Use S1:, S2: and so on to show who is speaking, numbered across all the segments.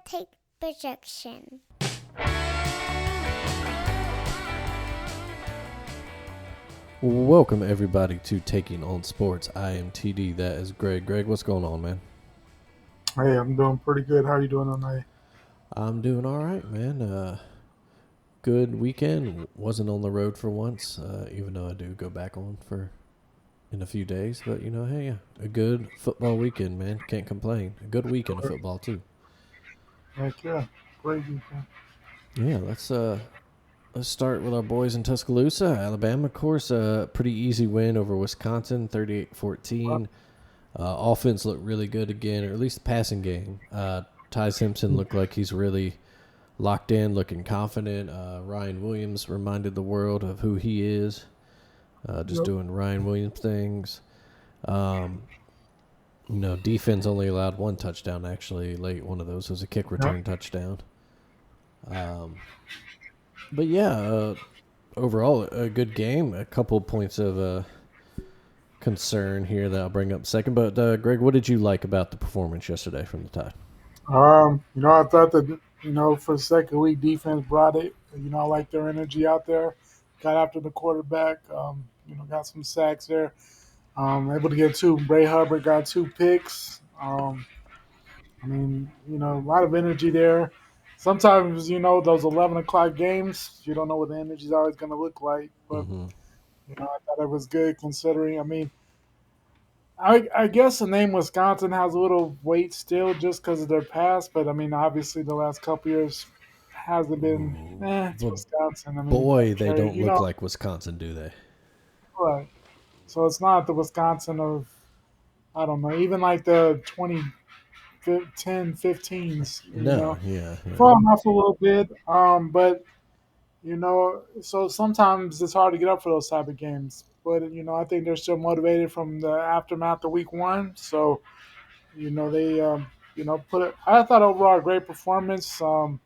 S1: take projection.
S2: Welcome everybody to Taking on Sports. I am TD. That is Greg. Greg, what's going on, man?
S3: Hey, I'm doing pretty good. How are you doing tonight?
S2: I'm doing all right, man. Good weekend. Wasn't on the road for once, even though I do go back on for in a few days. But hey, a good football weekend, man. Can't complain. A good weekend of football too.
S3: Heck yeah, great weekend.
S2: Yeah, let's start with our boys in Tuscaloosa, Alabama. Of course, pretty easy win over Wisconsin, 38-14. Offense looked really good again, or at least the passing game. Ty Simpson looked like he's really locked in, looking confident. Ryan Williams reminded the world of who he is, just doing Ryan Williams things. Defense only allowed one touchdown, actually, late. One of those was a kick return touchdown. But yeah, overall, a good game. A couple points of concern here that I'll bring up in a second. But, Greg, what did you like about the performance yesterday from the Tide?
S3: I thought that for the second week, defense brought it. I like their energy out there. Got after the quarterback. Got some sacks there. Able to get two. Bray Hubbard got two picks. A lot of energy there. Sometimes, those 11 o'clock games, you don't know what the energy is always going to look like. But, I thought it was good considering. I guess the name Wisconsin has a little weight still just because of their past, but obviously the last couple years hasn't been. It's
S2: Well,
S3: Wisconsin.
S2: boy, they don't look like Wisconsin, do they?
S3: Right. So it's not the Wisconsin of, I don't know, even like the 2010, 15s.
S2: No, yeah.
S3: Falling off a little bit. But so sometimes it's hard to get up for those type of games. But I think they're still motivated from the aftermath of week one. So they put it. I thought overall a great performance. And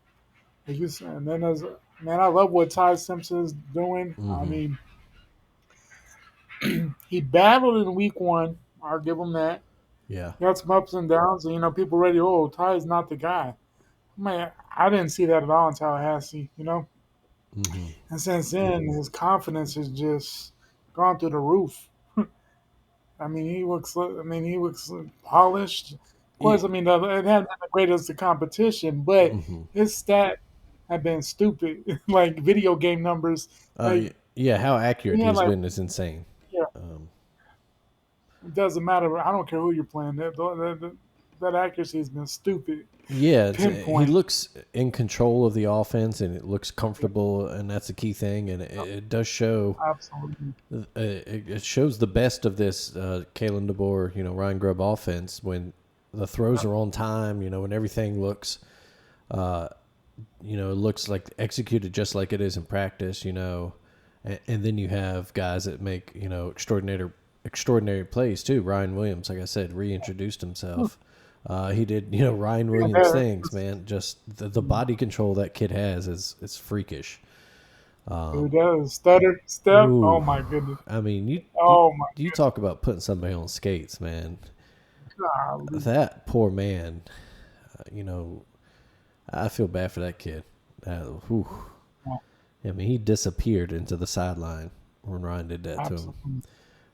S3: then I love what Ty Simpson is doing. He battled in week one. I'll give him that.
S2: Yeah.
S3: He had some ups and downs, and people ready. Oh, Ty's not the guy. Man, I didn't see that at all in Tallahassee. And since then, his confidence has just gone through the roof. He looks. He looks polished. Of course, it hadn't been the greatest of competition, but his stat have been stupid, like video game numbers.
S2: How accurate he's been is insane.
S3: Yeah, it doesn't matter. I don't care who you're playing. That accuracy has been stupid.
S2: Yeah, he looks in control of the offense, and it looks comfortable, and that's a key thing. And it does show.
S3: Absolutely.
S2: It shows the best of this Kalen DeBoer, Ryan Grubb offense when the throws are on time. When everything looks, looks like executed just like it is in practice. And then you have guys that make extraordinary plays too. Ryan Williams, like I said, reintroduced himself. He did, Ryan Williams things, man. Just the body control that kid has is freakish.
S3: Who does stutter step?
S2: Ooh.
S3: Oh my goodness!
S2: You talk about putting somebody on skates, man.
S3: Golly.
S2: That poor man. I feel bad for that kid. He disappeared into the sideline when Ryan did that to him.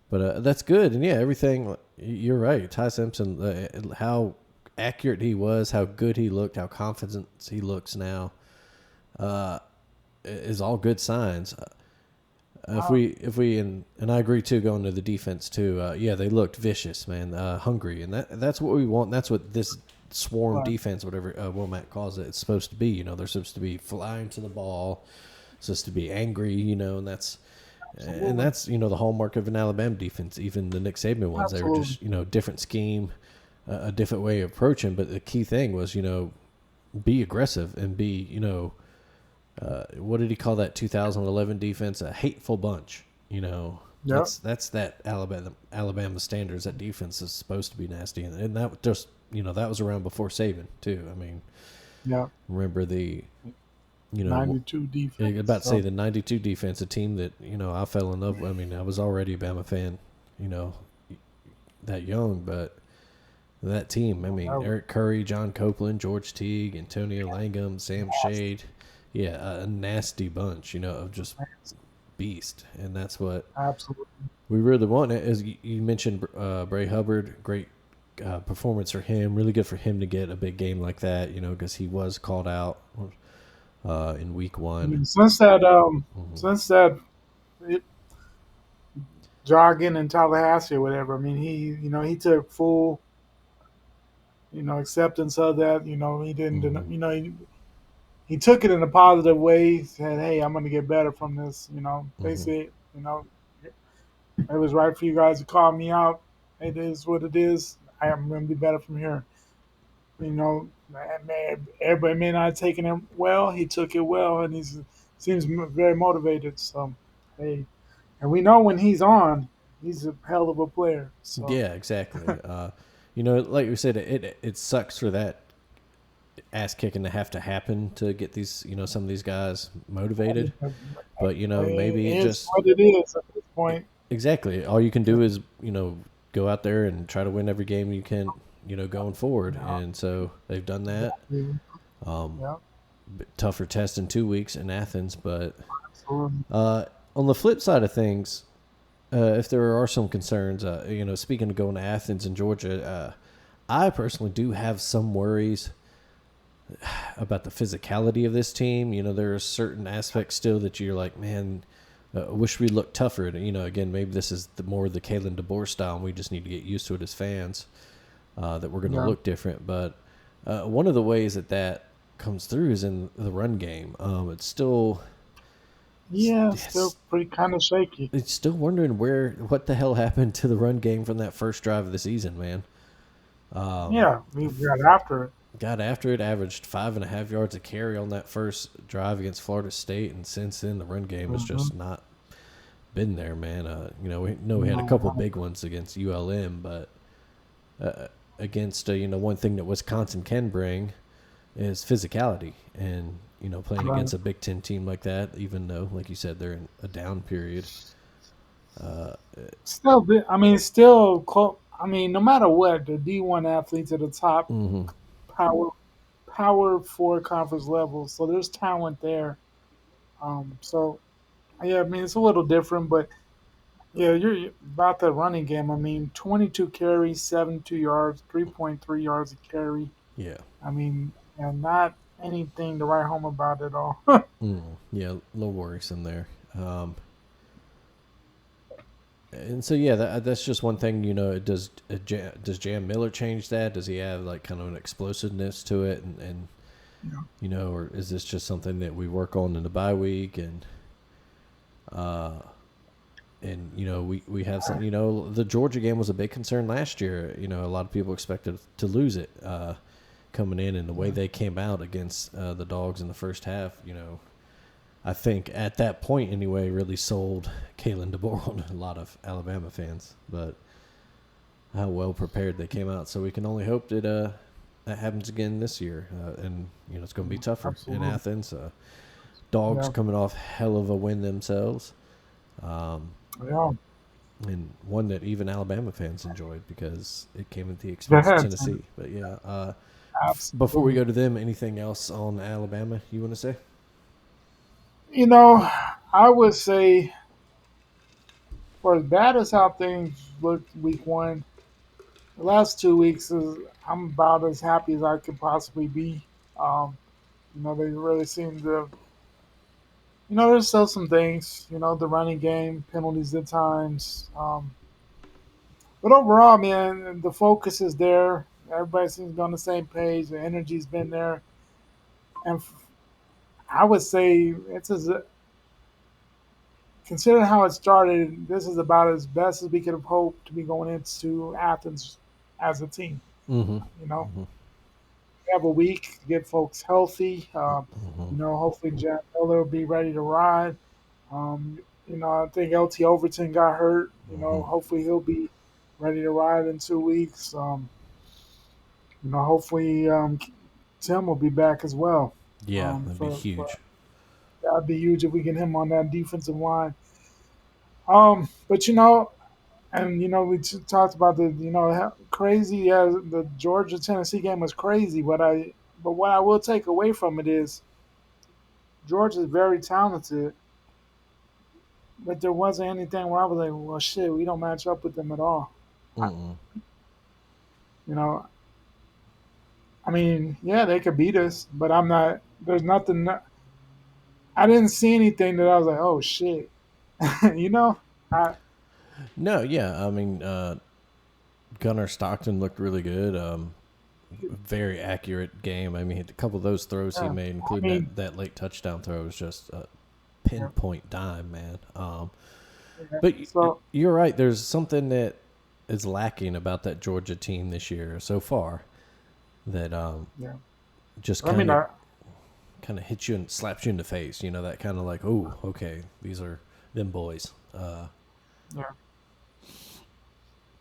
S2: But that's good. And, everything, you're right. Ty Simpson, how accurate he was, how good he looked, how confident he looks now is all good signs. If we and I agree, too, going to the defense, too, they looked vicious, man, hungry. And that's what we want. That's what this swarm defense, whatever Womack calls it, it's supposed to be. They're supposed to be flying to the ball, supposed to be angry, and that's – absolutely. And that's, the hallmark of an Alabama defense, even the Nick Saban ones. Absolutely. They were just, different scheme, a different way of approaching. But the key thing was, be aggressive and be, what did he call that 2011 defense? A hateful bunch, That's that Alabama standards. That defense is supposed to be nasty. And that just, that was around before Saban, too. Remember the...
S3: 92 defense.
S2: I was about to say the 92 defense, a team that, I fell in love with. I was already a Bama fan, that young, but that team. I mean,
S3: That was
S2: Eric Curry, John Copeland, George Teague, Antonio Langham, Sam
S3: nasty.
S2: Shade. Yeah, a nasty bunch, of just beast. And that's what
S3: Absolutely.
S2: we really want. As you mentioned, Bray Hubbard, great performance for him. Really good for him to get a big game like that, because he was called out in week
S3: I
S2: one.
S3: mean,
S2: Mm-hmm.
S3: since that it, jogging in Tallahassee or whatever, I mean, he took full, acceptance of that. He didn't,
S2: Mm-hmm.
S3: he took it in a positive way. He said, "Hey, I'm going to get better from this." They
S2: Mm-hmm.
S3: said, it was right for you guys to call me out. It is what it is. I am going to be better from here. Everybody may not have taken it well. He took it well, and he seems very motivated. So, hey, and we know when he's on, he's a hell of a player. So,
S2: Yeah, exactly. Like we said, it sucks for that ass kicking to happen to get these, some of these guys motivated. But
S3: it
S2: maybe it
S3: is
S2: just
S3: what it is at this point.
S2: exactly all you can do is go out there and try to win every game you can, going forward.
S3: Yeah,
S2: And so they've done that.
S3: exactly.
S2: Um,
S3: Yeah,
S2: Tougher test in 2 weeks in Athens, but
S3: absolutely.
S2: uh, on the flip side of things, if there are some concerns, speaking of going to Athens and Georgia, I personally do have some worries about the physicality of this team. There are certain aspects still that you're like, man, I wish we looked tougher. And, again, maybe this is more the Kalen DeBoer style, and we just need to get used to it as fans, that we're going to
S3: Yeah,
S2: look different. But one of the ways that comes through is in the run game. It's still
S3: yeah, still
S2: it's,
S3: pretty kind of shaky.
S2: it's still wondering what the hell happened to the run game from that first drive of the season, man. Um,
S3: Yeah, we got after it.
S2: got after it, averaged 5.5 yards a carry on that first drive against Florida State, and since then the run game has
S3: Hmm.
S2: just not been there, man. We know we had a couple
S3: No,
S2: big ones against ULM, but against one thing that Wisconsin can bring is physicality, and playing
S3: right.
S2: against a Big Ten team like that, even though, like you said, they're in a down period. Uh,
S3: Still, I mean, still, I mean, no matter what, the D1 athletes at the top
S2: mm-hmm.
S3: power power four conference level, so there's talent there. So yeah, I mean, it's a little different, but yeah, you're about the running game. I mean, 22 carries, 72 yards, 3.3 yards a carry.
S2: Yeah.
S3: I mean, and not anything to write home about at all.
S2: Yeah, a little worrisome there. And so yeah, that's just one thing. Does Jam Miller change that? Does he have like kind of an explosiveness to it, and
S3: Yeah.
S2: or is this just something that we work on in the bye week uh, and we have some. The Georgia game was a big concern last year. A lot of people expected to lose it coming in, and the way they came out against the Dogs in the first half. I think at that point anyway, really sold Kalen DeBoer on a lot of Alabama fans. But how well prepared they came out, so we can only hope that that happens again this year. And it's going to be tougher in
S3: Absolutely.
S2: Athens. Dogs
S3: Yeah.
S2: coming off hell of a win themselves, um,
S3: Yeah.
S2: and one that even Alabama fans enjoyed because it came at the
S3: Go
S2: expense of
S3: ahead, Tim.
S2: Tennessee. But yeah, before we
S3: Absolutely.
S2: go to them, anything else on Alabama you want to say?
S3: You know, I would say for as bad as how things looked week one, the last 2 weeks is I'm about as happy as I could possibly be. Um, they really seem to. There's still some things. The running game, penalties at times. But overall, man, the focus is there. Everybody seems to be on the same page. The energy's been there, and I would say it's as considering how it started. This is about as best as we could have hoped to be going into Athens as a team.
S2: Mm-hmm.
S3: You know,
S2: Mm-hmm.
S3: we have a week to get folks healthy.
S2: Mm-hmm.
S3: Hopefully Jack Miller will be ready to ride. I think LT Overton got hurt.
S2: Mm-hmm.
S3: Hopefully he'll be ready to ride in 2 weeks. Hopefully Tim will be back as well.
S2: Yeah, that'd be
S3: For
S2: huge.
S3: that'd be huge if we get him on that defensive line. But And we talked about the how crazy. Yeah, the Georgia Tennessee game was crazy. But what I will take away from it is Georgia is very talented, but there wasn't anything where I was like, well, shit, we don't match up with them at all. I,
S2: Mm-mm.
S3: you know, I mean, yeah, they could beat us, but I'm not. There's nothing. I didn't see anything that I was like, oh shit, you know. I
S2: No, yeah. I mean, Gunnar Stockton looked really good. Very accurate game. I mean, a couple of those throws he
S3: yeah,
S2: made,
S3: I
S2: including
S3: mean,
S2: that late touchdown throw, was just a
S3: yeah,
S2: pinpoint dime, man.
S3: yeah.
S2: But
S3: So
S2: you're right. There's something that is lacking about that Georgia team this year so far that
S3: yeah,
S2: just
S3: I mean,
S2: kind of hits you and slaps you in the face. You know, that kind of like, oh, okay, these are them boys.
S3: yeah,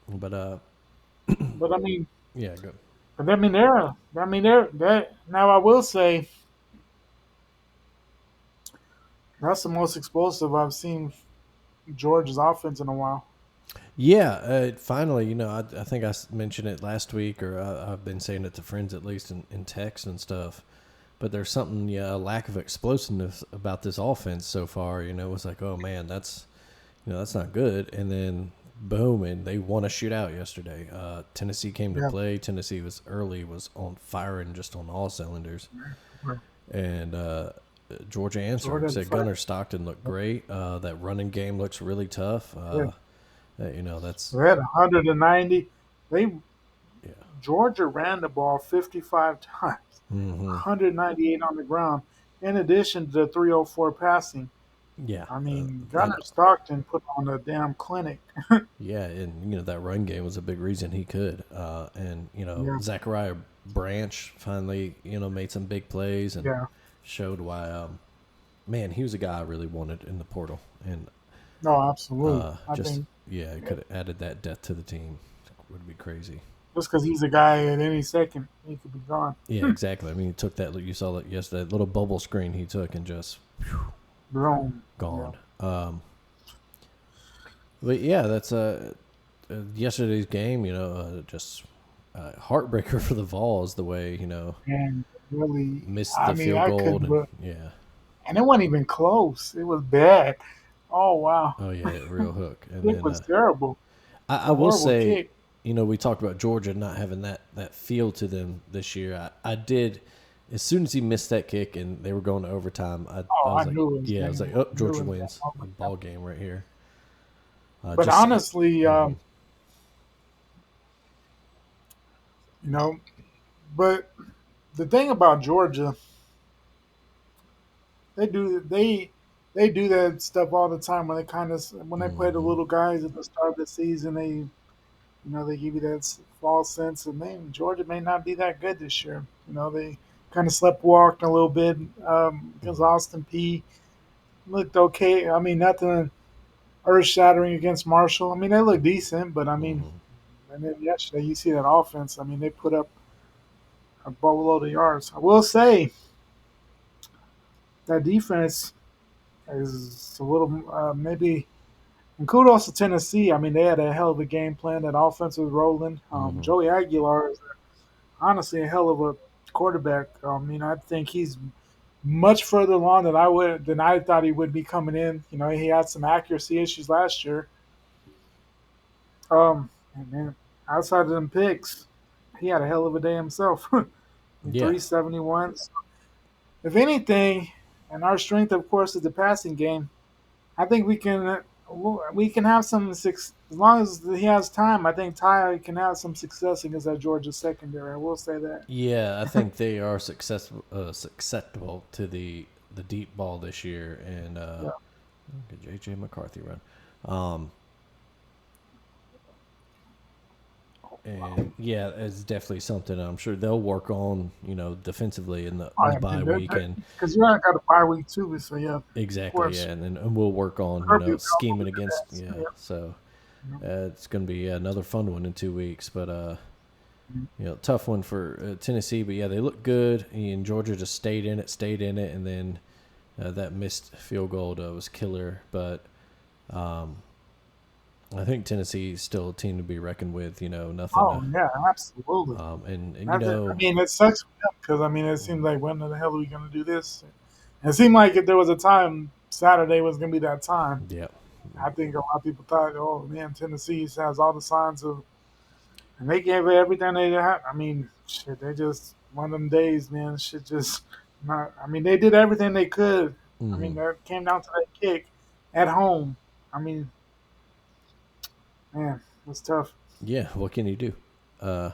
S2: But
S3: but I mean,
S2: yeah, go.
S3: but I mean, they're that. Now I will say that's the most explosive I've seen Georgia's offense in a while.
S2: Yeah, finally, I think mentioned it last week, or I've been saying it to friends at least in text and stuff. But there's something, yeah, a lack of explosiveness about this offense so far. It was like, oh man, that's not good. And then boom, and they won a shootout yesterday. Tennessee came to
S3: Yeah,
S2: play. Tennessee was on fire and just on all cylinders.
S3: right.
S2: And Georgia answered. Like I
S3: Jordan
S2: said,
S3: Fire.
S2: Gunnar Stockton looked great. That running game looks really tough.
S3: Yeah,
S2: That's
S3: they had 190. They
S2: yeah.
S3: Georgia ran the ball 55 times,
S2: Mm-hmm.
S3: 198 on the ground, in addition to the 304 passing.
S2: Yeah,
S3: I mean,
S2: and
S3: Gunnar Stockton put on a damn clinic.
S2: yeah, and that run game was a big reason he could. And
S3: Yeah,
S2: Zachariah Branch finally made some big plays and
S3: yeah.
S2: showed why. Man, he was a guy I really wanted in the portal, and
S3: No, absolutely. I
S2: just
S3: think
S2: yeah, it could have added that depth to the team. Would be crazy.
S3: just because he's a guy at any second, he could be gone.
S2: Yeah, exactly. I mean, he took that. You saw that yesterday. That little bubble screen he took and just
S3: Boom. Yeah.
S2: gone. But yeah, that's yesterday's game. Just heartbreaker for the Vols. The way
S3: And really,
S2: missed
S3: I
S2: the
S3: mean,
S2: field
S3: I
S2: goal
S3: couldn't,
S2: and
S3: but,
S2: yeah.
S3: and it wasn't even close. It was bad. Oh, wow.
S2: Oh yeah, real hook. And
S3: Kick
S2: then
S3: was terrible.
S2: I
S3: A
S2: will
S3: horrible
S2: say,
S3: kick.
S2: we talked about Georgia not having that feel to them this year. I did. As soon as he missed that kick and they were going to overtime, I
S3: Oh, I
S2: was like,
S3: knew it was
S2: yeah, I was
S3: game.
S2: like, oh,
S3: I knew
S2: Georgia
S3: it was game.
S2: wins
S3: Oh,
S2: a
S3: my God.
S2: ball game right here.
S3: But
S2: Just
S3: honestly, you know, but the thing about Georgia, they do they do that stuff all the time when they play the
S2: mhm,
S3: little guys at the start of the season. They give you that false sense of, man, Georgia may not be that good this year. They kind of sleptwalked a little bit because
S2: mhm,
S3: Austin P looked okay. I mean, nothing earth shattering against Marshall. I mean, they look decent, but I mean,
S2: mhm.
S3: and then yesterday you see that offense. I mean, they put up a boatload of yards. I will say that defense is a little maybe. And kudos to Tennessee. I mean, they had a hell of a game plan. That offense was rolling.
S2: Mhm.
S3: Joey Aguilar is honestly a hell of a quarterback. I think he's much further along than I thought he would be coming in. He had some accuracy issues last year. And man, outside of them picks, he had a hell of a day himself.
S2: Yeah.
S3: 371. If anything, and our strength, of course, is the passing game. I think we can have some as long as he has time. I think Ty can have some success against that Georgia secondary. I will say that.
S2: Yeah, I think they are susceptible to the deep ball this year, and
S3: Yeah,
S2: good JJ McCarthy run. Um, and yeah, it's definitely something I'm sure they'll work on, defensively in the
S3: I
S2: bye
S3: mean
S2: week, and
S3: because you got a bye week too. So yeah, of
S2: exactly, yeah,
S3: course,
S2: and we'll work on
S3: Kirby will probably
S2: scheming
S3: do
S2: against,
S3: that. So,
S2: yeah.
S3: yeah,
S2: So
S3: you know,
S2: it's going to be another fun one in 2 weeks, but
S3: mhm.
S2: tough one for Tennessee, but yeah, they look good, and Georgia just stayed in it, and then that missed field goal was killer, but. Um, I think Tennessee's still a team to be reckoned with. Nothing
S3: Oh
S2: to.
S3: yeah, absolutely.
S2: And
S3: I mean, it sucks for them because I mean, it seems like when the hell are we going to do this? It seemed like if there was a time Saturday was going to be that time.
S2: yeah,
S3: I think a lot of people thought, oh man, Tennessee has all the signs of, and they gave it everything they had. I mean, shit, they just one of them days, man. Shit, just not. I mean, they did everything they could. I
S2: hmm
S3: mean, that came down to that kick at home. I mean, man, it's tough.
S2: yeah. What can you do? Uh,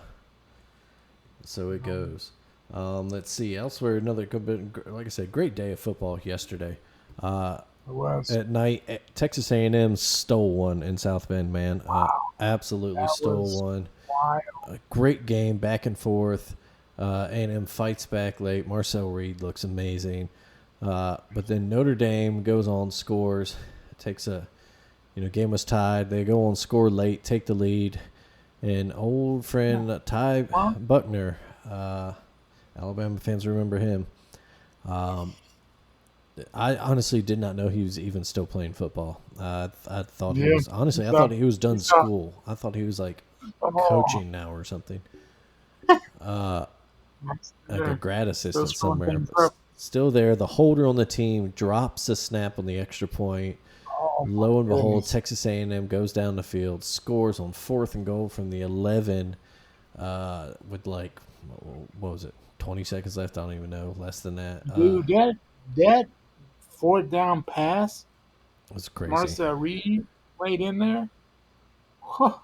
S2: so it goes. Let's see. Elsewhere, another good bit. Like I said, great day of football yesterday. Uh,
S3: It was.
S2: at night, Texas A&M stole one in South Bend. Man, absolutely
S3: That
S2: stole
S3: was
S2: one.
S3: wild.
S2: A great game, back and forth. A&M fights back late. Marcel Reed looks amazing. But then Notre Dame goes on, scores. It takes a, game was tied. They go on, score late, take the lead. And old
S3: Yeah.
S2: friend Ty
S3: Well,
S2: Buckner, Alabama fans remember him. Um, I honestly did not know he was even still playing football. I thought he
S3: yeah.
S2: was, honestly, I
S3: So,
S2: thought he was done
S3: so,
S2: school. I thought he was like
S3: oh,
S2: coaching now or something. Uh, like a
S3: yeah.
S2: grad
S3: Still
S2: assistant
S3: screwing
S2: somewhere,
S3: things
S2: but
S3: up.
S2: still there. The holder on the team drops a snap on the extra point.
S3: Oh
S2: Lo and
S3: my
S2: behold,
S3: goodness.
S2: Texas A&M goes down the field, scores on 4th and goal from the 11, with like, what was it, 20 seconds left? I don't even know. Less than that.
S3: Dude, that fourth down pass
S2: It was crazy.
S3: Marcel Reed played in there. Huh.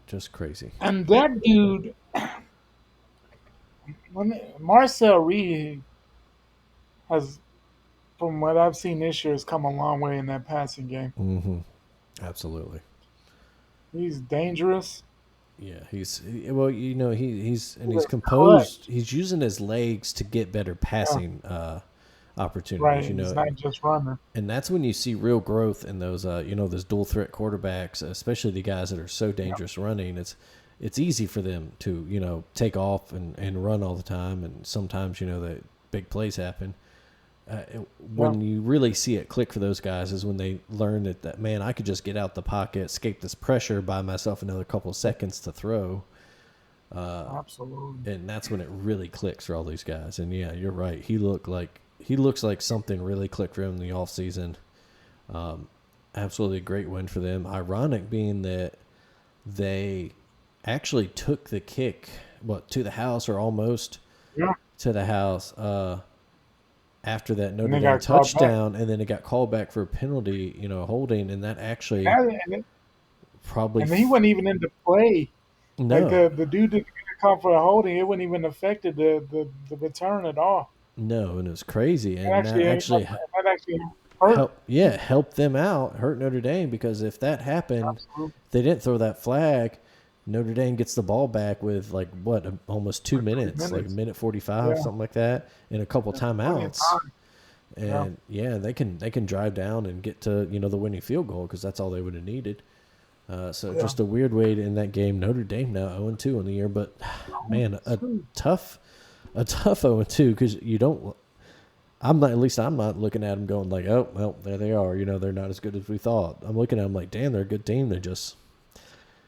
S2: Just crazy.
S3: And that dude, Marcel Reed has, from what I've seen this year, has come a long way in that passing game.
S2: Mm-hmm. Absolutely.
S3: He's dangerous.
S2: Yeah, well, he's
S3: He's a clutch.
S2: composed. He's using his legs to get better
S3: Yeah,
S2: passing opportunities.
S3: right. He's not just running.
S2: And that's when you see real growth in those, those dual threat quarterbacks, especially the guys that are so
S3: Yeah,
S2: dangerous running. It's easy for them to, take off and run all the time, and sometimes, the big plays happen.
S3: yeah,
S2: When you really see it click for those guys is when they learn that man, I could just get out the pocket, escape this pressure, buy myself another couple of seconds to throw,
S3: absolutely.
S2: and that's when it really clicks for all these guys. And yeah, you're right. He looks like something really clicked for him in the off season. Absolutely a great win for them. Ironic being that they actually took the kick, to the house or almost
S3: Yeah,
S2: to the house, after that
S3: and
S2: Notre
S3: they
S2: Dame
S3: got called back.
S2: touchdown, and then it got called back for a penalty, holding, and that actually
S3: And,
S2: probably
S3: and he wasn't even in the play. Like
S2: no,
S3: the dude that come for the holding, it wouldn't even affected the return at all.
S2: no, and it was crazy,
S3: That
S2: and that
S3: actually
S2: actually
S3: that actually hurt.
S2: helped them out, hurt Notre Dame, because if that happened,
S3: Absolutely.
S2: they didn't throw that flag. Notre Dame gets the ball back with like what, almost two
S3: Like three
S2: minutes, like a
S3: minutes.
S2: minute 45,
S3: Yeah,
S2: something like that, and a couple
S3: yeah, plenty of
S2: timeouts.
S3: time. Yeah,
S2: And yeah, they can drive down and get to the winning field goal, because that's all they would have needed. So
S3: yeah.
S2: just a weird way to end that game. Notre Dame now 0-2 in the year, but
S3: Oh,
S2: man, a
S3: shoot.
S2: tough a tough 0-2, because you don't. I'm not, at least I'm not looking at them going like, oh well, there they are. They're not as good as we thought. I'm looking at them like, damn, they're a good team. They just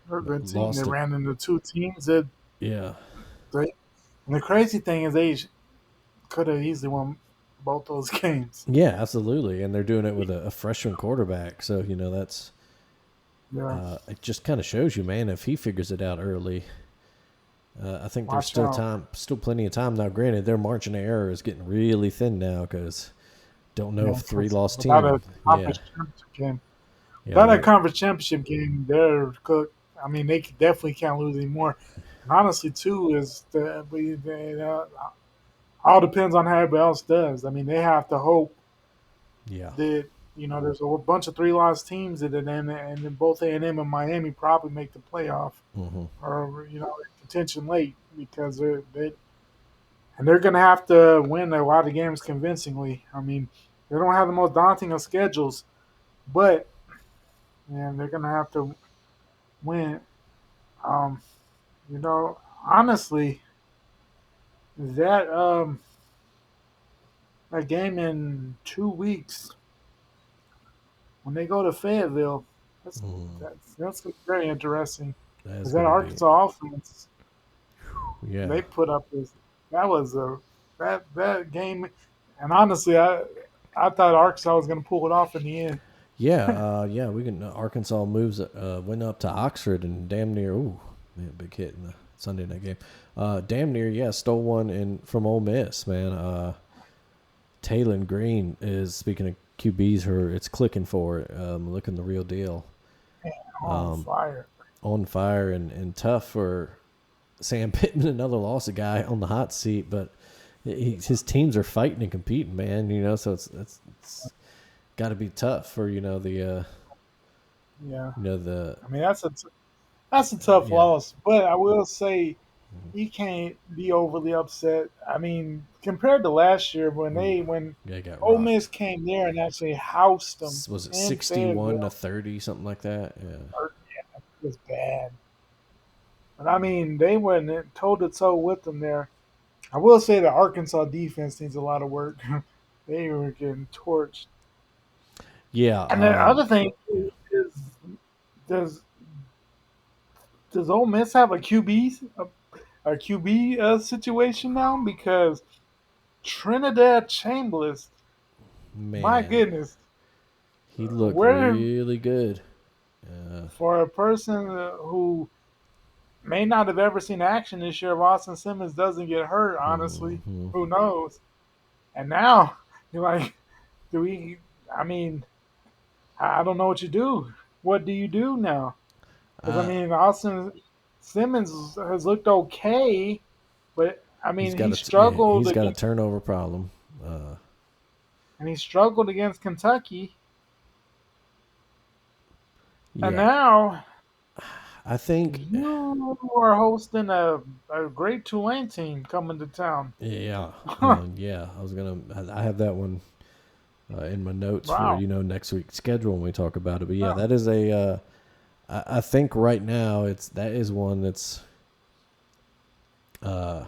S3: They're a good team. They
S2: lost it.
S3: ran into two teams that
S2: Yeah,
S3: they. And the crazy thing is, they could have easily won both those games.
S2: yeah, absolutely, and they're doing it with a freshman quarterback. So that's
S3: Yeah,
S2: it. Just kind of shows you, man, if he figures it out early. I think there's
S3: watch
S2: still
S3: out.
S2: time, still plenty of time. Now, granted, their margin of error is getting really thin now, because don't know
S3: Yeah,
S2: if three
S3: 'cause
S2: loss
S3: without
S2: team.
S3: a
S2: Yeah,
S3: conference championship game,
S2: yeah,
S3: without a conference championship game, they're cooked. I mean, they definitely can't lose anymore. And honestly, too, is all depends on how everybody else does. I mean, they have to hope
S2: yeah,
S3: that there's a bunch of three-loss teams that and then both A&M and Miami probably make the playoff
S2: hmm
S3: or contention late because they're going to have to win a lot of games convincingly. I mean, they don't have the most daunting of schedules, but man, they're going to have to win. Um, honestly, that a game in 2 weeks when they go to Fayetteville. That's that's very interesting
S2: That's
S3: because that
S2: gonna be
S3: Arkansas offense
S2: yeah.
S3: they put up this that was a that game, and honestly, I thought Arkansas was going to pull it off in the end.
S2: Yeah, yeah, we can. Arkansas moves, went up to Oxford and damn near. Ooh, man, big hit in the Sunday night game. Damn near, yeah, stole one in from Ole Miss, man. Taylon Green is speaking of QBs. Her, it's clicking for it. Looking the real deal.
S3: On fire.
S2: On fire and tough for Sam Pittman. Another loss, a guy on the hot seat, but his teams are fighting and competing, man. You know, so it's got to be tough for the
S3: Yeah,
S2: the
S3: I mean that's a tough
S2: yeah.
S3: loss, but I will say you can't be overly upset. I mean, compared to last year
S2: Ooh,
S3: when
S2: yeah, got
S3: Ole Miss
S2: rocked.
S3: came there and actually housed them
S2: Was it
S3: in
S2: 61 to
S3: Fayetteville,
S2: 30, something like that? Yeah.
S3: it was bad. But I mean, they went toe to toe with them there. I will say the Arkansas defense needs a lot of work. They were getting torched.
S2: Yeah.
S3: And the other thing
S2: Yeah.
S3: is, does does Ole Miss have a QB situation now? Because Trinidad Chambliss, my
S2: Man,
S3: goodness,
S2: he looked
S3: where
S2: really good. Uh,
S3: for a person who may not have ever seen action this year, if Austin Simmons doesn't get hurt, honestly,
S2: mhm.
S3: who knows? And now you're like, do we? I mean, I don't know what you do. What do you do now? Because I
S2: Uh,
S3: mean, Austin Simmons has looked okay, but I mean, he
S2: yeah,
S3: struggled
S2: he's got a
S3: against
S2: turnover problem. Uh,
S3: and he struggled against Kentucky, and
S2: yeah,
S3: now
S2: I think.
S3: you are hosting a great Tulane team coming to town.
S2: Yeah, yeah. I was gonna. I have that one in my notes for
S3: Wow.
S2: next week's schedule when we talk about it. But yeah, that is a. I think right now that is one that's. Uh,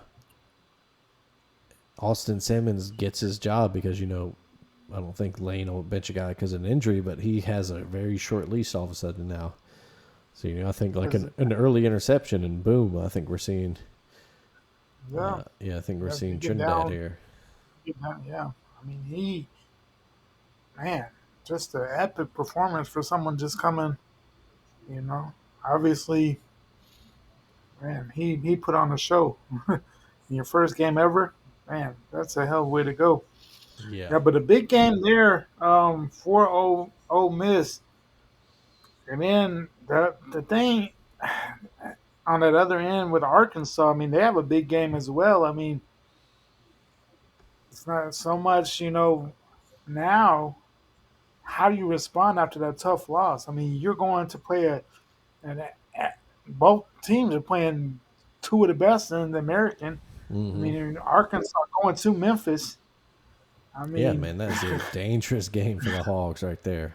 S2: Austin Simmons gets his job because I don't think Lane will bench a guy because of an injury, but he has a very short leash all of a sudden now. So I think like
S3: Because
S2: an early interception and boom, I think we're seeing.
S3: yeah,
S2: Yeah, I think we're
S3: yeah,
S2: seeing
S3: get
S2: Trinidad
S3: down,
S2: here.
S3: get down. Yeah, I mean man, just an epic performance for someone just coming. You know, obviously, man, he put on a show. In your first game ever, man, that's a hell of a way to go.
S2: Yeah.
S3: Yeah, but a big game there for Ole Miss, and then the thing on that other end with Arkansas, I mean, they have a big game as well. I mean, it's not so much, now. How do you respond after that tough loss? I mean, you're going to play and both teams are playing two of the best in the American. I
S2: Mm-hmm.
S3: mean, in Arkansas going to Memphis. I
S2: Yeah,
S3: mean,
S2: man, that's a dangerous game for the Hogs right there.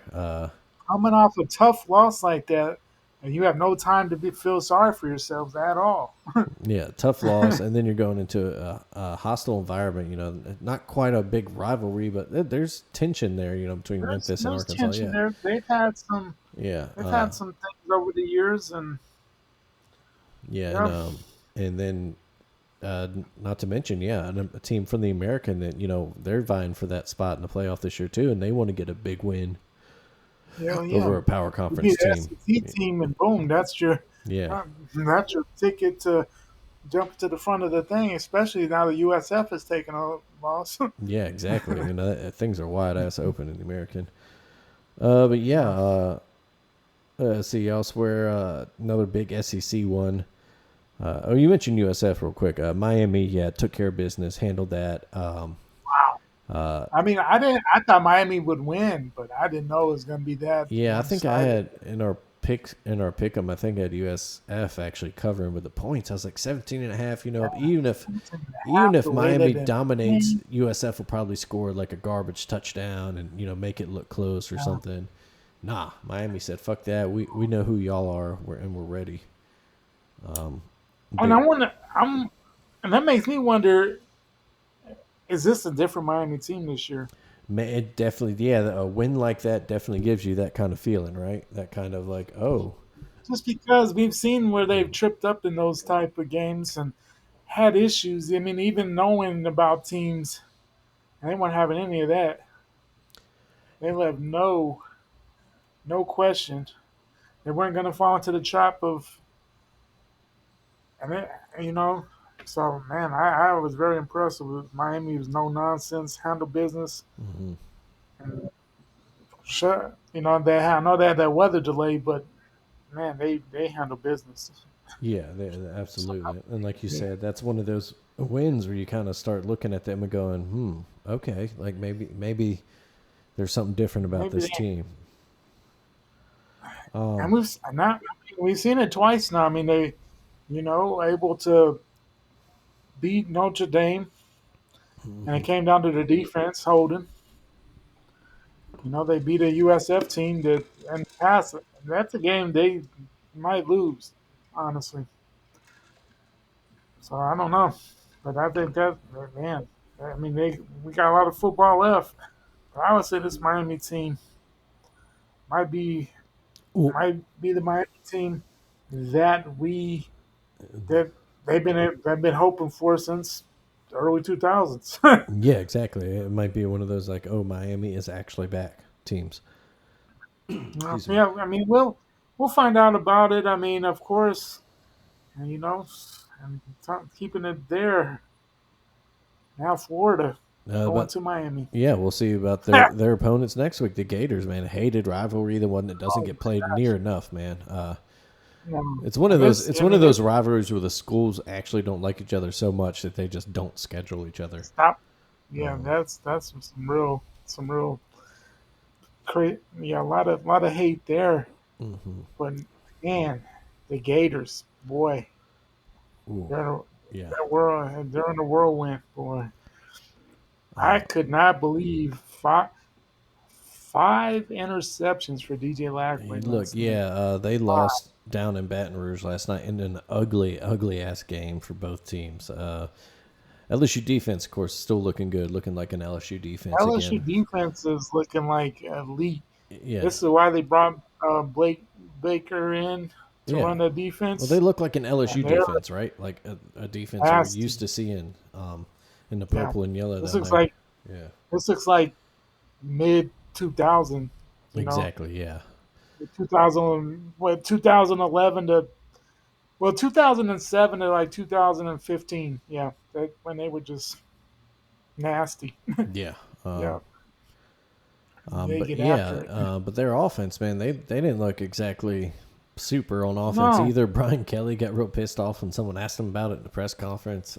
S3: coming off a tough loss like that, and you have no time to feel sorry for yourselves at all.
S2: Yeah, tough loss, and then you're going into a hostile environment. Not quite a big rivalry, but there's tension there. Between Memphis and
S3: There's
S2: Arkansas.
S3: tension
S2: Yeah,
S3: there.
S2: yeah,
S3: They've had some things over the years, and
S2: yeah,
S3: yeah,
S2: and then not to mention, yeah, a team from the American that they're vying for that spot in the playoff this year too, and they want to get a big win
S3: yeah.
S2: over a power
S3: You beat
S2: conference
S3: the
S2: team.
S3: SEC team, and boom,
S2: Yeah,
S3: that's your ticket to jump to the front of the thing. Especially now the USF has taken a loss.
S2: yeah, exactly. Things are wide ass open in the American. But yeah,
S3: Yeah.
S2: see elsewhere, another big SEC one. You mentioned USF real quick. Miami, yeah, took care of business, handled that.
S3: I mean, I didn't. I thought Miami would win, but I didn't know it was going to be that
S2: Yeah, I
S3: one
S2: think I
S3: sided.
S2: had in our pick 'em, I think I had USF actually covering with the points. I was like 17 and a half. Even if
S3: The way they've
S2: Miami
S3: been
S2: dominates,
S3: playing,
S2: USF will probably score like a garbage touchdown and make it look close or something. Nah, Miami said, "Fuck that. We know who y'all are, and we're ready."
S3: and
S2: But
S3: I want to. And that makes me wonder: is this a different Miami team this year?
S2: It definitely, yeah, a win like that definitely gives you that kind of feeling, right? That kind of like, oh,
S3: Just because we've seen where they've tripped up in those type of games and had issues. I mean, even knowing about teams, they weren't having any of that. They have no question. They weren't going to fall into the trap of, and it, you know. So man, I was very impressed with Miami. Was no nonsense, handle business.
S2: hmm
S3: And sure, I know they had that weather delay, but man, they handle business.
S2: yeah,
S3: So,
S2: absolutely. And like you
S3: yeah,
S2: said, that's one of those wins where you kind of start looking at them and going, okay, like maybe there's something different about
S3: maybe
S2: this
S3: they,
S2: team.
S3: and
S2: Um,
S3: we've seen it twice now. I mean, they able to beat Notre Dame, and it
S2: mhm.
S3: came down to the defense holding. They beat a USF team that and pass. That's a game they might lose, honestly. So I don't know, but I think that man. I mean, we got a lot of football left. But I would say this Miami team might be
S2: Well,
S3: the Miami team that that they've been hoping for since the early 2000s.
S2: yeah, exactly. It might be one of those like, oh, Miami is actually back teams. Excuse me.
S3: Yeah, I mean, we'll find out about it. I mean, of course, and and keeping it there. Now Florida going
S2: But
S3: to Miami.
S2: yeah, we'll see about their opponents next week. The Gators, man, hated rivalry, the one that doesn't
S3: Oh
S2: get
S3: my
S2: played near
S3: gosh!
S2: enough, man. It's one of
S3: And
S2: those.
S3: this,
S2: It's
S3: I
S2: one of
S3: mean,
S2: those rivalries where the schools actually don't like each other so much that they just don't schedule each other.
S3: stop. Yeah,
S2: Um,
S3: that's some real yeah, a lot of hate there.
S2: mhm.
S3: But man, the Gators, boy,
S2: Ooh,
S3: they're
S2: yeah.
S3: they're in a whirlwind, boy. I
S2: Uh,
S3: could not believe five interceptions for DJ Lagway
S2: Look,
S3: last night.
S2: yeah, they
S3: Five.
S2: lost down in Baton Rouge last night in an ugly, ugly ass game for both teams. LSU defense, of course, still looking good, looking like an LSU defense
S3: LSU
S2: again.
S3: defense is looking like elite.
S2: Yeah,
S3: This is why they brought Blake Baker in to
S2: yeah.
S3: run the
S2: Well, they
S3: defense,
S2: look like an LSU
S3: and they're
S2: defense, right? Like a defense that we're
S3: nasty.
S2: used to seeing in the
S3: Yeah,
S2: purple and yellow
S3: this
S2: down
S3: looks
S2: there.
S3: like
S2: Yeah,
S3: this looks like mid 2000. You know,
S2: exactly. Yeah,
S3: 2000 what 2011 to 2007 to like 2015. Yeah, when they were just nasty.
S2: yeah.
S3: Yeah, they
S2: But
S3: get
S2: yeah,
S3: after it.
S2: but their offense, man, they didn't look exactly super on offense
S3: No,
S2: either. Brian Kelly got real pissed off when someone asked him about it in the press conference.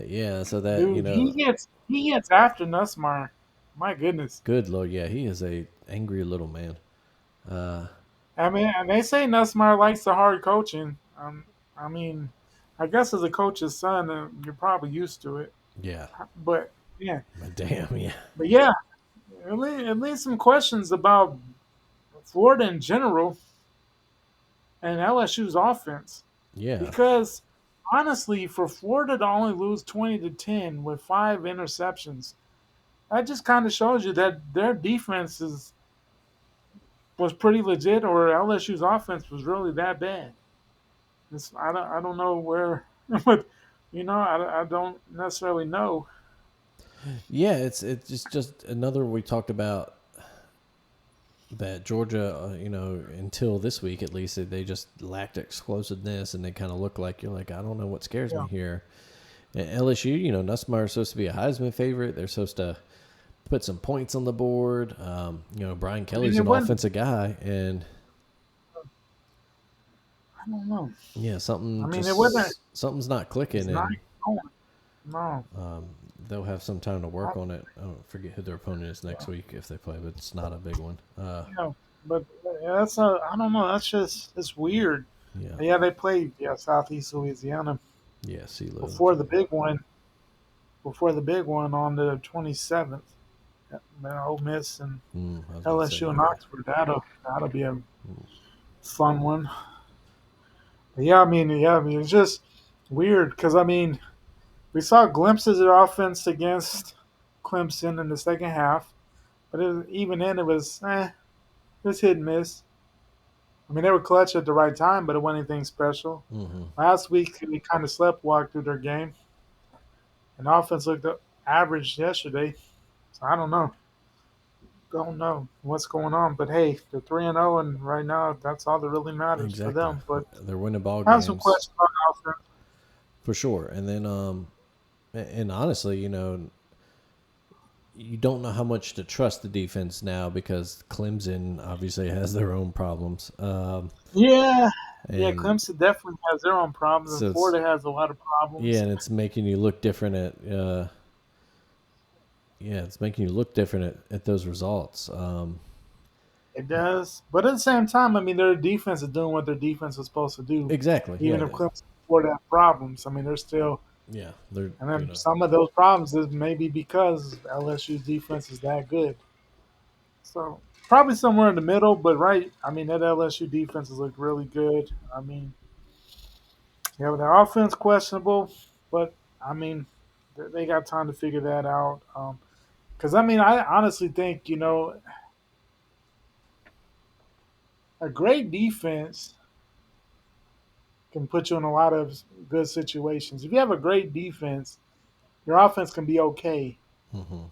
S2: Yeah, so that
S3: dude, he gets after Nussmeier. My goodness.
S2: good lord, yeah, he is a angry little man. Uh,
S3: I mean, and they say Nussmeier likes the hard coaching. I mean, I guess as a coach's son, you're probably used to it.
S2: yeah,
S3: But yeah,
S2: but damn, yeah,
S3: but yeah, it leaves some questions about Florida in general and LSU's offense.
S2: yeah,
S3: Because honestly, for Florida to only lose 20-10 with five interceptions, that just kind of shows you that their defense was pretty legit, or LSU's offense was really that bad. I don't know where, but I don't necessarily know.
S2: yeah. It's just another we talked about that Georgia, until this week at least, they just lacked explosiveness and they kind of look like you're like, I don't know what scares me
S3: Yeah,
S2: here. And LSU, Nussmeier is supposed to be a Heisman favorite. They're supposed to put some points on the board. Brian
S3: I mean
S2: Kelly's
S3: it
S2: an
S3: wasn't.
S2: offensive guy, and
S3: I don't know.
S2: yeah,
S3: I mean it wasn't.
S2: something's not
S3: It's
S2: clicking,
S3: not
S2: and
S3: going. No.
S2: they'll have some time to
S3: I,
S2: work on it. I don't forget who their opponent is next week if they play, but it's not a big one.
S3: but I don't know. That's just it's weird.
S2: Yeah,
S3: Yeah, they played Southeast Louisiana
S2: yeah, CeeLo.
S3: before the big one. Before the big one on the 27th. Ole Miss and
S2: I was about to say,
S3: LSU and
S2: yeah.
S3: Oxford. That'll be a fun one. But yeah, I mean, it's just weird because I mean, we saw glimpses of offense against Clemson in the second half, but even then it was hit and miss. I mean, they were clutch at the right time, but it wasn't anything special.
S2: Mm-hmm.
S3: Last week, they kind of sleptwalked through their game, and offense looked average yesterday. So I don't know. Don't know what's going on. But hey, they're 3-0, and right now, that's all that really matters for
S2: Exactly.
S3: them. But
S2: They're winning ball
S3: I have some
S2: games
S3: questions on offense.
S2: for sure. And then, and honestly, you don't know how much to trust the defense now because Clemson obviously has their own problems.
S3: Yeah, yeah,
S2: And
S3: Clemson definitely has their own problems, and
S2: so it's,
S3: Florida has a lot of
S2: yeah,
S3: problems.
S2: and it's making you look different it's making you look different at those results.
S3: It does, but at the same time, I mean, their defense is doing what their defense is supposed to do.
S2: Exactly.
S3: Even if Clemson and Florida have problems, I mean, they're still.
S2: Yeah, they're,
S3: And then some of those problems is maybe because LSU's defense is that good. So probably somewhere in the middle, but right. I mean, that LSU defense has looked really good. I mean, yeah, their offense questionable, but I mean, they got time to figure that out. Because I mean, I honestly think a great defense can put you in a lot of good situations. If you have a great defense, your offense can be okay.
S2: mm-hmm.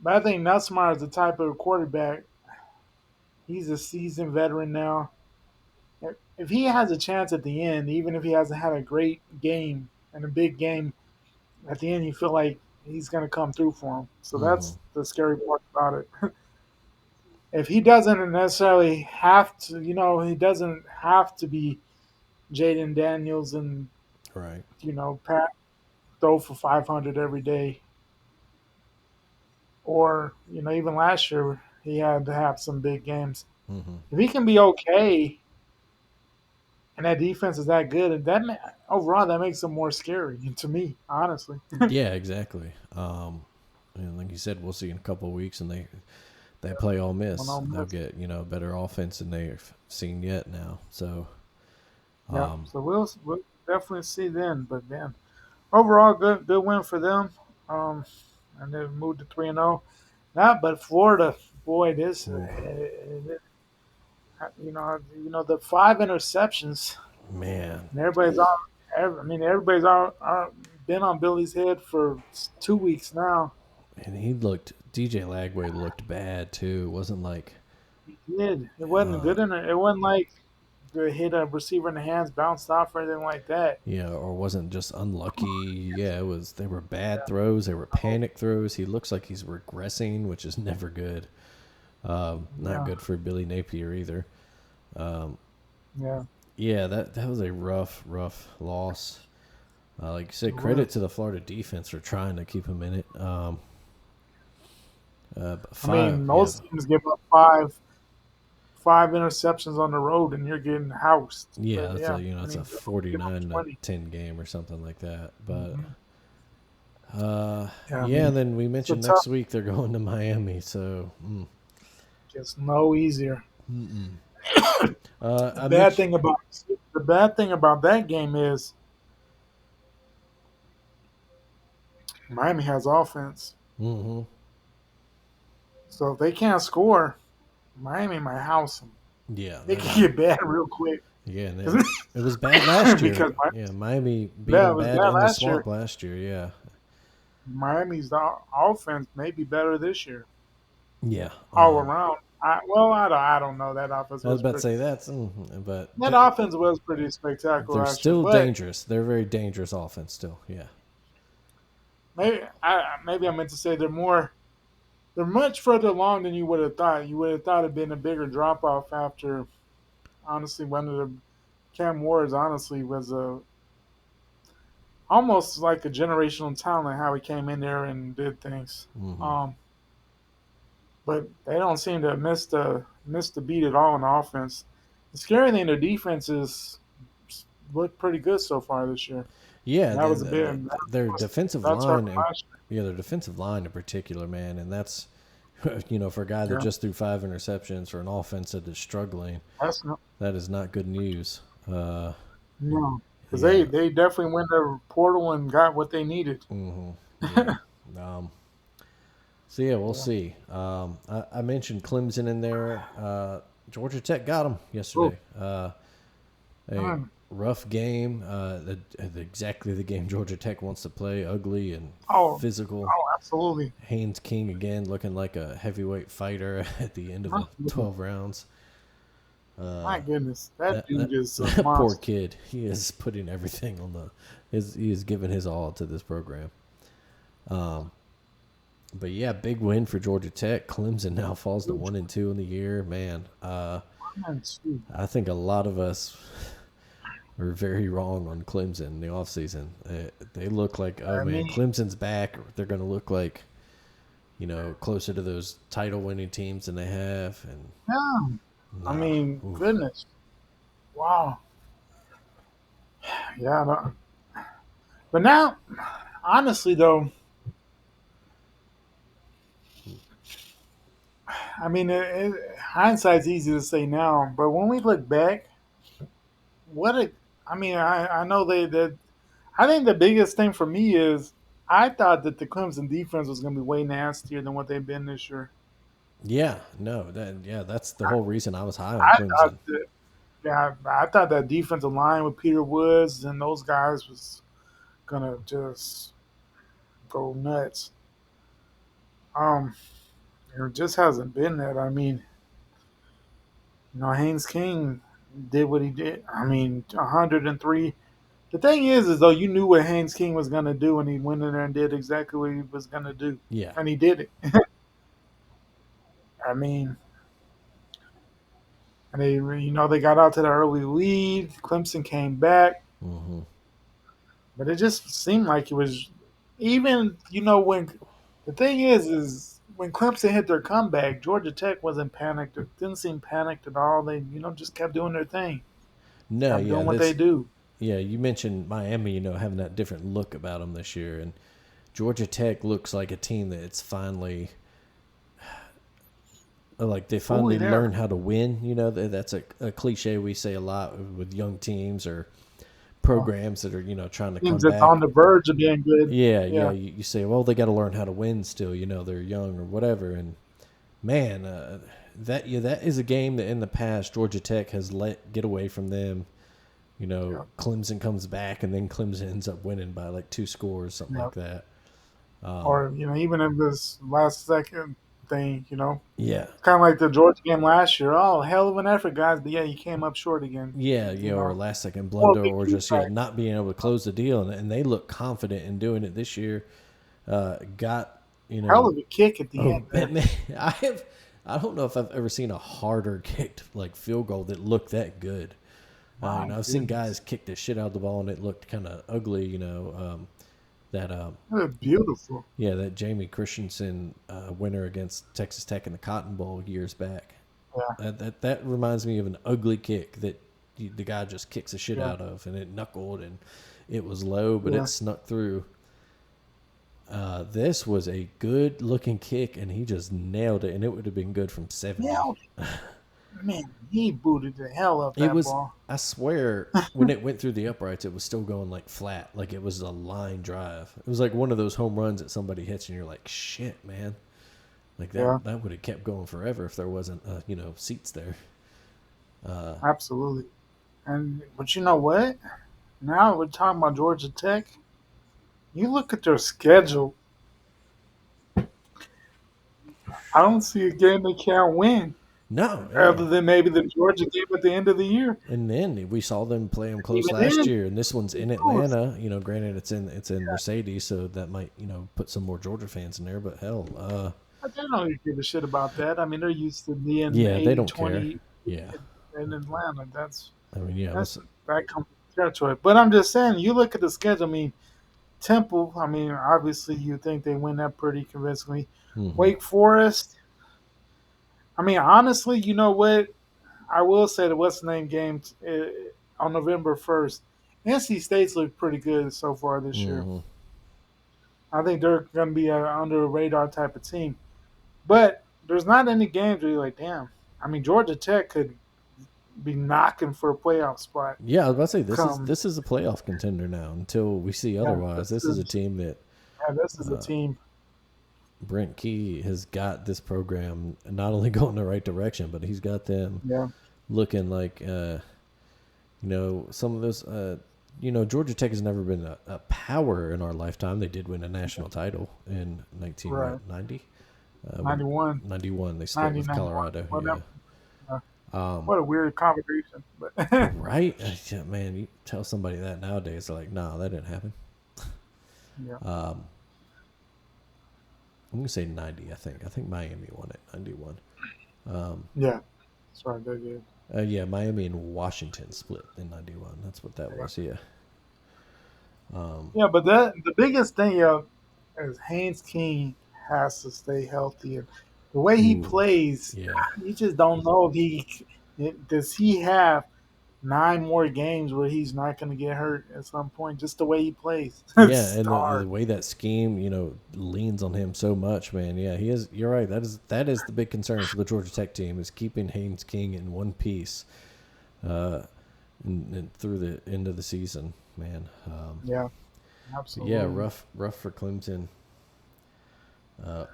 S3: But I think Nussmeier is the type of quarterback. He's a seasoned veteran now. If he has a chance at the end, even if he hasn't had a great game and a big game, at the end you feel like he's going to come through for him. So
S2: Mm-hmm.
S3: that's the scary part about it. If he doesn't necessarily have to, he doesn't have to be Jaden Daniels and
S2: Right.
S3: Pat throw for 500 every day, or even last year he had to have some big games.
S2: Mm-hmm.
S3: If he can be okay and that defense is that good, and overall that makes them more scary to me, honestly.
S2: Yeah, exactly. And like you said, we'll see in a couple of weeks, and they play Ole
S3: Well,
S2: Miss.
S3: no
S2: They'll
S3: miss.
S2: get better offense than they've seen yet now. So,
S3: Yeah, so we'll definitely see then. But then overall, good win for them. Um, and they moved to 3-0. Not, but Florida, boy, this
S2: oof,
S3: the five interceptions,
S2: man,
S3: and everybody's been on Billy's head for 2 weeks now.
S2: and he looked. DJ Lagway looked bad too. It wasn't like,
S3: He did. It wasn't good in it. It wasn't like they hit a receiver in the hands, bounced off, or anything like that.
S2: or wasn't just unlucky. Yeah, it was. They were bad throws. They were panic throws. He looks like he's regressing, which is never good. Not
S3: Yeah,
S2: good for Billy Napier either.
S3: yeah.
S2: Yeah, that was a rough loss. Like you said,
S3: It
S2: credit
S3: was.
S2: to the Florida defense for trying to keep him in it. But
S3: I mean, most teams give up five interceptions on the road, and you're getting housed.
S2: yeah,
S3: But
S2: that's
S3: yeah, I
S2: a
S3: mean, they only give up 20.
S2: 49-10 game or something like that. But
S3: Mhm. Yeah, I
S2: yeah,
S3: mean,
S2: and then we
S3: it's a
S2: mentioned
S3: tough.
S2: next week they're going to Miami, so
S3: Just no easier. The
S2: I
S3: bad
S2: mentioned
S3: thing about the bad thing about that game is Miami has offense,
S2: mm-hmm.
S3: so if they can't score, Miami might house them.
S2: Yeah,
S3: They can get bad real quick.
S2: yeah, and it was bad last year.
S3: Because
S2: Yeah, Miami beat
S3: yeah, it
S2: them
S3: was
S2: bad
S3: bad
S2: in the
S3: last year.
S2: swamp last year. Yeah,
S3: Miami's offense may be better this year,
S2: yeah.
S3: all around. I don't know. That offense
S2: I was
S3: was
S2: about to
S3: pretty.
S2: say but
S3: That offense was pretty
S2: they're
S3: spectacular last year,
S2: still
S3: but
S2: dangerous. They're very dangerous offense still. Yeah.
S3: maybe I meant to say they're much further along than you would have thought. You would have thought it'd been a bigger drop off after, honestly, one of the Cam Wars honestly was almost like a generational talent how he came in there and did things.
S2: Mm-hmm.
S3: Um, but they don't seem to miss the beat at all in the offense. The scary thing, their defense is looked pretty good so far this year.
S2: Yeah,
S3: That was a bit.
S2: their defensive
S3: That's hurt
S2: line, and
S3: last
S2: yeah, their defensive line in particular, man, and that's for a guy that
S3: year. Yeah,
S2: just threw 5 interceptions for an offense that is struggling,
S3: that's not.
S2: that is not good news.
S3: No, because
S2: Yeah,
S3: they definitely went to the portal and got what they needed.
S2: mm-hmm. Yeah, Um, so yeah, we'll
S3: Yeah.
S2: see. I mentioned Clemson in there. Georgia Tech got them
S3: Oh,
S2: yesterday. A
S3: mm.
S2: rough game. Exactly the game Georgia Tech wants to play. Ugly and
S3: Oh,
S2: physical.
S3: oh, absolutely.
S2: Haynes King again, looking like a heavyweight fighter at the end of
S3: My
S2: the
S3: goodness.
S2: 12 rounds.
S3: My goodness. That
S2: That
S3: dude is a
S2: that poor
S3: monster.
S2: kid. He is putting everything on the. He is giving his all to this program. But yeah, big win for Georgia Tech. Clemson now falls to
S3: Huge
S2: 1-2 in the year. Man,
S3: man, too.
S2: I think a lot of us were very wrong on Clemson in the offseason. They look like, oh
S3: I
S2: man,
S3: mean,
S2: Clemson's back. They're going to look like, closer to those title winning teams than they have. And
S3: yeah. I
S2: nah,
S3: mean,
S2: oof.
S3: goodness. Wow. Yeah. But now, honestly, though, I mean, hindsight's easy to say now, but when we look back, what it, I mean, I know that I think the biggest thing for me is I thought that the Clemson defense was going to be way nastier than what they've been this year.
S2: Yeah, no, that's the whole reason I was high on
S3: I thought
S2: Clemson.
S3: that, yeah, I thought that defensive line with Peter Woods and those guys was gonna just go nuts. Um, it just hasn't been that. I mean, Haynes King did what he did. I mean, 103. The thing is though, you knew what Haynes King was gonna do, and he went in there and did exactly what he was gonna do,
S2: Yeah.
S3: and he did it. I mean, and they got out to the early lead. Clemson came back,
S2: Hmm.
S3: but it just seemed like it was even when the thing is when Clemson hit their comeback, Georgia Tech wasn't panicked. It didn't seem panicked at all. They just kept doing their thing,
S2: No,
S3: kept
S2: yeah,
S3: doing what they
S2: this.
S3: do.
S2: Yeah, you mentioned Miami, having that different look about them this year, and Georgia Tech looks like a team that it's finally like they
S3: Fully
S2: finally
S3: there.
S2: learn how to win. That's a cliche we say a lot with young teams or programs that are trying to
S3: Teams
S2: come
S3: that's on
S2: back.
S3: the verge of being good.
S2: Yeah, yeah.
S3: Yeah,
S2: You say, well, they got to learn how to win still. They're young or whatever. And man, that is a game that in the past Georgia Tech has let get away from them.
S3: yeah,
S2: Clemson comes back and then Clemson ends up winning by like 2 scores, something
S3: yeah.
S2: like that.
S3: Or even if this last second thing,
S2: Yeah,
S3: kind of like the Georgia game last year. Oh, hell of an effort, guys! But yeah, you came up short again.
S2: yeah,
S3: You
S2: or
S3: know,
S2: last second
S3: or
S2: blunder,
S3: big
S2: or just
S3: feedback.
S2: not being able to close the deal, and they look confident in doing it this year. Got
S3: Hell of a kick at the
S2: oh
S3: end there.
S2: man, I don't know if I've ever seen a harder kicked like field goal that looked that good.
S3: My
S2: I've seen
S3: goodness,
S2: guys kick the shit out of the ball and it looked kind of ugly. That
S3: beautiful.
S2: yeah, that Jamie Christensen winner against Texas Tech in the Cotton Bowl years back.
S3: Yeah,
S2: That reminds me of an ugly kick that the guy just kicks the shit
S3: yeah,
S2: out of, and it knuckled and it was low, but
S3: yeah.
S2: it snuck through. This was a good looking kick, and he just nailed it, and it would have been good from 70.
S3: Nailed it. Man, he booted the hell up
S2: It
S3: that
S2: was,
S3: ball.
S2: I swear, when it went through the uprights, it was still going like flat, like it was a line drive. It was like one of those home runs that somebody hits, and you're like, shit, man. Like
S3: Yeah,
S2: that would have kept going forever if there wasn't, seats there.
S3: absolutely. But you know what? Now we're talking about Georgia Tech. You look at their schedule. I don't see a game they can't win,
S2: No, yeah.
S3: other than maybe the Georgia game at the end of the year.
S2: And then we saw them play them close
S3: Even
S2: last
S3: then,
S2: year, and this one's
S3: who
S2: in
S3: knows?
S2: Atlanta. Granted it's in Mercedes, so that might put some more Georgia fans in there. But hell,
S3: But they don't even give a shit about that. I mean, they're used to being
S2: yeah, they
S3: eighty
S2: don't care.
S3: twenty
S2: Yeah,
S3: in Atlanta. That's
S2: I mean, yeah,
S3: that's that comes with territory. But I'm just saying, you look at the schedule. I mean, Temple. I mean, obviously, you think they win that pretty convincingly.
S2: mm-hmm,
S3: Wake Forest. I mean, honestly, you know what? I will say the what's the name game on November 1st. NC State's looked pretty good so far this year.
S2: mm-hmm.
S3: I think they're going to be a under the radar type of team. But there's not any games where you're like, damn. I mean, Georgia Tech could be knocking for a playoff spot.
S2: Yeah, I was about to say this is
S3: Come,
S2: this is a playoff contender now. Until we see
S3: yeah,
S2: otherwise, this is a team that
S3: this is a team.
S2: Brent Key has got this program not only going the right direction, but he's got them
S3: Yeah,
S2: looking like some of those. Georgia Tech has never been a power in our lifetime. They did win a national title in
S3: right.
S2: 1990. When
S3: 91,
S2: 91 they split
S3: 90,
S2: with
S3: 91.
S2: Colorado. Yeah.
S3: Whatever. Uh,
S2: Um,
S3: what a weird combination. But
S2: right? Yeah, man, you tell somebody that nowadays, they're like, "No, that didn't happen."
S3: yeah,
S2: Um, I'm gonna say 90. I think Miami won it 91. Um,
S3: yeah, that's right. They did.
S2: yeah, Miami and Washington split in 91. That's what that
S3: Yeah.
S2: was. Yeah.
S3: Yeah, but the biggest thing, is Haynes King has to stay healthy, and the way he
S2: Ooh.
S3: plays,
S2: Yeah.
S3: you just don't know if does he have 9 more games where he's not going to get hurt at some point. Just the way he plays,
S2: Yeah,
S3: it's
S2: and the
S3: hard.
S2: way that scheme, leans on him so much, man. Yeah, he is. You're right. That is the big concern for the Georgia Tech team is keeping Haynes King in one piece, uh, and through the end of the season, man.
S3: Yeah,
S2: But yeah,
S3: absolutely.
S2: rough for Clemson.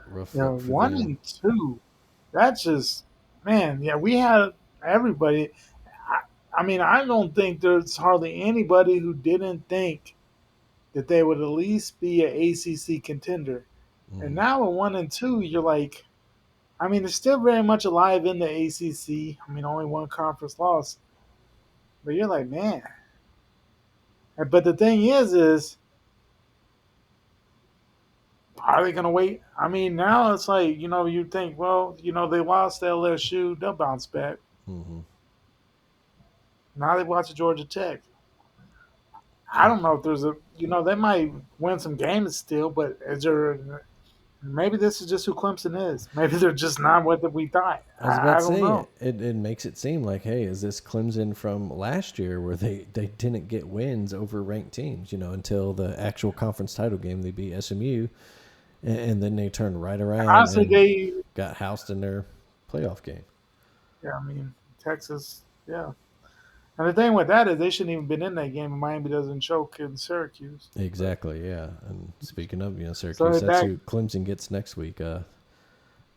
S2: Rough
S3: Yeah,
S2: for
S3: one
S2: them.
S3: and two. That's just man. Yeah, we had everybody. I mean, I don't think there's hardly anybody who didn't think that they would at least be an ACC contender. And
S2: Mm.
S3: now at 1 and 2, you're like, I mean, they're still very much alive in the ACC. I mean, only one conference loss, but you're like, man. But the thing is, are they gonna wait? I mean, now it's like you think, well, they lost to LSU, they'll bounce back.
S2: Mm-hmm.
S3: Now they watch Georgia Tech. I don't know if there's they might win some games still, but is there? Maybe this is just who Clemson is. Maybe they're just not what we thought.
S2: I was
S3: I
S2: about to
S3: don't
S2: say
S3: know.
S2: it makes it seem like, hey, is this Clemson from last year where they didn't get wins over ranked teams, until the actual conference title game they beat SMU, and then they turned right around
S3: Honestly,
S2: and
S3: they,
S2: got housed in their playoff game.
S3: yeah, I mean, Texas, yeah. And the thing with that is they shouldn't even been in that game. And Miami doesn't choke in Syracuse, but
S2: Exactly, yeah. And speaking of,
S3: so
S2: Syracuse,
S3: they're
S2: that's
S3: back.
S2: who Clemson gets next week.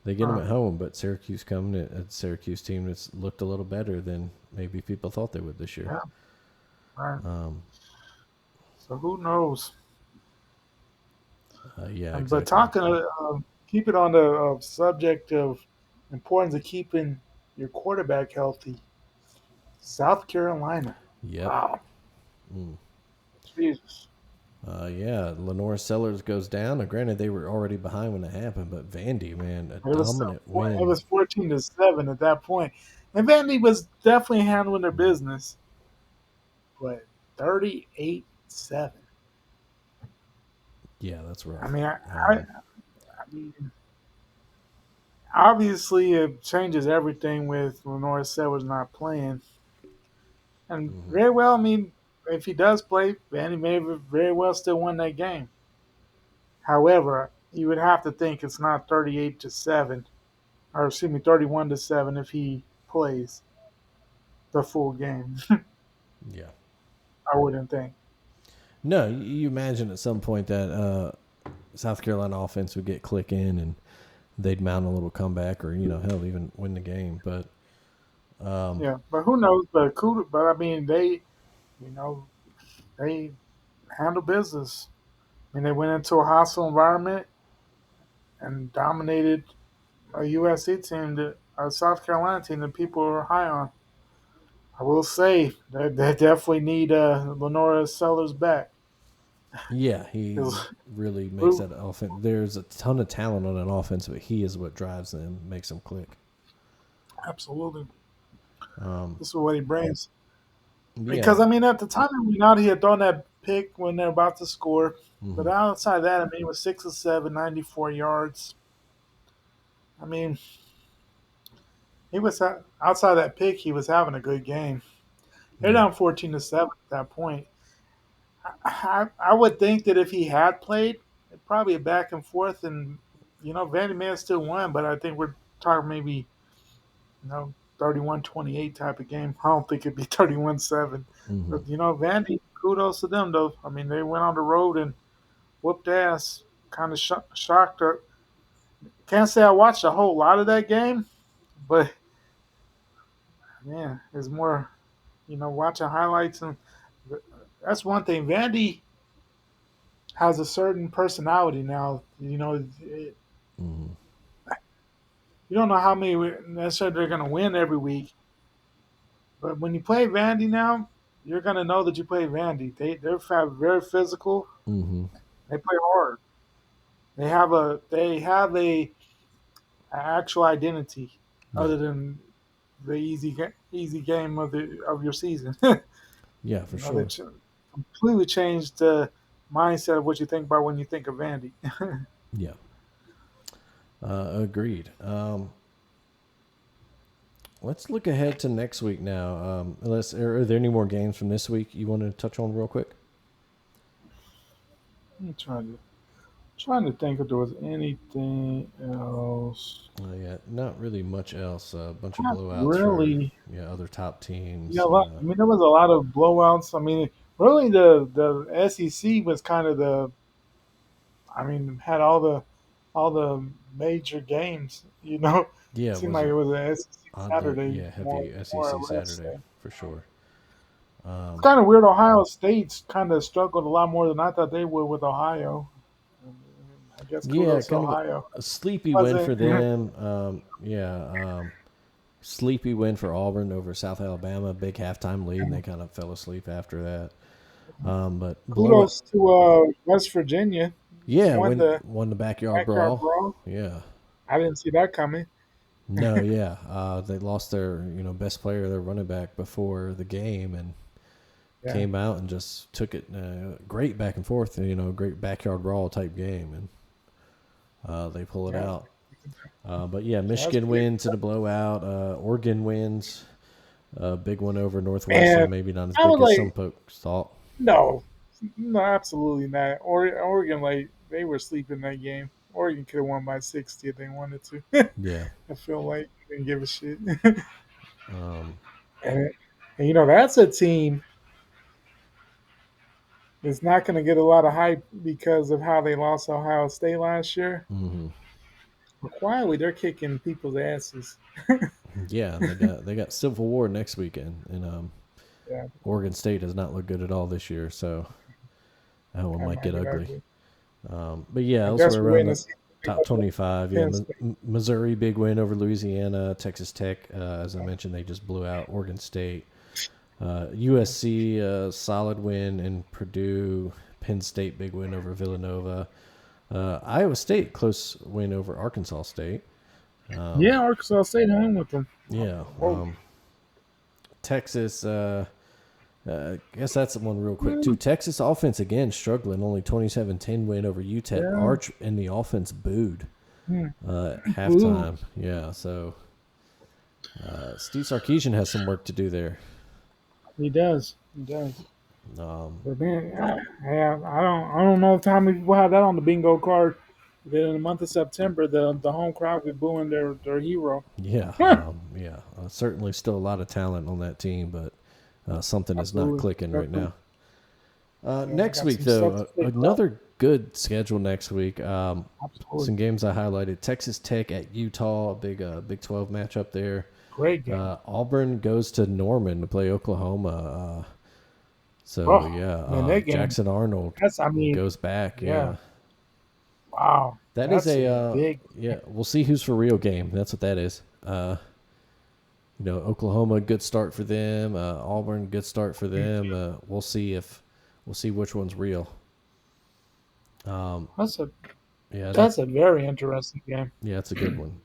S2: They get them
S3: Uh,
S2: at home, but Syracuse coming a Syracuse team that's looked a little better than maybe people thought they would this year.
S3: yeah, right.
S2: Um,
S3: So who knows?
S2: yeah,
S3: But
S2: exactly.
S3: talking, keep it on the subject of importance of keeping your quarterback healthy. South Carolina.
S2: Yep.
S3: Wow,
S2: Mm.
S3: Jesus.
S2: Yeah, Lenore Sellers goes down. Now, granted, they were already behind when it happened, but Vandy, man, a
S3: It was
S2: dominant
S3: it
S2: win.
S3: was 14-7 at that point, and Vandy was definitely handling their business. But 38-7.
S2: Yeah, that's
S3: I
S2: rough.
S3: mean,
S2: Um,
S3: I mean, obviously it changes everything with Lenore Sellers not playing, and
S2: mhm.
S3: very well. I mean, if he does play, Vandy may very well still win that game. However, you would have to think it's not 38-7, or excuse me, 31-7 if he plays the full game.
S2: Yeah.
S3: I wouldn't think.
S2: No, you imagine at some point that South Carolina offense would get clicking and they'd mount a little comeback or, hell, even win the game. But, um,
S3: Yeah, but who knows? But I mean, you know, they handle business. I mean, they went into a hostile environment and dominated a USC team, a South Carolina team that people are high on. I will say that they definitely need Lenora Sellers back.
S2: yeah, he
S3: 'Cause
S2: really makes
S3: Lou-
S2: that offense. There's a ton of talent on an offense, but he is what drives them, makes them click.
S3: absolutely,
S2: Um,
S3: this is what he brings.
S2: yeah.
S3: Because I mean, at the time we know he had thrown that pick when they're about to score, but
S2: Hmm.
S3: outside of that, I mean, it was 6 of 7, 94 yards. I mean, he was outside that pick, he was having a good game. They're
S2: Yeah.
S3: down 14-7 at that point. I would think that if he had played, probably a back and forth, and Vandy may have still won, but I think we're talking maybe 31-28 type of game. I don't think it'd be 31-7.
S2: Hmm.
S3: But Vandy, kudos to them though. I mean, they went on the road and whooped ass, kind of shocked her. can't say I watched a whole lot of that game, but man, it's more, watching highlights and that's one thing. Vandy has a certain personality now.
S2: Mm-hmm.
S3: You don't know how many necessarily they're going to win every week, but when you play Vandy now, you're going to know that you play Vandy. They're very physical.
S2: Mm-hmm.
S3: They play hard. They have a actual identity
S2: Yeah.
S3: other than the easy game of your season. you
S2: Yeah, for
S3: know, they
S2: sure.
S3: completely changed the mindset of what you think about when you think of Vandy.
S2: Yeah. Agreed. Let's look ahead to next week now. Unless are there any more games from this week you want to touch on real quick?
S3: I'm trying to think if there was anything else.
S2: Yeah, not really much else. A bunch of
S3: Not
S2: blowouts for
S3: really.
S2: other top
S3: Yeah,
S2: teams.
S3: I mean, there was a lot of blowouts. I mean, really, the SEC was kind of I mean, had all the major games.
S2: Yeah, it
S3: Seemed
S2: was
S3: like
S2: a
S3: it was a SEC
S2: oddly
S3: Saturday,
S2: heavy
S3: more
S2: SEC
S3: or less.
S2: Saturday for sure.
S3: It's kind of weird. Ohio State's kind of struggled a lot more than I thought they would with Ohio. I guess
S2: Yeah,
S3: kudos to
S2: kind of
S3: Ohio.
S2: a sleepy win
S3: Wasn't
S2: for them. Sleepy win for Auburn over South Alabama. Big halftime lead, and they kind of fell asleep after that. But blowout.
S3: kudos to West Virginia.
S2: Yeah,
S3: Won the
S2: won the backyard
S3: backyard
S2: brawl.
S3: brawl.
S2: Yeah.
S3: I didn't see that coming.
S2: No, yeah. They lost their best player, their running back, before the game, and
S3: Yeah,
S2: came out and just took it. Great back and forth. Great backyard brawl type game, and they pull it
S3: yeah.
S2: out. But yeah,
S3: So that's
S2: Michigan
S3: big.
S2: wins in a blowout. Oregon wins. Big one over
S3: And
S2: Northwestern. Maybe not as
S3: I
S2: big
S3: was
S2: as some
S3: like,
S2: folks thought.
S3: no, no, absolutely not. Oregon, like they were sleeping that game. Oregon could have won by 60 if they wanted to.
S2: Yeah.
S3: I feel like they didn't give a shit.
S2: Um,
S3: and, and that's a team that's not going to get a lot of hype because of how they lost Ohio State last year.
S2: hmm
S3: But quietly, they're kicking people's asses.
S2: Yeah, they got Civil War next weekend, and
S3: Yeah,
S2: Oregon State does not look good at all this year, so that one
S3: that
S2: might
S3: might
S2: get
S3: get
S2: ugly.
S3: ugly.
S2: But yeah,
S3: I guess
S2: elsewhere
S3: we're
S2: around
S3: waiting to
S2: the
S3: see
S2: top 25, yeah,
S3: Penn State.
S2: Missouri big win over Louisiana, Texas Tech, as I mentioned, they just blew out Oregon State. USC solid win, and Purdue, Penn State big win over Villanova. Iowa State close win over Arkansas State.
S3: Yeah, Arkansas State home with them.
S2: Yeah,
S3: Whoa.
S2: Texas. I guess that's the one real quick too. Texas offense again struggling. Only 27-10 win over UTEP.
S3: Yeah.
S2: Arch and the offense booed
S3: Hmm.
S2: at halftime. Yeah, so Steve Sarkisian has some work to do there.
S3: He does. He does.
S2: Um,
S3: But man, I don't know if how many people have that on the bingo card. Then in the month of September, the home crowd will be booing their hero.
S2: yeah, certainly still a lot of talent on that team, but something is not
S3: Absolutely.
S2: clicking right now.
S3: Yeah,
S2: Next
S3: got
S2: week,
S3: some stuff
S2: though,
S3: to figure out.
S2: another good schedule next week.
S3: Absolutely.
S2: Some games I highlighted: Texas Tech at Utah, a Big 12 matchup there.
S3: Great game.
S2: Auburn goes to Norman to play Oklahoma.
S3: Oh, man, that game.
S2: Jackson Arnold
S3: I mean,
S2: goes back.
S3: yeah.
S2: Yeah,
S3: Wow.
S2: that is
S3: That's a
S2: a
S3: big.
S2: yeah. We'll see who's for real game. That's what that is. Oklahoma, good start for them. Auburn, good start for them. We'll see which one's real.
S3: That's a
S2: Yeah,
S3: that's a very interesting game.
S2: yeah, it's a good one.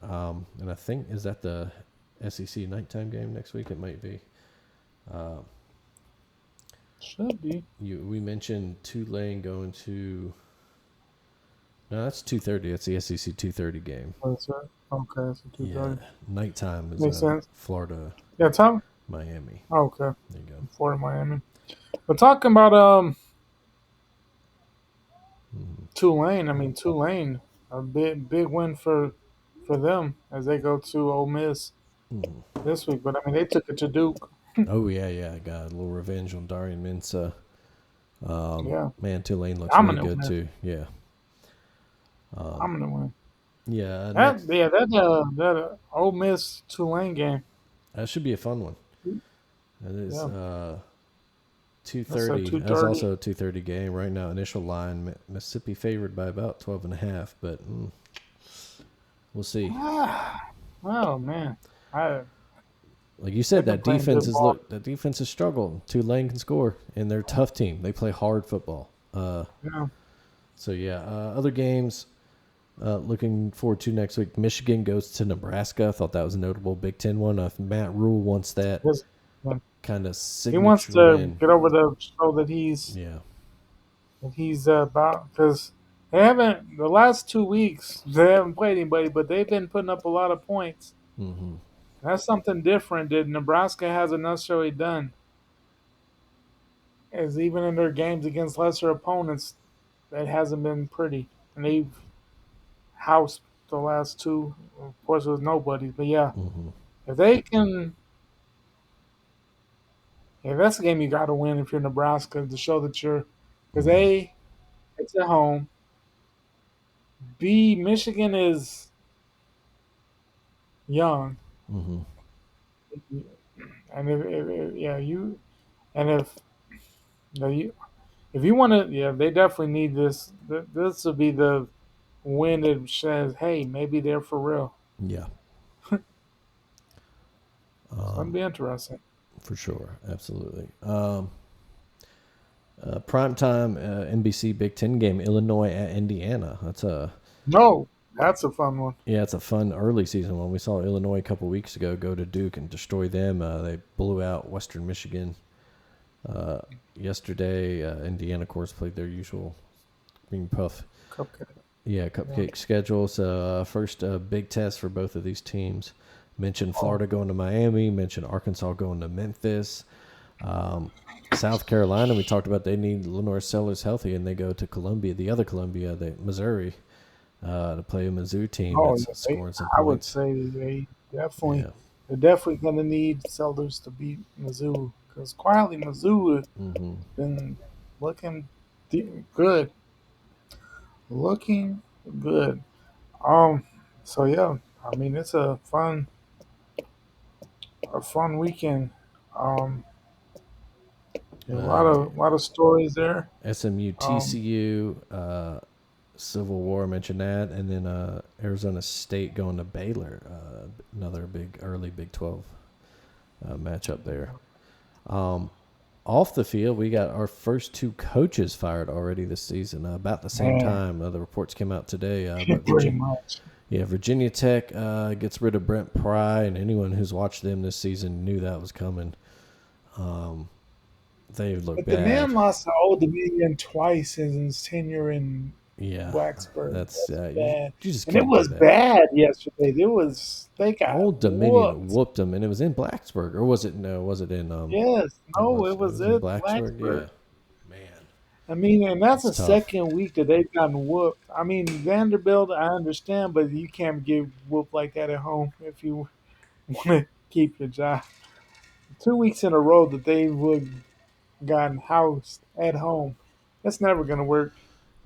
S2: And I think is that the SEC nighttime game next week? It might be.
S3: Should be.
S2: We mentioned Tulane going to. No, that's 2:30. That's the SEC 2:30 game.
S3: Oh, that's right. Okay, that's a 2:30.
S2: Nighttime is
S3: Makes sense.
S2: Florida,
S3: Yeah, Tom.
S2: Miami.
S3: Okay,
S2: There you go.
S3: Florida, Miami. But talking about Tulane, I mean Tulane, a big win for them as they go to Ole Miss this week. But I mean they took it to Duke.
S2: Oh yeah. Got a little revenge on Darian Mensah.
S3: Yeah,
S2: Man, Tulane looks really
S3: dominant
S2: good
S3: win.
S2: too. Yeah.
S3: Dominant win.
S2: Yeah,
S3: That
S2: next
S3: yeah, that Ole Miss Tulane game.
S2: that should be a fun one. That is
S3: Yeah,
S2: two
S3: that's a
S2: thirty.
S3: two
S2: That's
S3: thirty.
S2: also a 2:30 game right now. Initial line Mississippi favored by about 12.5, but we'll see.
S3: Oh man, I
S2: Like you
S3: they've
S2: said,
S3: been playing good ball.
S2: that defense has struggled. Tulane can score, and they're a tough team. They play hard football.
S3: Yeah.
S2: So yeah, other games. Looking forward to next week. Michigan goes to Nebraska. I thought that was a notable Big Ten one. If Matt Rule wants that
S3: His- yeah.
S2: kind of
S3: He wants
S2: signature
S3: to
S2: win,
S3: get over the show
S2: yeah,
S3: that he's about because they haven't the last 2 weeks they haven't played anybody, but they've been putting up a lot of points.
S2: mm-hmm.
S3: That's something different that Nebraska hasn't necessarily done. As even in their games against lesser opponents, that hasn't been pretty, and they've housed the last two. Of course, with nobody, but yeah,
S2: Mm-hmm.
S3: if they can, yeah, that's a game you got to win if you're Nebraska to show that you're because
S2: Mm-hmm.
S3: A, it's at home. B, Michigan is young,
S2: Mm-hmm.
S3: and yeah, you and you know, you if you want to, yeah, they definitely need this. This will be the win that says, hey, maybe they're for real.
S2: Yeah,
S3: So that'd be interesting.
S2: for sure, absolutely. Primetime NBC Big Ten game, Illinois at Indiana. That's a
S3: No, that's a fun one.
S2: Yeah, it's a fun early season one. We saw Illinois a couple weeks ago go to Duke and destroy them. They blew out Western Michigan yesterday. Indiana, of course, played their usual green puff.
S3: Cupcake.
S2: Yeah,
S3: Yeah.
S2: cupcake schedule. So first big test for both of these teams. Mentioned
S3: Oh,
S2: Florida going to Miami. Mentioned Arkansas going to Memphis. South Carolina, we talked about they need Lenore Sellers healthy, and they go to Columbia, the other Columbia, Missouri, to play a Mizzou team
S3: oh
S2: that's
S3: yeah.
S2: scoring some
S3: I would
S2: points.
S3: say
S2: Yeah.
S3: they're definitely going to need Selders to beat Mizzou because quietly Mizzou has
S2: Mm-hmm.
S3: been looking good, looking good. Um, so yeah, I mean it's a fun weekend. Um, yeah, a lot of stories there.
S2: SMU,
S3: Um,
S2: TCU, Civil War, mentioned that, and then Arizona State going to Baylor, another big early Big 12 matchup there. Off the field, we got our first two coaches fired already this season, about the same
S3: man,
S2: time. The reports came out today, but
S3: pretty much.
S2: Virginia Tech gets rid of Brent Pry, and anyone who's watched them this season knew that was coming. They look
S3: But the
S2: bad.
S3: man lost to Old Dominion twice in his tenure in
S2: Yeah,
S3: Blacksburg.
S2: that's
S3: That's
S2: you,
S3: bad.
S2: you just
S3: And it
S2: can't do
S3: was
S2: that.
S3: bad yesterday. They got
S2: Old Dominion
S3: whooped.
S2: whooped them, and it was in Blacksburg, or was it? No, was it in?
S3: Yes,
S2: It
S3: no,
S2: was.
S3: it
S2: It
S3: was
S2: was in
S3: at
S2: Blacksburg.
S3: Blacksburg.
S2: Yeah, man,
S3: I mean, and that's
S2: that's
S3: the
S2: tough.
S3: second week that they've gotten whooped. I mean, Vanderbilt, I understand, but you can't get whooped like that at home if you want to keep your job. 2 weeks in a row that they would gotten housed at home. That's never going to work.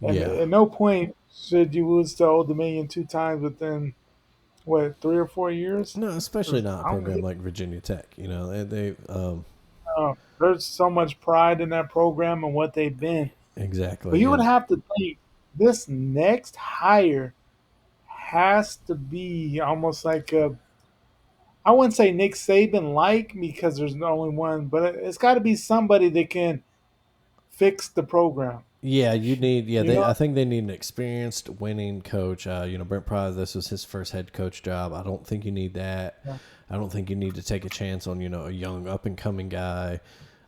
S3: And
S2: Yeah,
S3: at no point should you lose to Old Dominion 2 times within what 3 or 4 years.
S2: no, especially
S3: 'Cause
S2: not a
S3: I don't,
S2: program like Virginia Tech. You know, they
S3: there's so much pride in that program and what they've been. But
S2: exactly,
S3: you would
S2: and
S3: have to think this next hire has to be almost like a. I wouldn't say Nick Saban like because there's only one, but it's got to be somebody that can fix the program.
S2: yeah, you need. Yeah,
S3: You
S2: they.
S3: know,
S2: I think they need an experienced, winning coach. Brent Pry. This was his first head coach job. I don't think you need that. I don't think you need to take a chance on a young up and coming guy.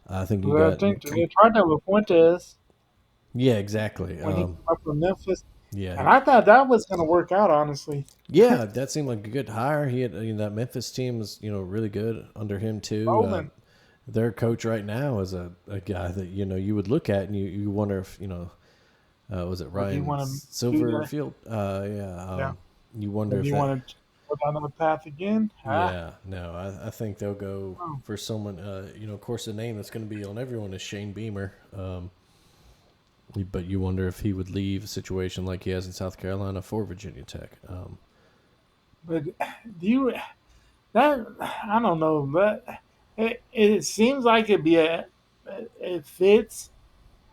S2: I think you
S3: I
S2: got
S3: think
S2: you.
S3: they tried that with Fuentes
S2: Yeah, exactly.
S3: when he came up from Memphis,
S2: Yeah,
S3: and I thought that was going to work out. Honestly,
S2: yeah, that seemed like a good hire. He had that Memphis team was really good under him too.
S3: Bowman,
S2: Their coach right now is a guy that you would look at and you wonder if was it
S3: would he
S2: Ryan
S3: want to do that?
S2: Silverfield? Yeah.
S3: Yeah.
S2: You wonder
S3: Would
S2: if
S3: he
S2: that.
S3: want to go down that path again? Ah,
S2: Yeah, no, I think they'll go
S3: oh,
S2: for someone. Of course, the name that's going to be on everyone is Shane Beamer. But you wonder if he would leave a situation like he has in South Carolina for Virginia Tech.
S3: But do you that I don't know, but it seems like it fits.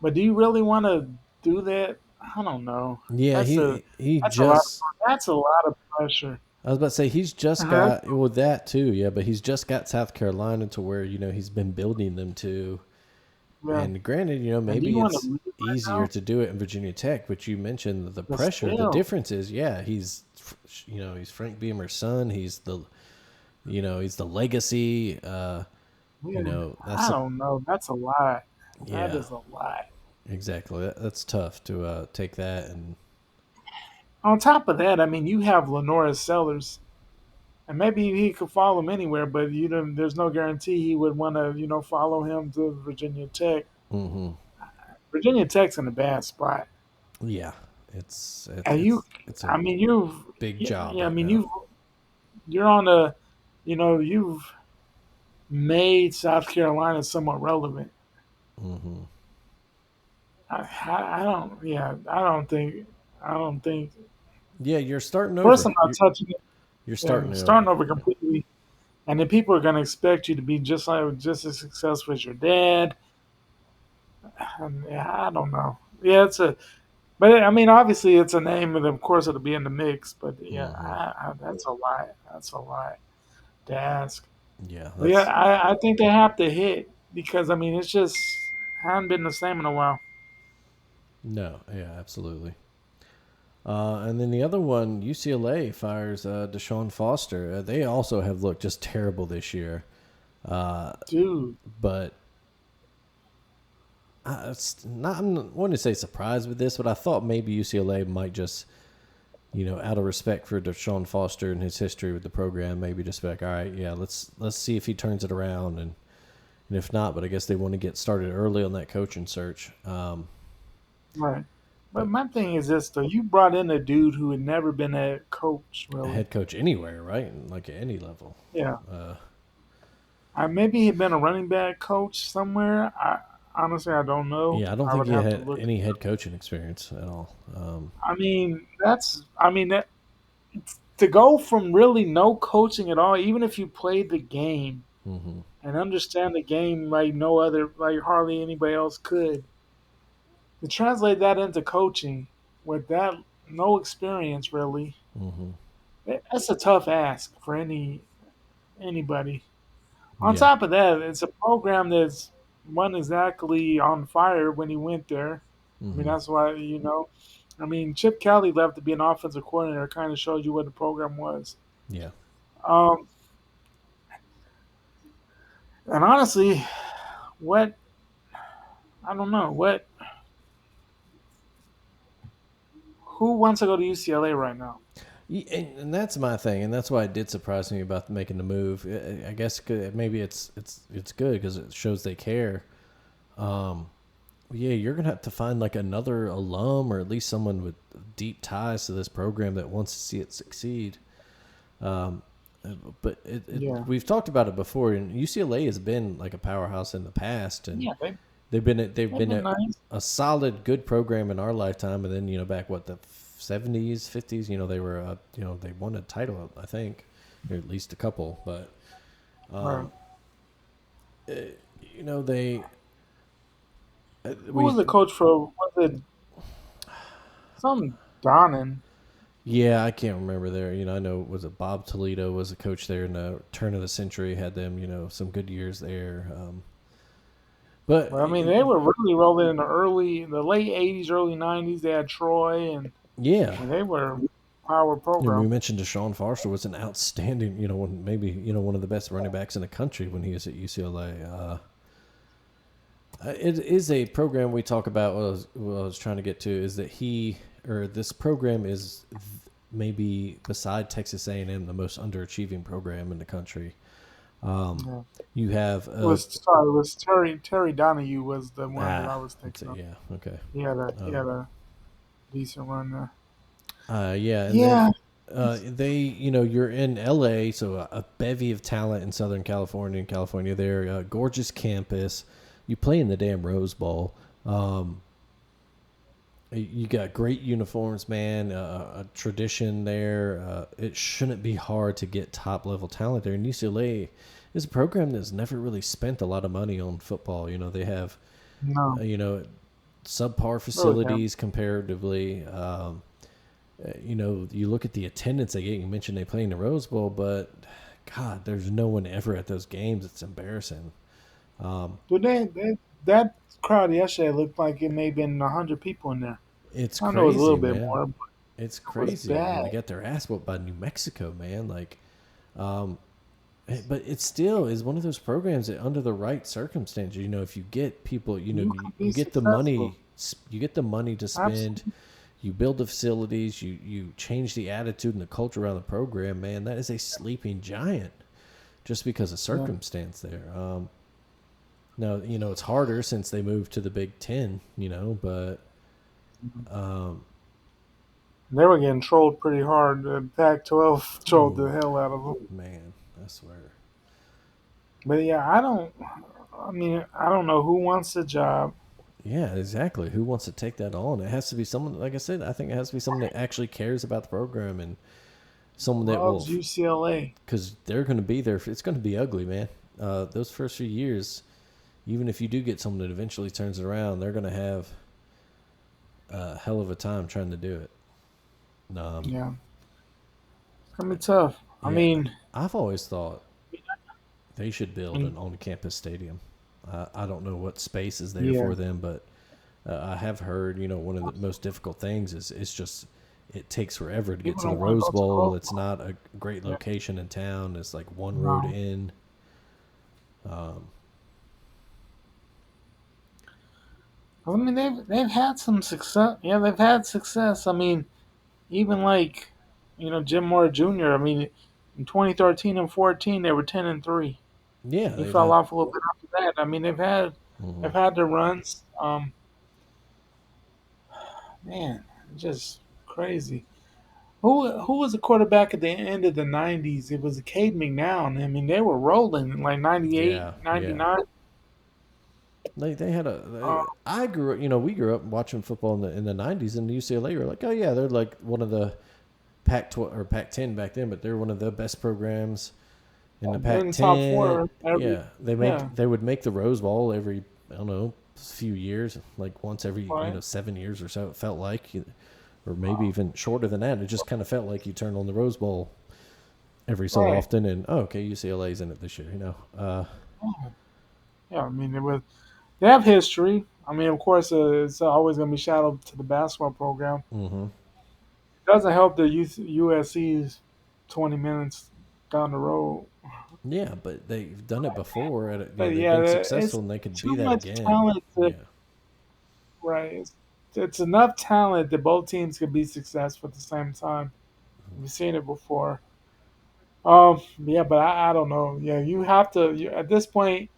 S3: But do you really want to do that? I don't know.
S2: Yeah,
S3: That's a
S2: he
S3: that's a lot.
S2: just.
S3: That's a lot of pressure.
S2: I was about to say he's just
S3: Uh-huh.
S2: got with that too, yeah. But he's just got South Carolina to where he's been building them to.
S3: Yeah.
S2: And granted,
S3: And do you
S2: maybe
S3: want to
S2: it's
S3: leave right
S2: easier
S3: now?
S2: to do it in Virginia Tech, but you mentioned the
S3: But
S2: pressure. The
S3: still,
S2: difference is, yeah, he's Frank Beamer's son. He's the legacy.
S3: yeah,
S2: That's
S3: I don't know. That's a lot. That
S2: yeah,
S3: is a lot.
S2: exactly. That's tough to take that and
S3: On top of that, I mean, you have Lenora Sellers, and maybe he could follow him anywhere, but there's no guarantee he would want to, follow him to Virginia Tech.
S2: hmm
S3: Virginia Tech's in a bad spot,
S2: yeah, it's it's
S3: and
S2: it's it's a
S3: I mean, you've,
S2: big
S3: yeah,
S2: job
S3: yeah, I
S2: right
S3: mean,
S2: now.
S3: you're on a, you've made South Carolina somewhat relevant.
S2: hmm
S3: I don't, yeah, I don't think.
S2: Yeah, you're starting
S3: First,
S2: over.
S3: I'm not touching it.
S2: You're
S3: Yeah,
S2: starting over.
S3: starting over
S2: Yeah.
S3: completely, and then people are going to expect you to be just as successful as your dad. And yeah, I don't know. Yeah, but I mean, obviously, it's a name, and of course, it'll be in the mix. But yeah,
S2: hmm
S3: that's a lot. That's a lot to ask.
S2: Yeah,
S3: But yeah,
S2: that's
S3: I think they have to hit because I mean, it's just haven't been the same in a while.
S2: no. Yeah, absolutely. And then the other one, UCLA fires Deshaun Foster. They also have looked just terrible this year. Uh,
S3: Dude,
S2: but it's not, I'm not wanting to say surprised with this, but I thought maybe UCLA might just, out of respect for Deshaun Foster and his history with the program, maybe just be like, all right, yeah, let's see if he turns it around, and if not, but I guess they want to get started early on that coaching search.
S3: right. But
S2: But
S3: my thing is this though: you brought in a dude who had never been a coach,
S2: a
S3: really.
S2: head coach anywhere, right? Like at any level.
S3: Yeah,
S2: Uh,
S3: maybe he'd been a running back coach somewhere. I don't know.
S2: yeah, I don't
S3: I
S2: think
S3: would
S2: he
S3: have to
S2: had
S3: look.
S2: any head coaching experience at all.
S3: I mean that to go from really no coaching at all, even if you played the game
S2: hmm
S3: and understand the game like no other, like hardly anybody else could, to translate that into coaching with that no experience really,
S2: hmm
S3: that's a tough ask for anybody. On
S2: Yeah.
S3: top of that, it's a program that's wasn't exactly on fire when he went there. I mean,
S2: hmm
S3: that's why I mean, Chip Kelly left to be an offensive coordinator. Kind of showed you what the program was.
S2: Yeah.
S3: Um, and honestly, what I don't know what who wants to go to UCLA right now.
S2: And that's my thing, and that's why it did surprise me about making the move. I guess maybe it's good because it shows they care. Um, yeah, you're gonna have to find like another alum or at least someone with deep ties to this program that wants to see it succeed. Um, but
S3: Yeah,
S2: we've talked about it before, and UCLA has been like a powerhouse in the past, and
S3: yeah,
S2: they've
S3: they've
S2: been
S3: been nice.
S2: a solid, good program in our lifetime. And then back the 70s, 50s, they were they won a title, I think, or at least a couple. But
S3: Right.
S2: um, uh, they
S3: Who was
S2: we
S3: the coach for? Was it some Donnan?
S2: yeah, I can't remember there. I know was it Bob Toledo was a coach there in the turn of the century, had them some good years there. But
S3: But I mean, they were really rolling in the late '80s, early '90s. They had Troy, and
S2: yeah.
S3: I mean, they were a power
S2: We
S3: program.
S2: mentioned Deshaun Foster was an outstanding, maybe one of the best running backs in the country when he was at UCLA. It is a program we talk about. What I was trying to get to is that this program is maybe beside Texas A&M the most underachieving program in the country.
S3: Yeah.
S2: You have
S3: It was Terry Donahue was the one that I was
S2: that's
S3: thinking
S2: it.
S3: of.
S2: Yeah, okay.
S3: He had a decent run there.
S2: Yeah, and then
S3: Yeah,
S2: you're in LA, so a bevy of talent in Southern California and California there, gorgeous campus. You play in the damn Rose Bowl. You got great uniforms, man. A tradition there. It shouldn't be hard to get top level talent there. And UCLA is a program that's never really spent a lot of money on football. They have
S3: No,
S2: subpar
S3: really have.
S2: facilities comparatively. You look at the attendance they get. You mentioned they play in the Rose Bowl, but God, there's no one ever at those games. It's embarrassing.
S3: But that crowd yesterday looked like it may have been 100 people in there.
S2: It's
S3: I know it was a little
S2: crazy,
S3: bit
S2: man.
S3: more, but
S2: It's
S3: it was
S2: crazy. I mean,
S3: bad.
S2: they got their ass whooped by New Mexico, man. Um, but it still is one of those programs that, under the right circumstances, if you get people,
S3: You
S2: you,
S3: could be
S2: you get the
S3: successful.
S2: money, you get the money to spend,
S3: Absolutely.
S2: you build the facilities, you change the attitude and the culture around the program, man. That is a sleeping giant, just because of
S3: Yeah.
S2: circumstance there. Now, it's harder since they moved to the Big Ten, but um,
S3: They were getting trolled pretty hard. The Pac-12 trolled
S2: ooh,
S3: the hell out of them.
S2: man, I swear.
S3: But yeah, I don't. I mean, I don't know who wants the job.
S2: Yeah, exactly. Who wants to take that on? It has to be someone, like I said, I think it has to be someone that actually cares about the program, and someone that will,
S3: Loves UCLA.
S2: because they're going to be there. It's going to be ugly, man. Those first few years, even if you do get someone that eventually turns it around, they're going to have a hell of a time trying to do it.
S3: Yeah, it's gonna be tough. I
S2: Yeah,
S3: mean,
S2: I've always thought they should build
S3: mm,
S2: an on-campus stadium. I don't know what space is there
S3: yeah,
S2: for them, but I have heard, one of the most difficult things is it's just it takes forever to get
S3: people
S2: to the
S3: don't want to
S2: Rose
S3: go to the
S2: Bowl.
S3: Rose
S2: It's
S3: Bowl.
S2: not a great
S3: Yeah,
S2: location in town. It's like one road
S3: no.
S2: in. Um,
S3: I mean, they've had some success. Yeah, they've had success. I mean, even like, Jim Moore Jr. I mean, in 2013 and 14, they were 10-3.
S2: yeah,
S3: He
S2: they've
S3: fell
S2: had.
S3: off a little bit after that. I mean,
S2: Mhm.
S3: they've had their runs. Man, just crazy. Who was the quarterback at the end of the 90s? It was Cade McNown. I mean, they were rolling in like 98,
S2: Yeah, yeah.
S3: 99.
S2: They had
S3: Uh,
S2: I grew up. We grew up watching football in the '90s, and UCLA were like, oh yeah, they're like one of the Pac-12 or Pac-10 back then, but they're one of the best programs in the
S3: in top
S2: Pac-10.
S3: four every,
S2: Yeah,
S3: yeah,
S2: they would make the Rose Bowl every, I don't know, few years, like once every
S3: right.
S2: 7 years or so. It felt like, or maybe even shorter than that. It just kind of felt like you turned on the Rose Bowl every so
S3: Right.
S2: often, and oh, okay, UCLA's in it this year.
S3: Yeah, I mean, they have history. I mean, of course, it's always going to be shadowed to the basketball program.
S2: Mm-hmm.
S3: It doesn't help that USC's 20 minutes down the road.
S2: Yeah, but they've done it before.
S3: But
S2: They've
S3: yeah,
S2: been
S3: it's
S2: successful, and they could be
S3: too
S2: that
S3: much
S2: again.
S3: talent to,
S2: Yeah.
S3: right. It's enough talent that both teams could be successful at the same time. We've seen it before. Yeah, but I don't know. Yeah, you have to, at this point,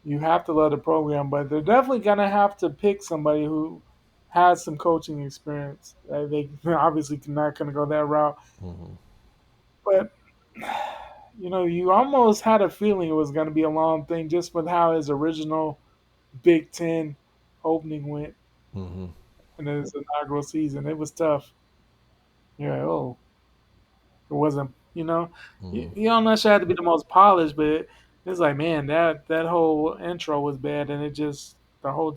S3: you have to love the program, but they're definitely going to have to pick somebody who has some coaching experience. They obviously not going to go that route.
S2: Mm-hmm.
S3: But, you almost had a feeling it was going to be a long thing just with how his original Big Ten opening went
S2: Mm-hmm.
S3: in his inaugural season. It was tough. Yeah, it wasn't,
S2: Mm-hmm.
S3: you don't necessarily have to be the most polished, but it's like, man, that whole intro was bad, and the whole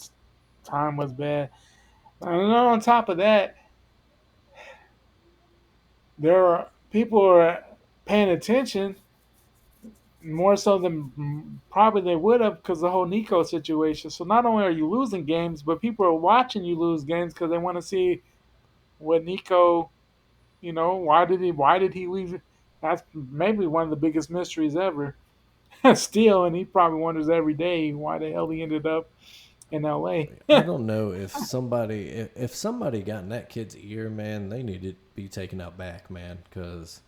S3: time was bad. And then on top of that, there are people are paying attention more so than probably they would have because the whole Nico situation. So not only are you losing games, but people are watching you lose games because they want to see what Nico. Why did he leave? That's maybe one of the biggest mysteries ever. Still, and he probably wonders every day why the hell he ended up in L.A.
S2: I don't know if somebody got in that kid's ear, man, they need to be taken out back, man. Because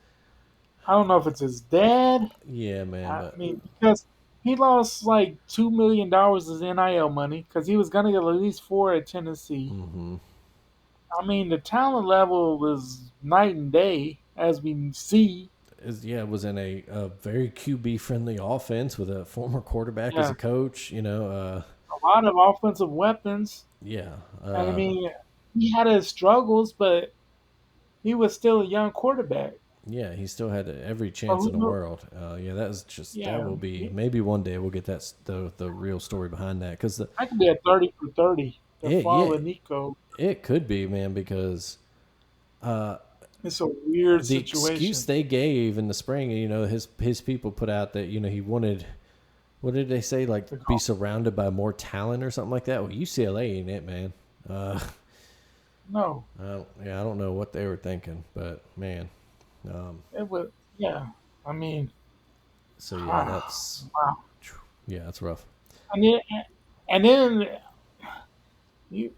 S3: I don't know if it's his dad.
S2: yeah, man,
S3: I
S2: but
S3: mean, because he lost like $2 million as NIL money because he was gonna get at least four at Tennessee.
S2: mm-hmm.
S3: I mean, the talent level was night and day as we see.
S2: It was in a very QB friendly offense with a former quarterback as
S3: Yeah,
S2: a coach.
S3: a lot of offensive weapons.
S2: Yeah.
S3: And I mean, he had his struggles, but he was still a young quarterback.
S2: Yeah, he still had every
S3: So
S2: chance in
S3: who
S2: the
S3: knows?
S2: world. Yeah, that was just that
S3: Yeah,
S2: will be maybe one day we'll get the real story behind that because
S3: I could be a 30 for 30. The
S2: yeah
S3: fall of Nico.
S2: it could be, man, because uh,
S3: It's a weird
S2: the excuse
S3: situation.
S2: they gave in the spring, his people put out that he wanted, what did they say, like
S3: To
S2: be
S3: go.
S2: surrounded by more talent or something like that. Well, UCLA ain't it, man. Uh,
S3: No,
S2: I don't know what they were thinking, but man.
S3: it was. Yeah, I mean,
S2: So yeah, that's
S3: wow.
S2: yeah, that's rough.
S3: And then, and then you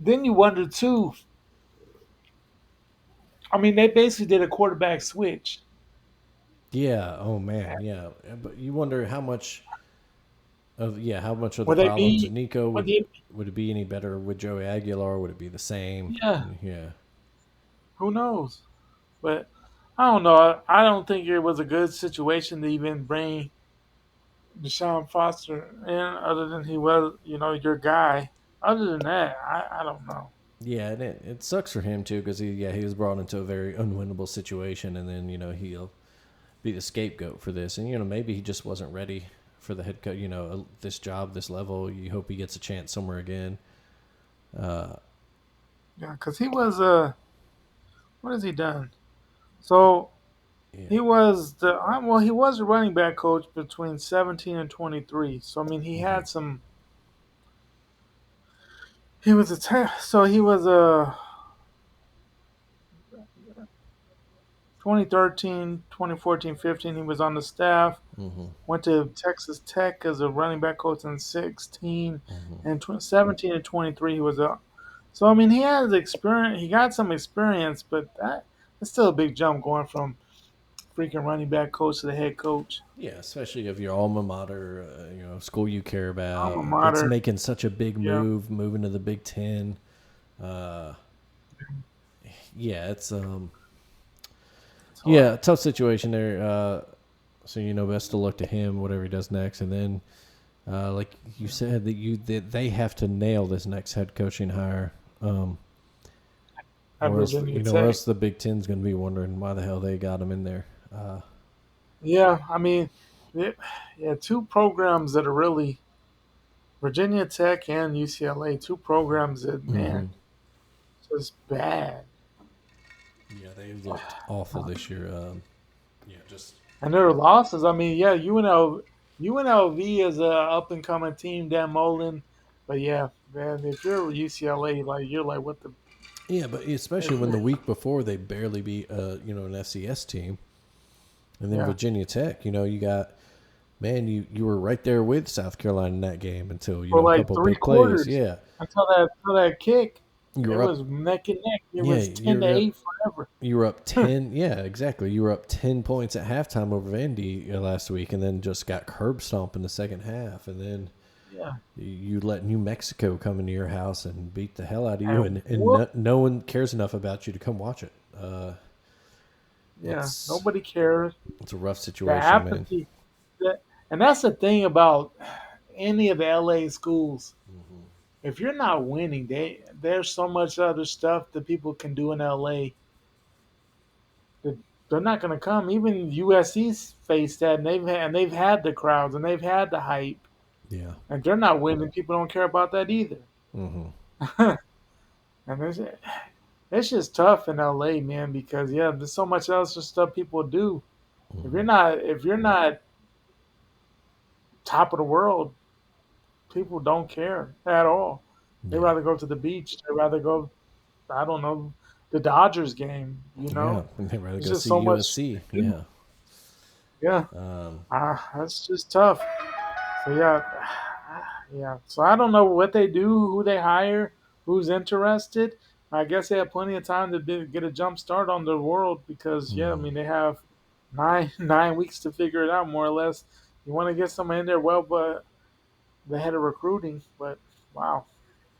S3: you wonder too. I mean, they basically did a quarterback switch.
S2: Yeah. Oh man. Yeah. But you wonder how much of the
S3: Would they
S2: problems at
S3: be?
S2: Nico
S3: Would they,
S2: would it be any better with Joey Aguilar? Would it be the same?
S3: yeah,
S2: Yeah.
S3: who knows? But I don't know. I don't think it was a good situation to even bring Deshaun Foster in, other than he was, your guy. Other than that, I don't know.
S2: Yeah, and it sucks for him too because he was brought into a very unwinnable situation, and then he'll be the scapegoat for this, and maybe he just wasn't ready for the head coach. This job, this level. You hope he gets a chance somewhere again. Uh,
S3: Yeah, because he was what has he done? So
S2: yeah.
S3: he was he was a running back coach between 17 and 23. So I mean, he
S2: Hmm.
S3: had some. He was so he was a 2013, 2014, 15. He was on the staff.
S2: Hmm.
S3: Went to Texas Tech as a running back coach in 16,
S2: Hmm.
S3: and 17 and 23 he was a. So I mean, he has experience. He got some experience, but that's still a big jump going from freaking running back coach to the head coach.
S2: Yeah, especially if your alma mater, school you care
S3: Alma
S2: about, it's
S3: mater.
S2: making such a big
S3: Yeah.
S2: move, moving to the Big Ten. Uh, yeah, it's
S3: It's hard.
S2: yeah, tough situation there. So best to look to him, whatever he does next, and then like you said that they have to nail this next head coaching hire,
S3: At Virginia
S2: or
S3: Tech.
S2: else the Big Ten's going to be wondering why the hell they got him in there.
S3: Yeah, I mean, it, yeah, two programs that are really Virginia Tech and UCLA. Two programs that
S2: Hmm.
S3: man just bad,
S2: Yeah, they looked awful this year. Yeah, just
S3: and their losses. I mean, yeah, UNLV is a up and coming team. Dan Mullen, but yeah, man, if you're UCLA, like you're like what the
S2: yeah, but especially when the week before they barely beat an FCS team, and then
S3: yeah
S2: Virginia Tech. You got, man, you were right there with South Carolina in that game until
S3: for
S2: a
S3: like
S2: couple
S3: three
S2: big plays.
S3: quarters
S2: Yeah,
S3: until that kick.
S2: you
S3: It
S2: were
S3: was
S2: up.
S3: neck and neck. It
S2: Yeah,
S3: was 10-8 forever.
S2: you were up 10. Yeah, exactly. You were up 10 points at halftime over Vandy last week, and then just got curb stomped in the second half, and then
S3: Yeah,
S2: you let New Mexico come into your house and beat the hell out of you,
S3: and
S2: and
S3: whoop.
S2: no one cares enough about you to come watch it.
S3: Yeah,
S2: It's
S3: nobody cares.
S2: it's a rough
S3: The
S2: situation, man.
S3: apathy, and that's the thing about any of the LA schools. If you're not winning, there's so much other stuff that people can do in LA that they're not going to come. Even USC's faced that, and they've had the crowds and they've had the hype,
S2: Yeah.
S3: and they're not winning. People don't care about that either.
S2: Hmm.
S3: And it's just tough in LA, man, because yeah, there's so much other stuff people do. If you're not top of the world, people don't care at all. They
S2: Yeah.
S3: rather go to the beach. They rather go, I don't know, the Dodgers game.
S2: Yeah. They'd rather
S3: There's
S2: go
S3: just
S2: see
S3: so much
S2: USC.
S3: to do.
S2: Yeah.
S3: Yeah,
S2: Um,
S3: that's just tough. So yeah, yeah. So I don't know what they do, who they hire, who's interested. I guess they have plenty of time to get a jump start on their world because yeah, I
S2: mhm.
S3: mean they have nine weeks to figure it out more or less. You want to get someone in there, well, but the head of recruiting, but wow.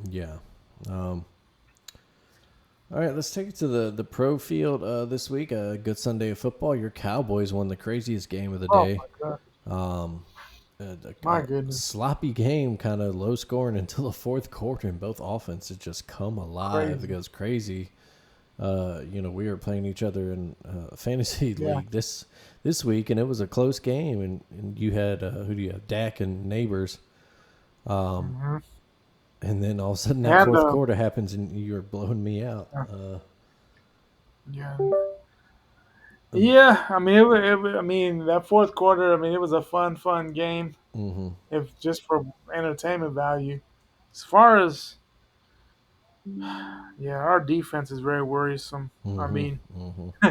S2: Yeah. Um, all right, let's take it to the pro field this week. A good Sunday of football. Your Cowboys won the craziest game of the
S3: Oh
S2: day.
S3: my god.
S2: Um,
S3: My
S2: a
S3: goodness,
S2: sloppy game, kind of low scoring until the fourth quarter, and both offenses just come alive. It
S3: crazy.
S2: goes crazy. We were playing each other in fantasy
S3: Yeah.
S2: league this week, and it was a close game. And you had who do you have? Dak and Neighbors.
S3: Hmm.
S2: And then all of a sudden that
S3: And
S2: fourth quarter happens, and you're blowing me out.
S3: yeah,
S2: Um,
S3: yeah. I mean, I mean, that fourth quarter. I mean, it was a fun game.
S2: mm-hmm,
S3: If just for entertainment value, as far as yeah, our defense is very worrisome. I
S2: mm-hmm,
S3: mean,
S2: mm-hmm.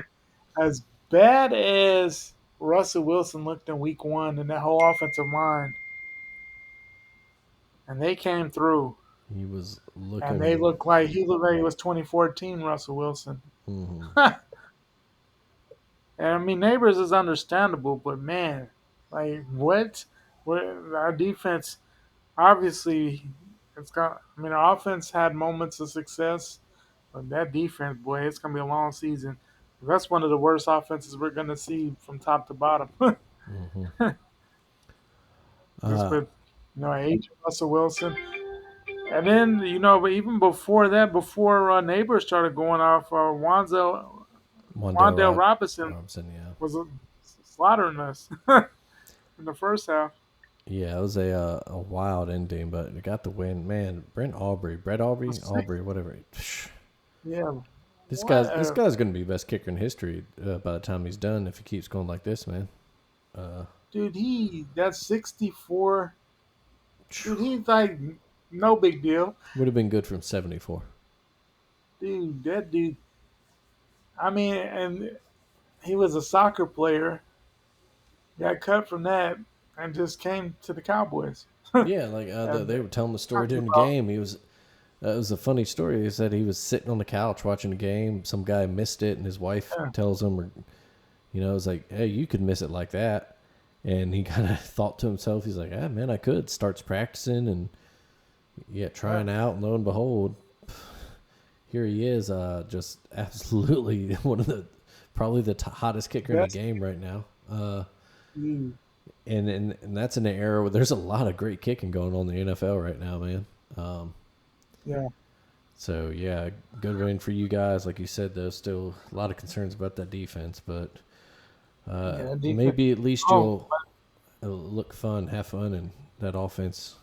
S3: as bad as Russell Wilson looked in Week 1 and that whole offensive line, and they came through.
S2: He was
S3: And they
S2: looking.
S3: looked like he looked like he was 2014 Russell Wilson.
S2: Mm-hmm,
S3: And I mean, Neighbors is understandable, but man, like what? What our defense obviously it's got. I mean, our offense had moments of success, but that defense, boy, it's gonna be a long season. That's one of the worst offenses we're gonna see from top to bottom.
S2: mm-hmm.
S3: Just
S2: Uh,
S3: with age Russell Wilson, and then but even before that, before Neighbors started going off, Wandale Robinson
S2: Robinson, yeah.
S3: was slaughtering us in the first half.
S2: Yeah, it was a wild ending, but it got the win. Man, Brett Aubrey, whatever.
S3: Yeah,
S2: This
S3: what
S2: this guy's gonna be best kicker in history by the time he's done if he keeps going like this, man.
S3: dude, that's 64. Dude, he's like no big deal.
S2: Would have been good from 74.
S3: Dude, that dude. I mean, and he was a soccer player. Got cut from that and just came to the Cowboys.
S2: Yeah, like
S3: And
S2: they were telling the story
S3: talking
S2: during the
S3: about
S2: game. It was a funny story. He said he was sitting on the couch watching the game. Some guy missed it, and his wife
S3: yeah,
S2: tells him, it's like, hey, you could miss it like that. And he kind of thought to himself, he's like, man, I could. Starts practicing and,
S3: yeah,
S2: trying out. And lo and behold, here he is, just absolutely probably the hottest kicker in the
S3: best.
S2: game right now.
S3: Dude,
S2: And that's in an era where there's a lot of great kicking going on in the NFL right now, man.
S3: yeah,
S2: So yeah, good win for you guys. Like you said, there's still a lot of concerns about that defense, but
S3: yeah. Defense.
S2: maybe at least
S3: Oh,
S2: you'll look fun, have fun, in that offense.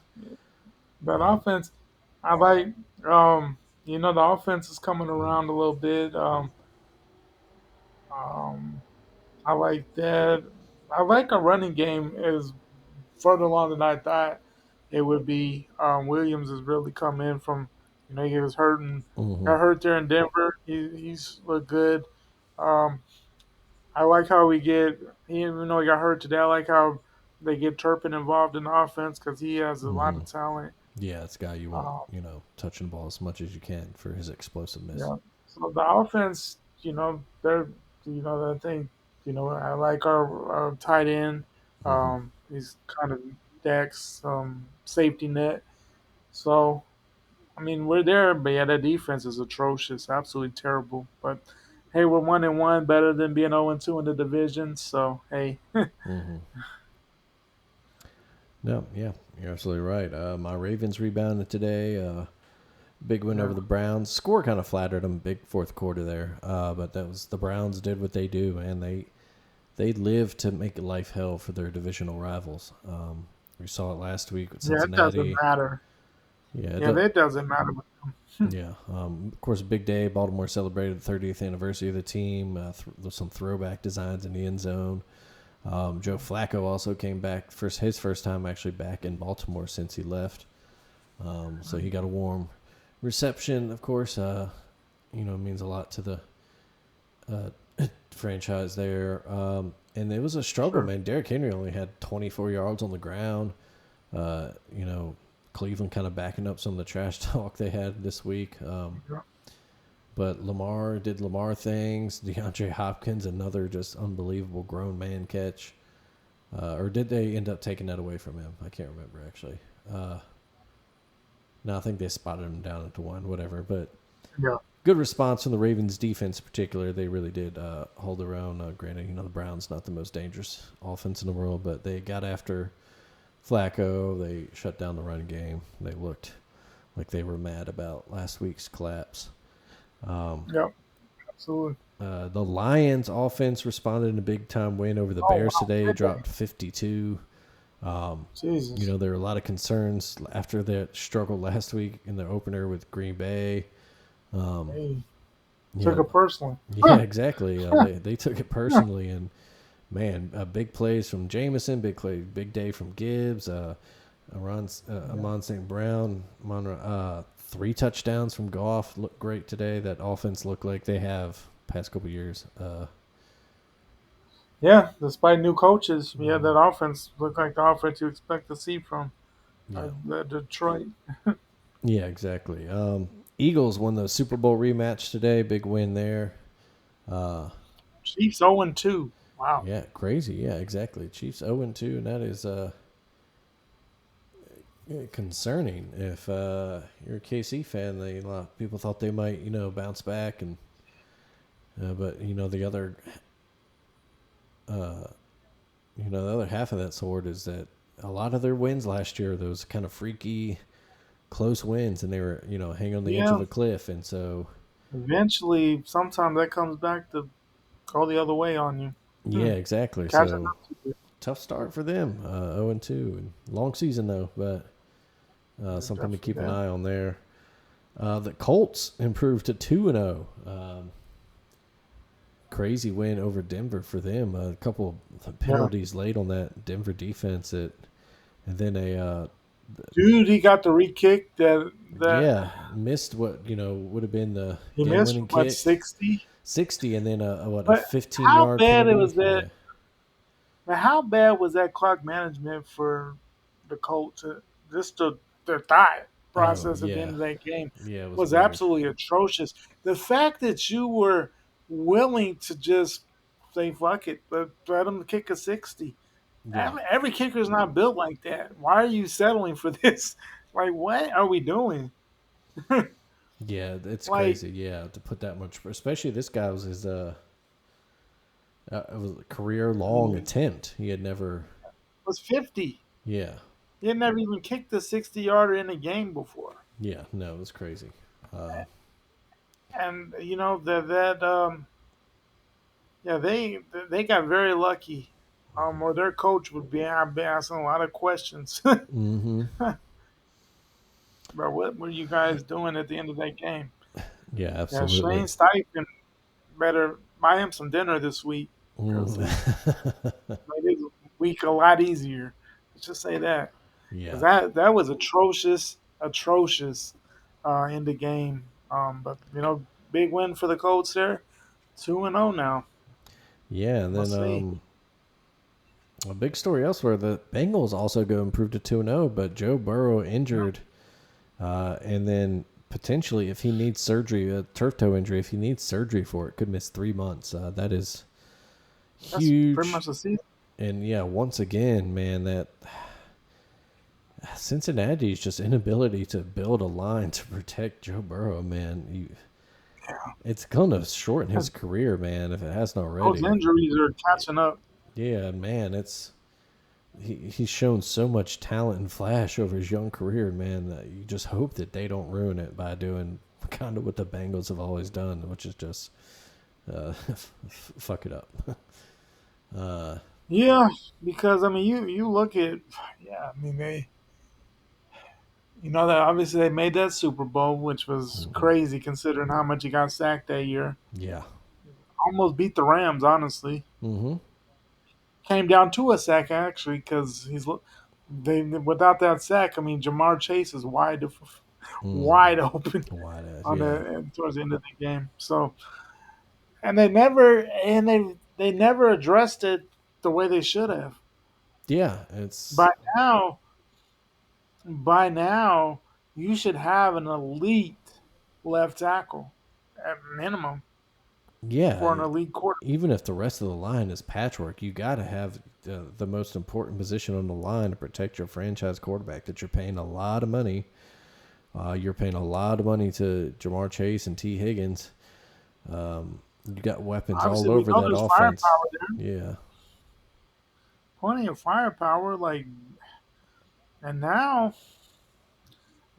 S3: but offense, I like. The offense is coming around a little bit. Um, I like that. I like a running game is further along than I thought it would be. Williams has really come in from, he was hurting,
S2: Mm-hmm.
S3: got hurt there in Denver. He's looked good. Um, I like how even though he got hurt today, I like how they get Turpin involved in the offense because he has a lot
S2: Mm-hmm.
S3: of talent.
S2: Yeah, it's a guy you want,
S3: Um,
S2: touching the ball as much as you can for his explosiveness.
S3: yeah. So the offense, they're, I think, I like our tight end.
S2: Mm-hmm.
S3: He's kind of Dak's safety net. So, I mean, we're there, but yeah, that defense is atrocious, absolutely terrible. But hey, we're 1-1, better than being 0-2 in the division. So hey,
S2: Mm-hmm. No, yeah, you're absolutely right. My Ravens rebounded today. Big win over
S3: yeah,
S2: the Browns. Score kind of flattered them. Big fourth quarter there. But that was the Browns did what they do, man. They live to make life hell for their divisional rivals. We saw it last week with
S3: yeah, it doesn't
S2: Cincinnati.
S3: matter.
S2: Yeah,
S3: Yeah, that doesn't matter.
S2: yeah. Of course, a big day. Baltimore celebrated the 30th anniversary of the team. Some throwback designs in the end zone. Joe Flacco also came back his first time actually back in Baltimore since he left. So he got a warm reception. Of course, means a lot to the uh, franchise there. And it was a struggle,
S3: Sure.
S2: man. Derrick Henry only had 24 yards on the ground. Uh, you know, Cleveland kind of backing up some of the trash talk they had this week.
S3: Yeah.
S2: But Lamar did Lamar things. DeAndre Hopkins, another just unbelievable grown man catch. Or did they end up taking that away from him? I can't remember, actually. No, I think they spotted him down at the one, whatever. But
S3: Yeah.
S2: good response from the Ravens defense in particular. They really did hold their own. Granted, the Browns not the most dangerous offense in the world, but they got after Flacco. They shut down the run game. They looked like they were mad about last week's collapse.
S3: Yep, absolutely.
S2: The Lions offense responded in a big time win over the
S3: Oh
S2: Bears
S3: wow,
S2: today,
S3: did they?
S2: dropped 52.
S3: Jesus.
S2: There were a lot of concerns after that struggle last week in the opener with Green Bay.
S3: Hey,
S2: You
S3: took
S2: know,
S3: it personally.
S2: yeah, exactly. They took it personally, and man, big plays from Jamison, big day from Gibbs, Amon St. Brown, 3 touchdowns from Goff. Looked great today. That offense looked like they have past couple years.
S3: Yeah, despite new coaches, yeah, that offense looked like the offense you expect to see from
S2: Yeah,
S3: Detroit.
S2: yeah, exactly. Eagles won the Super Bowl rematch today. Big win there. Uh,
S3: Chiefs 0-2. Wow.
S2: yeah, crazy. Yeah, exactly. Chiefs 0-2, and that is concerning. If you're a KC fan, a lot of people thought they might, bounce back, and but the other, uh, the other half of that sword is that a lot of their wins last year, those kind of freaky, close wins, and they were, hanging on the edge of
S3: Yeah,
S2: a cliff, and so
S3: eventually, sometimes that comes back to go the other way on you.
S2: yeah, exactly.
S3: Catching
S2: So
S3: up to you.
S2: tough start for them, 0-2, and long season though, but
S3: They're
S2: something to
S3: definitely
S2: keep an
S3: that.
S2: eye on there. The Colts improved to 2-0. Crazy win over Denver for them. A couple of
S3: Yeah.
S2: penalties late on that Denver defense, and then
S3: Dude, he got the re-kick that
S2: yeah, missed what would have been the
S3: he missed
S2: game-winning
S3: from what,
S2: kick,
S3: 60.
S2: 60, and then a
S3: But how
S2: 15-yard
S3: bad it
S2: penalty.
S3: was that?
S2: Yeah.
S3: Man, how bad was that clock management for the Colts? Just the thought
S2: Oh
S3: process at the
S2: yeah,
S3: end of that game
S2: yeah, it was
S3: was
S2: weird.
S3: absolutely atrocious. The fact that you were willing to just say fuck it, but let them kick a 60.
S2: Yeah,
S3: Every kicker is not built like that. Why are you settling for this? Like, what are we doing?
S2: yeah, it's
S3: Like,
S2: crazy. Yeah, to put that much, especially this guy was his it was a career
S3: I mean,
S2: long
S3: it
S2: attempt. He had never.
S3: was 50.
S2: Yeah,
S3: He had never even kicked a 60-yarder in a game before.
S2: yeah, no, it was crazy. Uh,
S3: And yeah, they got very lucky. Or their coach would be I've been asking a lot of questions
S2: mm-hmm.
S3: about what were you guys doing at the end of that game.
S2: Yeah,
S3: Yeah, Shane
S2: absolutely.
S3: Steichen better buy him some dinner this week because
S2: Mm.
S3: he made his week a lot easier. Let's just say that because
S2: Yeah,
S3: that was atrocious in the game. But big win for the Colts there, 2-0 now.
S2: yeah, and
S3: We'll
S2: then
S3: see.
S2: a big story elsewhere. The Bengals also go improved to 2-0, but Joe Burrow injured, and then potentially if he needs surgery, a turf toe injury, if he needs surgery for it, could miss 3 months. That is
S3: That's pretty
S2: huge.
S3: much the season.
S2: And yeah, once again, man, that Cincinnati's just inability to build a line to protect Joe Burrow, man. It's gonna shorten his career, man, if it hasn't
S3: Those
S2: already.
S3: injuries are catching up.
S2: Yeah, man, he's shown so much talent and flash over his young career, man. That you just hope that they don't ruin it by doing kind of what the Bengals have always done, which is just fuck it up.
S3: Yeah, because I mean, you look at yeah, I mean that obviously they made that Super Bowl, which was crazy considering how much he got sacked that year.
S2: Yeah.
S3: Almost beat the Rams, honestly.
S2: Mm-hmm.
S3: Came down to a sack actually because they without that sack. I mean, Jamar Chase is wide open
S2: Wide ass.
S3: on
S2: Yeah.
S3: the towards the end of the game. So and they never addressed it the way they should have.
S2: Yeah. It's
S3: By now, by now, you should have an elite left tackle at minimum for
S2: yeah.
S3: an elite quarterback.
S2: Even if the rest of the line is patchwork, you got to have the most important position on the line to protect your franchise quarterback that you're paying a lot of money. You're paying a lot of money to Jamar Chase and T. Higgins. You got weapons all
S3: Obviously, we
S2: over
S3: know
S2: that
S3: there's
S2: offense.
S3: firepower there,
S2: Yeah.
S3: plenty of firepower. Like And now,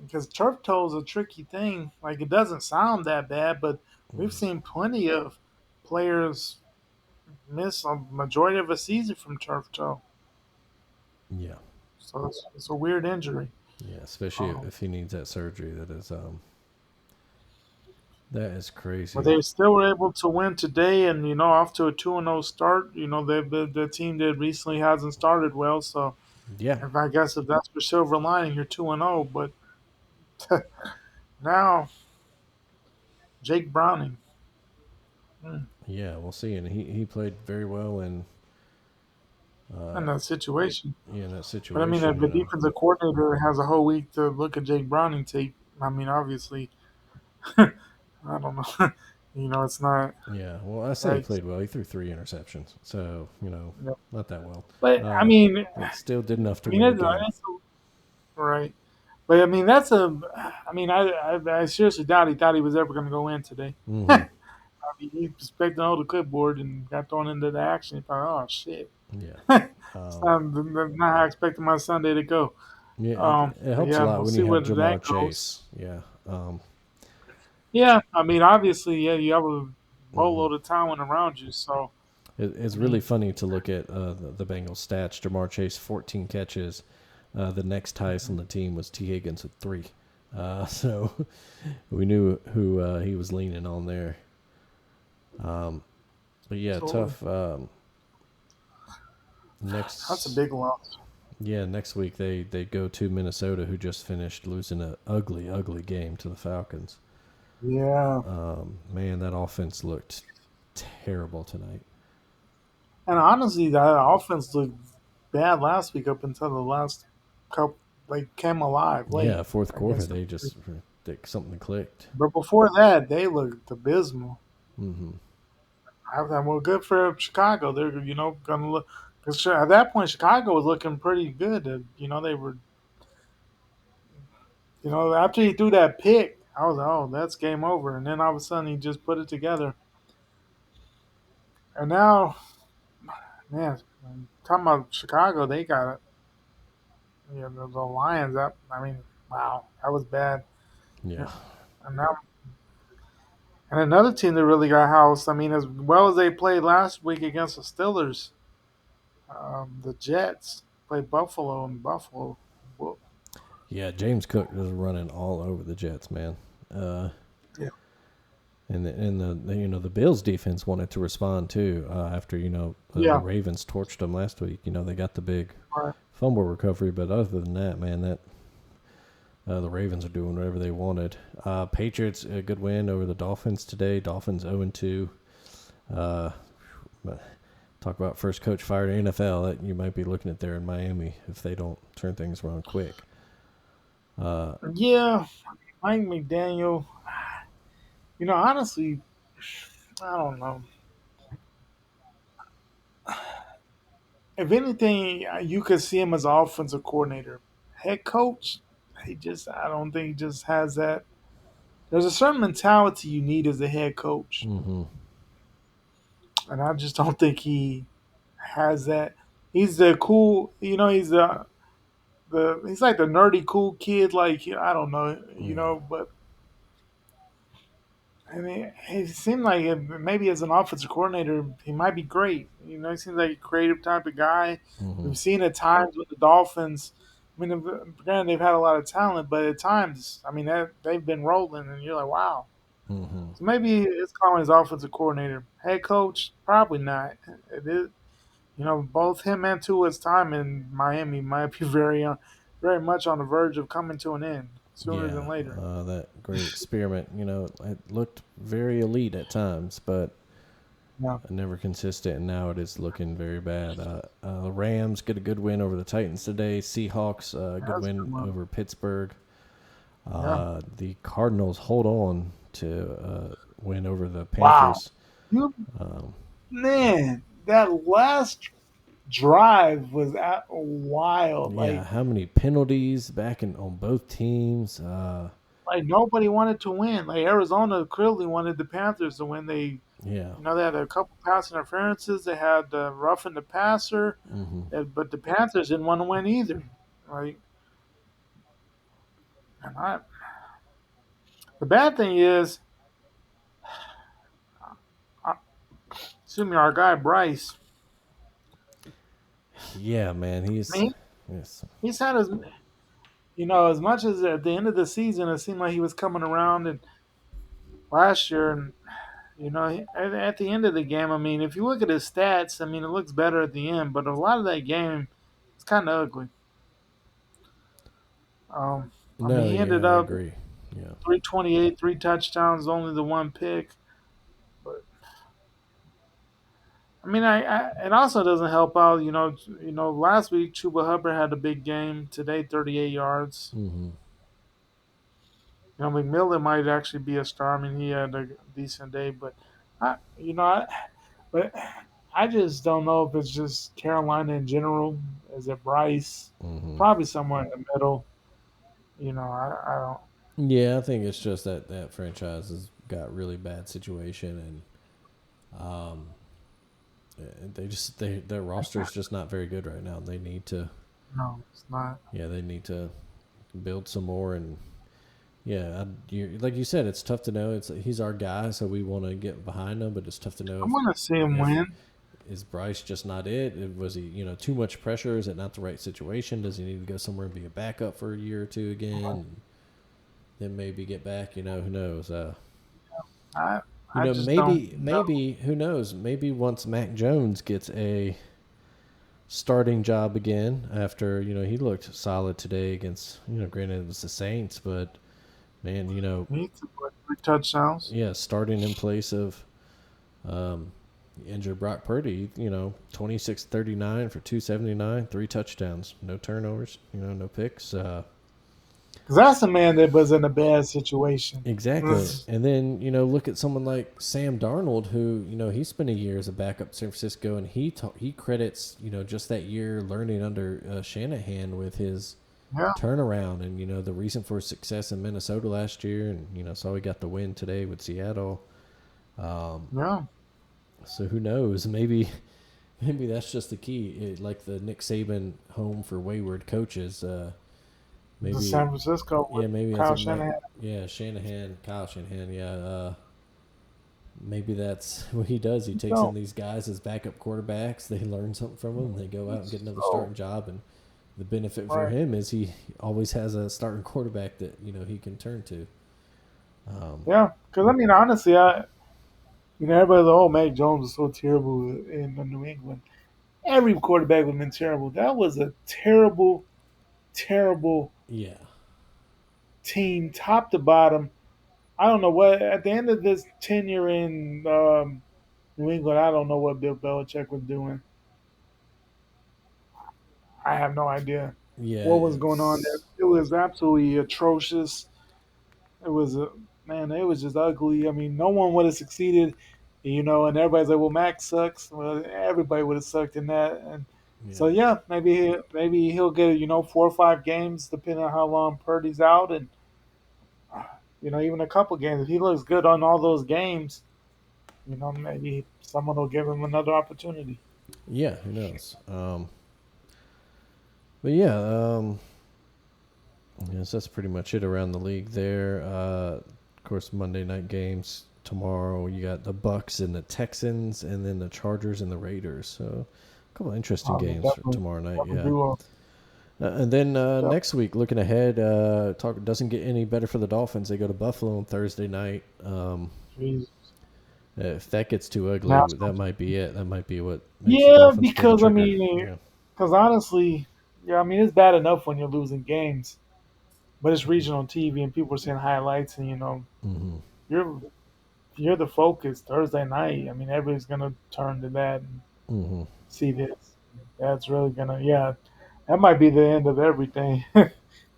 S3: because turf toe is a tricky thing, like it doesn't sound that bad, but we've seen plenty of players miss a majority of a season from turf toe.
S2: Yeah,
S3: So it's a weird injury.
S2: yeah. Especially
S3: Um,
S2: if he needs that surgery, that is
S3: but
S2: crazy.
S3: they still were able to win today, and off to a 2-0 start. The team that recently hasn't started well. So
S2: Yeah,
S3: if that's the silver lining, you're 2-0. But now Jake Browning, hmm,
S2: yeah. We'll see. And he played very well
S3: in
S2: uh,
S3: that situation.
S2: in that
S3: But I mean, if
S2: situation.
S3: the defensive coordinator has a whole week to look at Jake Browning tape, I mean, obviously, I don't know. It's not
S2: Yeah. Well, I say he
S3: like.
S2: played well. He threw 3 interceptions, so not that well.
S3: But I
S2: Uh,
S3: mean,
S2: but still did enough
S3: I
S2: to
S3: mean,
S2: win the game.
S3: it's right. But I mean, that's a. I mean, I seriously doubt he thought he was ever going to go in today.
S2: Hmm.
S3: I mean, he expected to hold the clipboard and got thrown into the action. He thought, oh shit,
S2: Yeah.
S3: it's
S2: Um,
S3: not how I expected my Sunday to go.
S2: yeah. It
S3: But
S2: helps a
S3: yeah,
S2: lot
S3: we'll
S2: when you
S3: see
S2: have
S3: where
S2: Jamar
S3: that goes.
S2: Chase. Yeah.
S3: Yeah, I mean, obviously, yeah, you have a
S2: Mhm.
S3: boatload of talent around you. So
S2: It's
S3: I
S2: really
S3: mean,
S2: funny to look at the Bengals stats. Jamar Chase, 14 catches. The next highest on the team was T. Higgins with 3. So we knew who he was leaning on there. Um, but yeah,
S3: absolutely,
S2: tough.
S3: that's a
S2: Next,
S3: big loss.
S2: yeah, next week they go to Minnesota, who just finished losing an ugly, ugly game to the Falcons.
S3: Yeah,
S2: Man, that offense looked terrible tonight.
S3: and honestly, that offense looked bad last week up until the last couple, like came alive late
S2: Yeah, fourth quarter
S3: against
S2: they just
S3: the.
S2: something clicked.
S3: But before that, they looked abysmal.
S2: Hmm.
S3: I thought, well, good for Chicago. They're gonna look because at that point Chicago was looking pretty good. They were after he threw that pick, I was like, oh, that's game over. And then all of a sudden he just put it together. And now, man, talking about Chicago, they got the Lions. I mean, wow, that was bad.
S2: Yeah,
S3: Yeah. And now, and another team that really got housed. I mean, as well as they played last week against the Steelers, the Jets played Buffalo, and Buffalo. Whoop.
S2: yeah. James Cook was running all over the Jets, man. Uh,
S3: Yeah,
S2: and the Bills defense wanted to respond too after the
S3: yeah,
S2: Ravens torched them last week. They got the big
S3: right.
S2: fumble recovery, but other than that, man, that the Ravens are doing whatever they wanted. Patriots a good win over the Dolphins today. Dolphins 0-2. Uh, Talk about first coach fired in NFL that you might be looking at there in Miami if they don't turn things around quick. Uh,
S3: Yeah, Mike McDaniel. Honestly, I don't know. If anything, you could see him as offensive coordinator. Head coach, I don't think he just has that. There's a certain mentality you need as a head coach,
S2: mm-hmm,
S3: and I just don't think he has that. He's the cool, he's like the nerdy cool kid. Like I don't know,
S2: yeah,
S3: but I mean, it seemed like maybe as an offensive coordinator, he might be great. He seems like a creative type of guy.
S2: mm-hmm,
S3: We've seen at times with the Dolphins. I mean, granted, they've had a lot of talent, but at times, I mean, they've been rolling, and you're like, wow.
S2: mm-hmm.
S3: So maybe it's calling his offensive coordinator. Head coach, probably not. It is, both him and Tua's time in Miami might be very much on the verge of coming to an end sooner
S2: Yeah,
S3: than later.
S2: that great experiment. It looked very elite at times, but
S3: Yeah,
S2: never consistent. And now it is looking very bad. Rams get a good win over the Titans today. Seahawks good
S3: that's a
S2: win
S3: good one.
S2: over Pittsburgh.
S3: Yeah.
S2: The Cardinals hold on to win over the
S3: Wow.
S2: Panthers.
S3: You
S2: Um,
S3: Man, that last drive was wild.
S2: yeah, how many penalties back on both teams?
S3: Like nobody wanted to win. Like Arizona clearly wanted the Panthers to win.
S2: Yeah.
S3: They had a couple pass interferences. They had roughing the passer,
S2: Hmm.
S3: but the Panthers didn't want to win either. Right? And the bad thing is, uh, excuse me, our guy Bryce.
S2: Yeah, man,
S3: I
S2: he's
S3: mean,
S2: yes.
S3: he's had as as much as at the end of the season, it seemed like he was coming around. And last year, and at the end of the game, I mean, if you look at his stats, I mean, it looks better at the end, but a lot of that game, it's kind of ugly. I mean,
S2: No,
S3: he
S2: yeah,
S3: ended
S2: I
S3: up
S2: agree. Yeah,
S3: 328, 3 touchdowns, only the one pick. But I mean, it also doesn't help out. Last week Chuba Hubbard had a big game. Today, 38 yards.
S2: mm-hmm.
S3: McMillan might actually be a star. I mean, he had a decent day, but I, you know, I, but I just don't know if it's just Carolina in general. Is it Bryce?
S2: Mm-hmm.
S3: Probably somewhere in the middle. I don't.
S2: Yeah, I think it's just that franchise has got really bad situation, and their roster is just not very good right now. They need to,
S3: No, it's not.
S2: yeah, they need to build some more. And yeah, like you said, it's tough to know. He's our guy, so we want to get behind him, but it's tough to know
S3: I want to see him
S2: if
S3: win.
S2: is Bryce just not it? Was he, too much pressure? Is it not the right situation? Does he need to go somewhere and be a backup for a year or two again, and then maybe get back? Who knows?
S3: I I just don't know.
S2: Maybe who knows? Maybe once Mac Jones gets a starting job again after he looked solid today against granted it was the Saints, but man,
S3: He needs to put 3 touchdowns.
S2: yeah, starting in place of um, injured Brock Purdy, 26-39 for 279, 3 touchdowns, no turnovers, no picks.
S3: Because that's a man that was in a bad situation.
S2: Exactly. And then, look at someone like Sam Darnold, who, he spent a year as a backup in San Francisco, and he credits, just that year learning under Shanahan with his
S3: Yeah,
S2: turnaround and, the reason for his success in Minnesota last year. And, so he got the win today with Seattle.
S3: yeah.
S2: So who knows? Maybe that's just the key. Like the Nick Saban home for wayward coaches.
S3: The
S2: Maybe,
S3: San Francisco
S2: yeah,
S3: with
S2: maybe that's
S3: Kyle
S2: what Mac.
S3: Shanahan.
S2: Yeah, Kyle Shanahan. Yeah, maybe that's what he does. He takes in
S3: No,
S2: these guys as backup quarterbacks. They learn something from them. And they go out and get another
S3: so
S2: starting job. And the benefit for
S3: right.
S2: him is he always has a starting quarterback that he can turn to.
S3: Yeah, because I mean, honestly, everybody's like, "Oh, Mac Jones was so terrible in New England." Every quarterback would have been terrible. That was a terrible, terrible
S2: Yeah,
S3: team, top to bottom. I don't know what at the end of this tenure in New England. I don't know what Bill Belichick was doing. I have no idea
S2: yeah,
S3: what was going on there.
S2: it's
S3: It was absolutely atrocious. It was man, it was just ugly. I mean, no one would have succeeded, and everybody's like, "Well, Max sucks." Well, everybody would have sucked in that, and
S2: yeah,
S3: so yeah, maybe he'll get 4 or 5 games depending on how long Purdy's out, and even a couple games. If he looks good on all those games, maybe someone will give him another opportunity.
S2: yeah. Who knows? But yeah, yes, that's pretty much it around the league there. Of course, Monday night games tomorrow. You got the Bucks and the Texans, and then the Chargers and the Raiders. So, a couple of interesting games for
S3: Definitely,
S2: tomorrow night.
S3: definitely
S2: Yeah,
S3: do.
S2: and then
S3: Yep.
S2: next week, looking ahead, talk doesn't get any better for the Dolphins. They go to Buffalo on Thursday night.
S3: Jeez.
S2: If that gets too ugly,
S3: Now,
S2: that might be it. That might be what makes the
S3: yeah,
S2: Dolphins pull the
S3: because I
S2: trigger.
S3: mean,
S2: Yeah.
S3: because honestly, yeah, I mean it's bad enough when you're losing games, but it's regional TV and people are seeing highlights, and
S2: Mm-hmm.
S3: you're you're the focus Thursday night. I mean, everybody's gonna turn to that and
S2: Mm-hmm.
S3: see this. That's really gonna, yeah, that might be the end of everything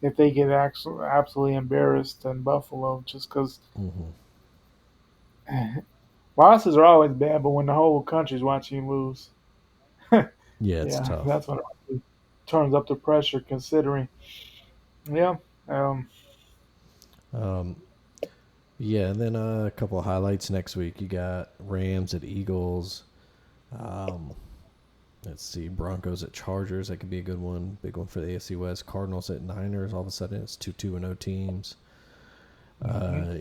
S3: if they get actually absolutely embarrassed in Buffalo, just because
S2: Mm-hmm.
S3: losses are always bad, but when the whole country's watching you lose,
S2: Yeah, it's
S3: yeah,
S2: tough.
S3: that's when it really turns up the pressure. Considering, yeah, um,
S2: Um, Yeah, and then a couple of highlights next week. You got Rams at Eagles. Um, Let's see, Broncos at Chargers. That could be a good one. Big one for the AFC West. Cardinals at Niners. All of a sudden, it's 2-2-0 teams.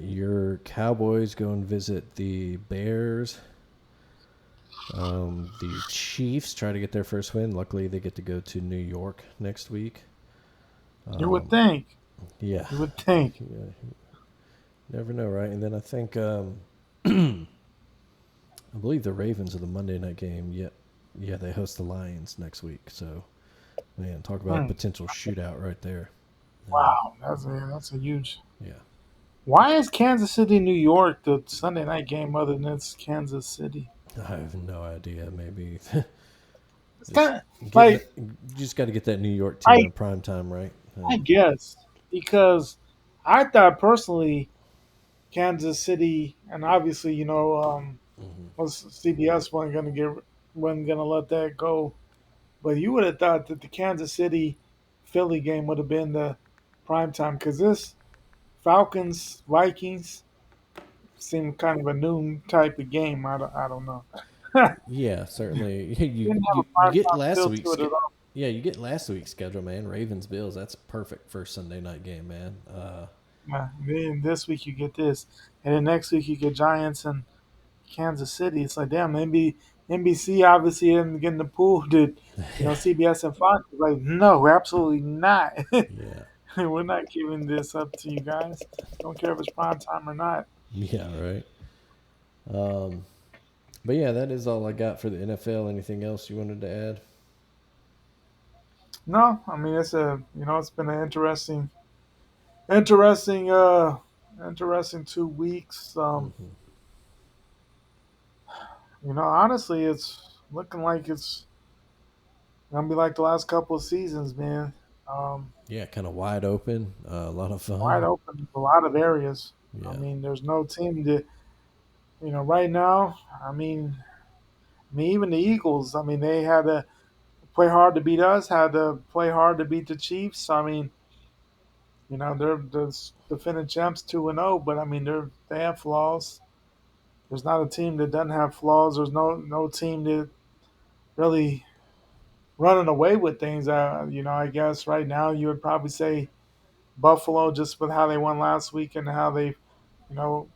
S2: Your Cowboys go and visit the Bears. The Chiefs try to get their first win. Luckily, they get to go to New York next week.
S3: You would think.
S2: Yeah.
S3: You would think.
S2: Yeah. Never know, right? And then I think, I believe the Ravens are the Monday night game. Yeah, they host the Lions next week. So, man, talk about a potential shootout right there.
S3: Wow, that's a huge.
S2: Yeah.
S3: Why is Kansas City, New York, the Sunday night game other than it's Kansas City?
S2: I have no idea. Maybe
S3: It's
S2: just
S3: kind of
S2: getting
S3: like
S2: the, you just got to get that New York team in prime time, right?
S3: I guess because I thought personally Kansas City, and obviously was CBS wasn't gonna let that go, but you would have thought that the Kansas City Philly game would have been the prime time because this Falcons Vikings seemed kind of a noon type of game. I don't know.
S2: Yeah, certainly. You
S3: Didn't have
S2: you,
S3: a
S2: you
S3: prime
S2: get
S3: time
S2: last
S3: feel
S2: week's
S3: to it at all.
S2: yeah, you get last week's schedule, man. Ravens Bills. That's perfect for Sunday night game, man.
S3: Yeah, then this week you get this, and then next week you get Giants and Kansas City. It's like damn, NBC obviously isn't getting the pool. Did CBS and Fox was like no, absolutely not.
S2: Yeah.
S3: We're not giving this up to you guys. Don't care if it's prime time or not.
S2: Yeah, right. Um, but yeah, that is all I got for the NFL. Anything else you wanted to add?
S3: No, I mean it's been an interesting, interesting 2 weeks. Honestly, it's looking like it's gonna be like the last couple of seasons, man. Um,
S2: Yeah, kind of wide open. A lot of
S3: Wide
S2: fun.
S3: open in a lot of areas. I
S2: Yeah.
S3: mean, there's no team that right now. Even the Eagles. I mean, they had to play hard to beat us. Had to play hard to beat the Chiefs. I mean, they're the defending champs 2-0, but I mean, they have flaws. There's not a team that doesn't have flaws. There's no team that really running away with things. I guess right now you would probably say Buffalo just with how they won last week and how they, you know,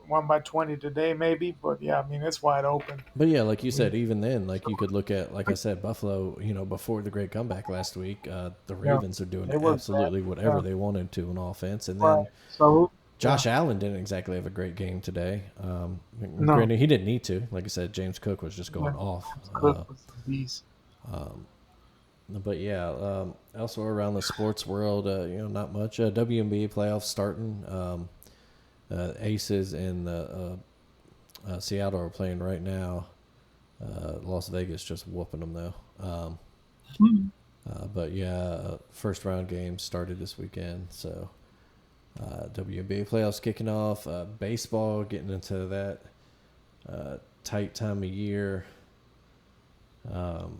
S3: won by 20 today maybe. But yeah, I mean it's wide open.
S2: But yeah, like you
S3: I mean,
S2: said, even then, like you could look at, like I said, Buffalo. Before the great comeback last week, the
S3: yeah,
S2: Ravens are doing
S3: it was bad.
S2: absolutely whatever
S3: Yeah,
S2: they wanted to on offense, and
S3: right.
S2: then
S3: So yeah,
S2: Josh Allen didn't exactly have a great game today.
S3: no,
S2: Granted, he didn't need to. Like I said, James Cook was just
S3: yeah,
S2: going off.
S3: Cook was the beast.
S2: But yeah, also around the sports world, not much. WNBA playoffs starting. Aces and Seattle are playing right now. Las Vegas just whooping them though. But yeah, first round games started this weekend, so WNBA playoffs kicking off. Baseball getting into that tight time of year. Cal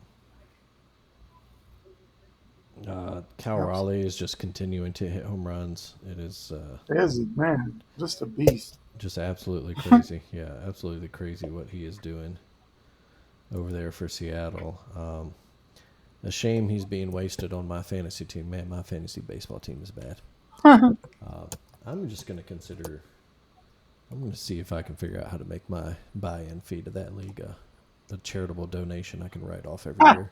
S3: Yep.
S2: Raleigh is just continuing to hit home runs. It is
S3: Busy man, just a beast.
S2: just absolutely crazy. Yeah, absolutely crazy what he is doing over there for Seattle. A shame he's being wasted on my fantasy team. Man, my fantasy baseball team is bad. I'm just going to consider. I'm going to see if I can figure out how to make my buy-in fee to that league a charitable donation I can write off every year.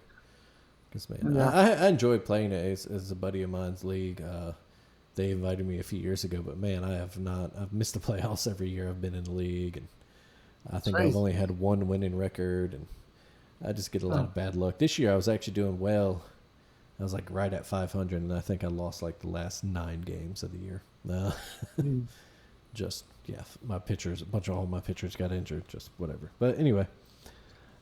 S2: Because man,
S3: Yeah,
S2: I enjoy playing it as a buddy of mine's league. They invited me a few years ago, but man, I have not. I've missed the playoffs every year I've been in the league, and I think I've
S3: crazy.
S2: only had one winning record, and I just get a lot
S3: Huh.
S2: of bad luck. This year I was actually doing well. I was like right at 500, and I think I lost like the last 9 games of the year.
S3: Mm.
S2: Just yeah, my pitchers, a bunch of all my pitchers got injured. Just whatever. But anyway,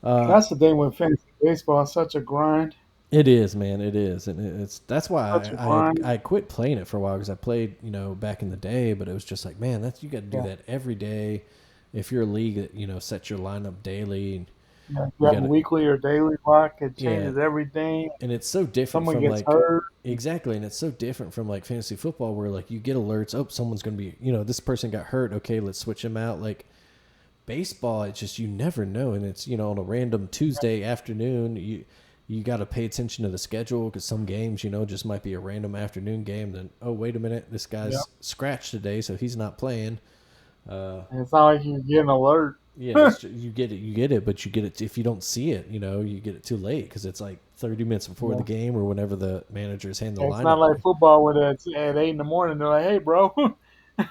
S3: That's the thing with fantasy baseball. It's such a grind.
S2: it is, man. It is, and it's that's why
S3: Such a
S2: I
S3: grind.
S2: quit playing it for a while because I played back in the day, but it was just like man, that's you got to do
S3: Yeah.
S2: that every day. If you're a league that sets your lineup daily, and
S3: Yeah. You
S2: you
S3: have
S2: got
S3: a
S2: to
S3: weekly or daily block. It
S2: yeah,
S3: changes everything.
S2: and it's so different
S3: Someone
S2: from
S3: gets
S2: like
S3: hurt.
S2: exactly, and it's so different from like fantasy football where like you get alerts. Oh, someone's gonna be this person got hurt. Okay, let's switch him out. Like baseball, it's just you never know, and it's on a random Tuesday afternoon. You got to pay attention to the schedule because some games just might be a random afternoon game. Then oh wait a minute, this
S3: Yeah.
S2: guy's scratched today, so he's not playing. Uh,
S3: And it's not like you get an alert.
S2: yeah,
S3: Yeah.
S2: you get it, but you get it if you don't see it. You get it too late because it's like 30 minutes before the game or whenever the managers hand the
S3: It's not
S2: lineup.
S3: like football where it's at 8 in the morning. They're like, hey, bro.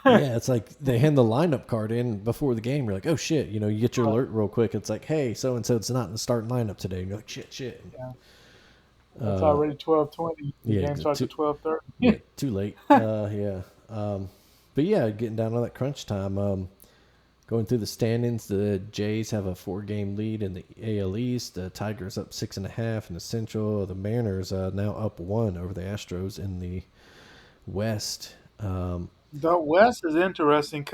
S2: Yeah, it's like they hand the lineup card in before the game. You're like, oh shit, you get your alert real quick. It's like, hey, so and so's not in the starting lineup today. And you're like, shit.
S3: Yeah. It's
S2: Uh,
S3: already 12:20. The
S2: yeah,
S3: game starts
S2: too,
S3: at 12:30.
S2: yeah, too late. Yeah. But yeah, getting down to that crunch time. Going through the standings, the Jays have a 4-game lead in the AL East. The Tigers up 6.5 in the Central. The Mariners now up 1 over the Astros in the West.
S3: The West is interesting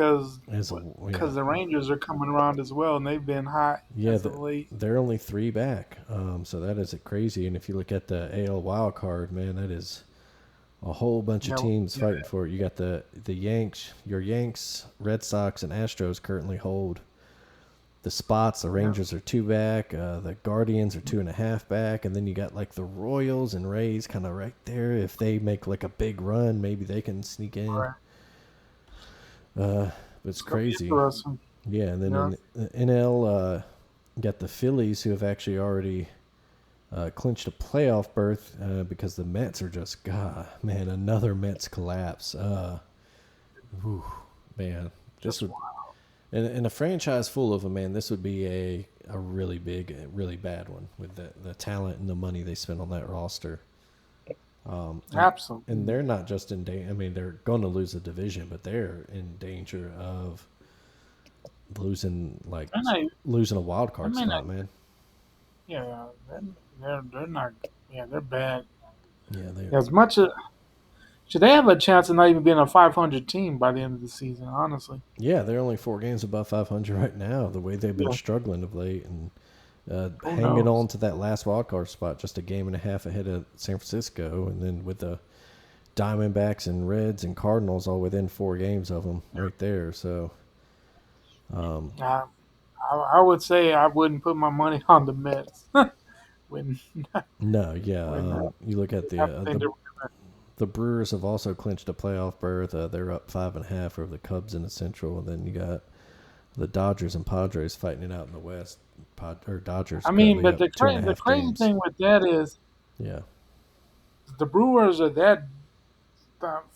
S2: As yeah,
S3: the Rangers are coming around as well, and they've been hot
S2: yeah,
S3: as of late.
S2: they're only 3 back. So that is crazy. And if you look at the AL wild card, man, that is a whole bunch of
S3: Yeah,
S2: teams
S3: yeah,
S2: fighting for it. You got the Yanks, Red Sox, and Astros currently hold the spots. The
S3: yeah.
S2: Rangers are 2 back. The Guardians are 2.5 back, and then you got like the Royals and Rays kind of right there. If they make like a big run, maybe they can sneak in.
S3: Right.
S2: But it's
S3: It's gonna be
S2: crazy.
S3: interesting.
S2: Yeah, and then
S3: Yeah.
S2: in the NL, you got the Phillies who have actually already clinched a playoff berth because the Mets are just God, man, another Mets collapse. Whew, man, this
S3: Just
S2: would in a franchise full of them, man, this would be a really big, really bad one with the talent and the money they spend on that roster. And
S3: absolutely.
S2: they're not just in danger. I mean, they're going to lose the division, but they're in danger of losing
S3: They're not.
S2: losing a wild
S3: They
S2: card
S3: may not.
S2: spot, man.
S3: Yeah, they're not. Yeah, they're bad.
S2: Yeah, they
S3: As much as should they have a chance of not even being a 500 team by the end of the season? Honestly.
S2: yeah, they're only 4 games above 500 right now. The way they've been
S3: Yeah.
S2: struggling of late and
S3: Who
S2: hanging
S3: knows?
S2: on to that last wild card spot, just a game and a half ahead of San Francisco, and then with the Diamondbacks and Reds and Cardinals all within 4 games of them right there. So,
S3: I, I would say I wouldn't put my money on the Mets when
S2: no, yeah,
S3: when
S2: you look at
S3: I think they're
S2: the Brewers have also clinched a playoff berth. They're up 5.5 over the Cubs in the Central, and then you got the Dodgers and Padres fighting it out in the West. Dodgers
S3: I mean,
S2: currently
S3: but
S2: up two and a
S3: the
S2: half
S3: crazy
S2: games.
S3: thing with that is
S2: Yeah,
S3: the Brewers are that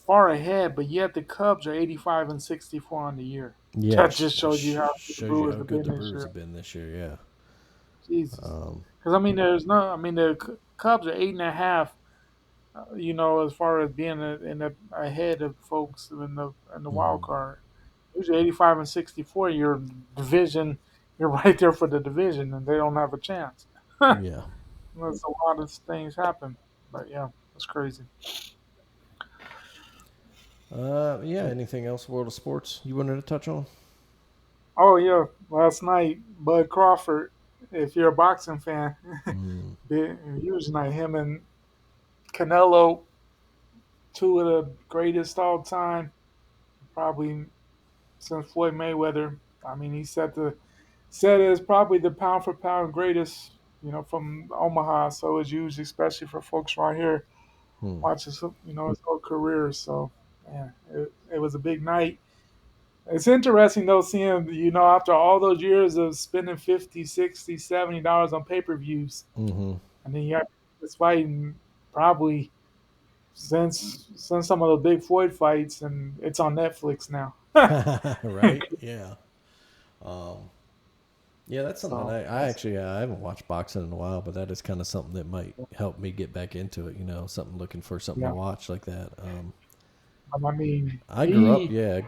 S3: far ahead, but yet the Cubs are 85 and 64 on the year.
S2: yeah,
S3: That just shows you how good the
S2: shows you
S3: Brewers
S2: how
S3: have
S2: good
S3: been
S2: the
S3: this
S2: Brewers
S3: year.
S2: have been this year. Yeah,
S3: Jesus,
S2: um,
S3: because I mean, there's no. I mean, the Cubs are 8.5. As far as being ahead of folks in the wild
S2: mhm.
S3: card. Usually 85 and 64, your division, you're right there for the division, and they don't have a chance.
S2: Yeah.
S3: Unless a lot of things happen. But yeah, that's crazy.
S2: Yeah. Anything else, world of sports, you wanted to touch on?
S3: Oh yeah, last night Bud Crawford. If you're a boxing fan,
S2: Mm,
S3: huge night. Him and Canelo, two of the greatest all time, probably since Floyd Mayweather. I mean, he said it is probably the pound for pound greatest. From Omaha, so it's huge, especially for folks right here
S2: hmm.
S3: watching. His whole career. So, yeah, it was a big night. It's interesting though seeing, after all those years of spending 50, 60, $70 on pay-per-views,
S2: Mm-hmm.
S3: and then you have this fighting probably since some of the big Floyd fights, and it's on Netflix now.
S2: Right? Yeah. Um, yeah, that's something
S3: So
S2: I actually I haven't watched boxing in a while, but that is kind of something that might help me get back into it. Something looking for something to
S3: yeah,
S2: watch like that.
S3: I mean
S2: I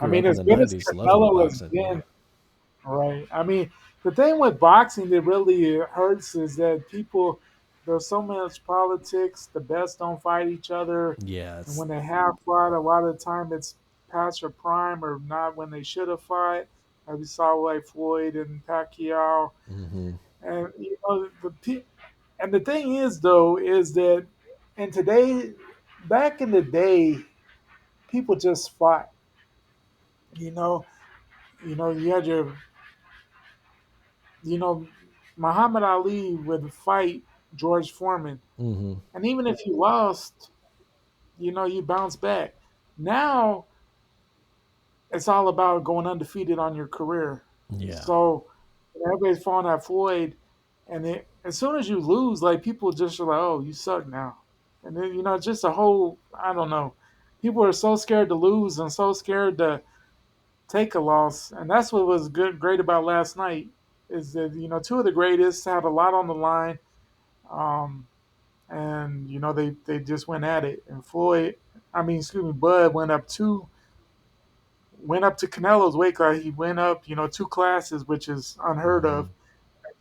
S3: I
S2: grew
S3: mean,
S2: up in
S3: as
S2: the
S3: good as
S2: '90s, loving
S3: Canelo has
S2: boxing. Yeah.
S3: been, right? I mean, the thing with boxing that really hurts is that there's so much politics. The best don't fight each other,
S2: Yeah.
S3: and when they have fought, a lot of the time it's past their prime or not when they should have fought. As we saw like Floyd and Pacquiao,
S2: Mm-hmm.
S3: and and the thing is though is that in today, back in the day, people just fought. You know, you had your you know, Muhammad Ali would fight George Foreman,
S2: Mm-hmm.
S3: and even if he lost, you bounce back. Now it's all about going undefeated on your career.
S2: Yeah.
S3: So everybody's falling at Floyd, and as soon as you lose, like people just are like, "Oh, you suck now," and then it's just a whole. I don't know. People are so scared to lose and so scared to take a loss, and that's what was great about last night. Is that two of the greatest had a lot on the line, um, and they just went at it. And Bud went up to Canelo's weight class. He went up, two classes, which is unheard
S2: Mm-hmm.
S3: of.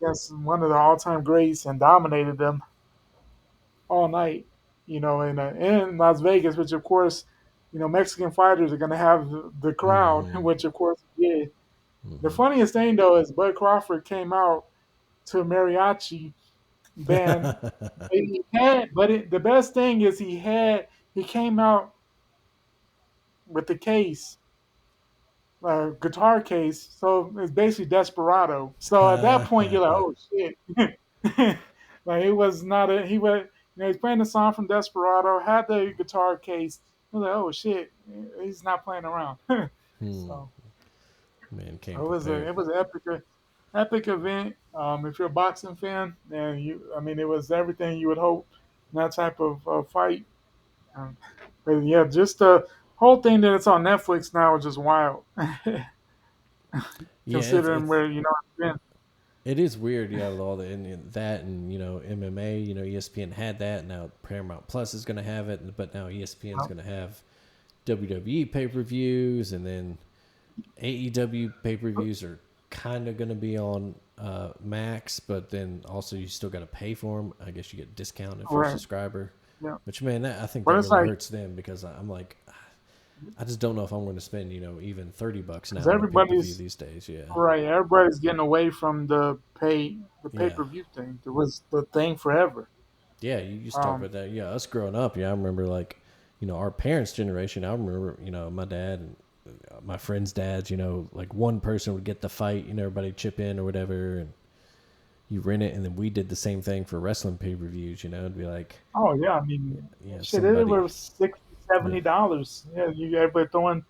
S3: Against one of the all-time greats and dominated them all night. In Las Vegas, which of course, Mexican fighters are going to have the crowd,
S2: Mm-hmm.
S3: which of course he did. The
S2: Mm-hmm.
S3: funniest thing though is Bud Crawford came out to a mariachi band. The best thing is he came out with the case, guitar case. So it's basically Desperado. So at that point, you're like, oh shit. Like it was not a he was he's playing the song from Desperado, had the guitar case. I was like, oh shit, he's not playing around.
S2: Hmm.
S3: So
S2: Man came
S3: it
S2: prepared.
S3: was an epic event. If you're a boxing fan, and it was everything you would hope in that type of fight. Um, but yeah, just the whole thing that it's on Netflix now is just wild.
S2: Yeah,
S3: Considering where it's been.
S2: it is weird, yeah, with all the that and MMA. ESPN had that. Now Paramount Plus is going to have it, but now ESPN is going to have WWE pay per views, and then AEW pay per views are kind of going to be on Max, but then also you still got to pay for them. I guess you get discount if you're a
S3: Right.
S2: subscriber.
S3: Yeah.
S2: Which man, I think
S3: But
S2: that
S3: it's
S2: really
S3: like,
S2: hurts them because I'm like, I just don't know if I'm going to spend even $30
S3: because
S2: now on a pay per view
S3: everybody's
S2: these days. Yeah,
S3: right, everybody's getting away from the pay
S2: yeah,
S3: per view thing. It was the thing forever.
S2: yeah. You just talk
S3: Um,
S2: about that. Yeah, us growing up. Yeah, I remember like, our parents' generation. I remember my dad and my friends' dads. Like one person would get the fight. Everybody chip in or whatever, and you rent it, and then we did the same thing for wrestling pay per views. It'd be like,
S3: oh yeah, shit, it
S2: somebody,
S3: was 60
S2: yeah,
S3: $70. Yeah, you everybody throwing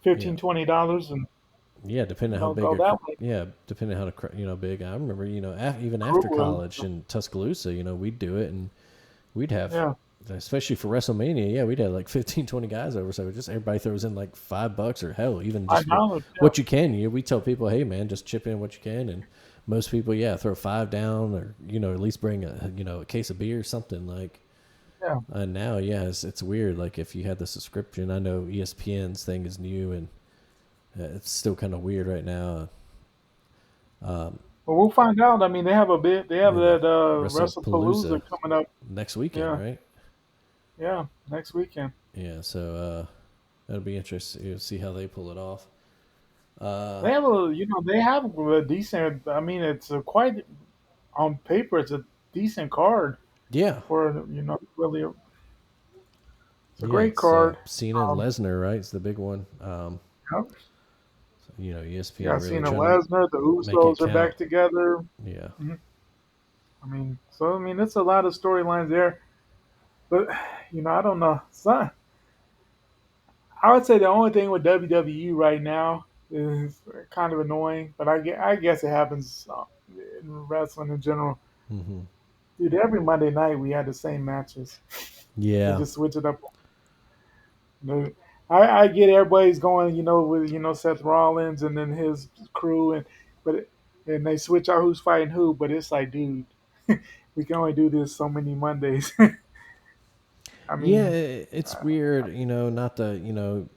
S2: yeah,
S3: 15 $20 and
S2: yeah, depending on how big
S3: go that way.
S2: depending on how big. I remember, even
S3: Crew
S2: after
S3: was
S2: college in Tuscaloosa, we'd do it, and we'd have,
S3: yeah,
S2: especially for WrestleMania, yeah, we'd have like 15, 20 guys over. So just everybody throws in like $5 or hell, even just
S3: $5. Yeah,
S2: what you can. We tell people, hey man, just chip in what you can, and most people, yeah, throw five down, or at least bring a case of beer or something like.
S3: yeah.
S2: And now, yeah, it's weird. Like if you had the subscription, I know ESPN's thing is new, and it's still kind of weird right now. Um,
S3: Well, we'll find out. They have
S2: and
S3: that WrestlePalooza
S2: WrestlePalooza
S3: coming up.
S2: next weekend,
S3: Yeah,
S2: right?
S3: yeah, next weekend.
S2: Yeah, so that'll be interesting to see how they pull it off.
S3: They have they have a decent. It's a quite on paper. It's a decent card
S2: Yeah,
S3: for really. It's a
S2: yeah,
S3: great
S2: it's
S3: card.
S2: Cena and
S3: Um,
S2: Lesnar, right? It's the big one.
S3: yep.
S2: ESPN
S3: Yeah,
S2: really
S3: Cena,
S2: trying to
S3: Lesnar, the
S2: make it
S3: Usos are
S2: count.
S3: back together.
S2: Yeah,
S3: Mhm. It's a lot of storylines there. But I don't know. I would say the only thing with WWE right now is kind of annoying, but I guess it happens in wrestling in general.
S2: hmm,
S3: Dude, every Monday night we had the same matches. They
S2: yeah,
S3: just switch it up. No, I get everybody's going, with Seth Rollins and then his crew, and they switch out who's fighting who. But it's like, dude, we can only do this so many Mondays. I
S2: yeah.
S3: mean,
S2: It's weird, not to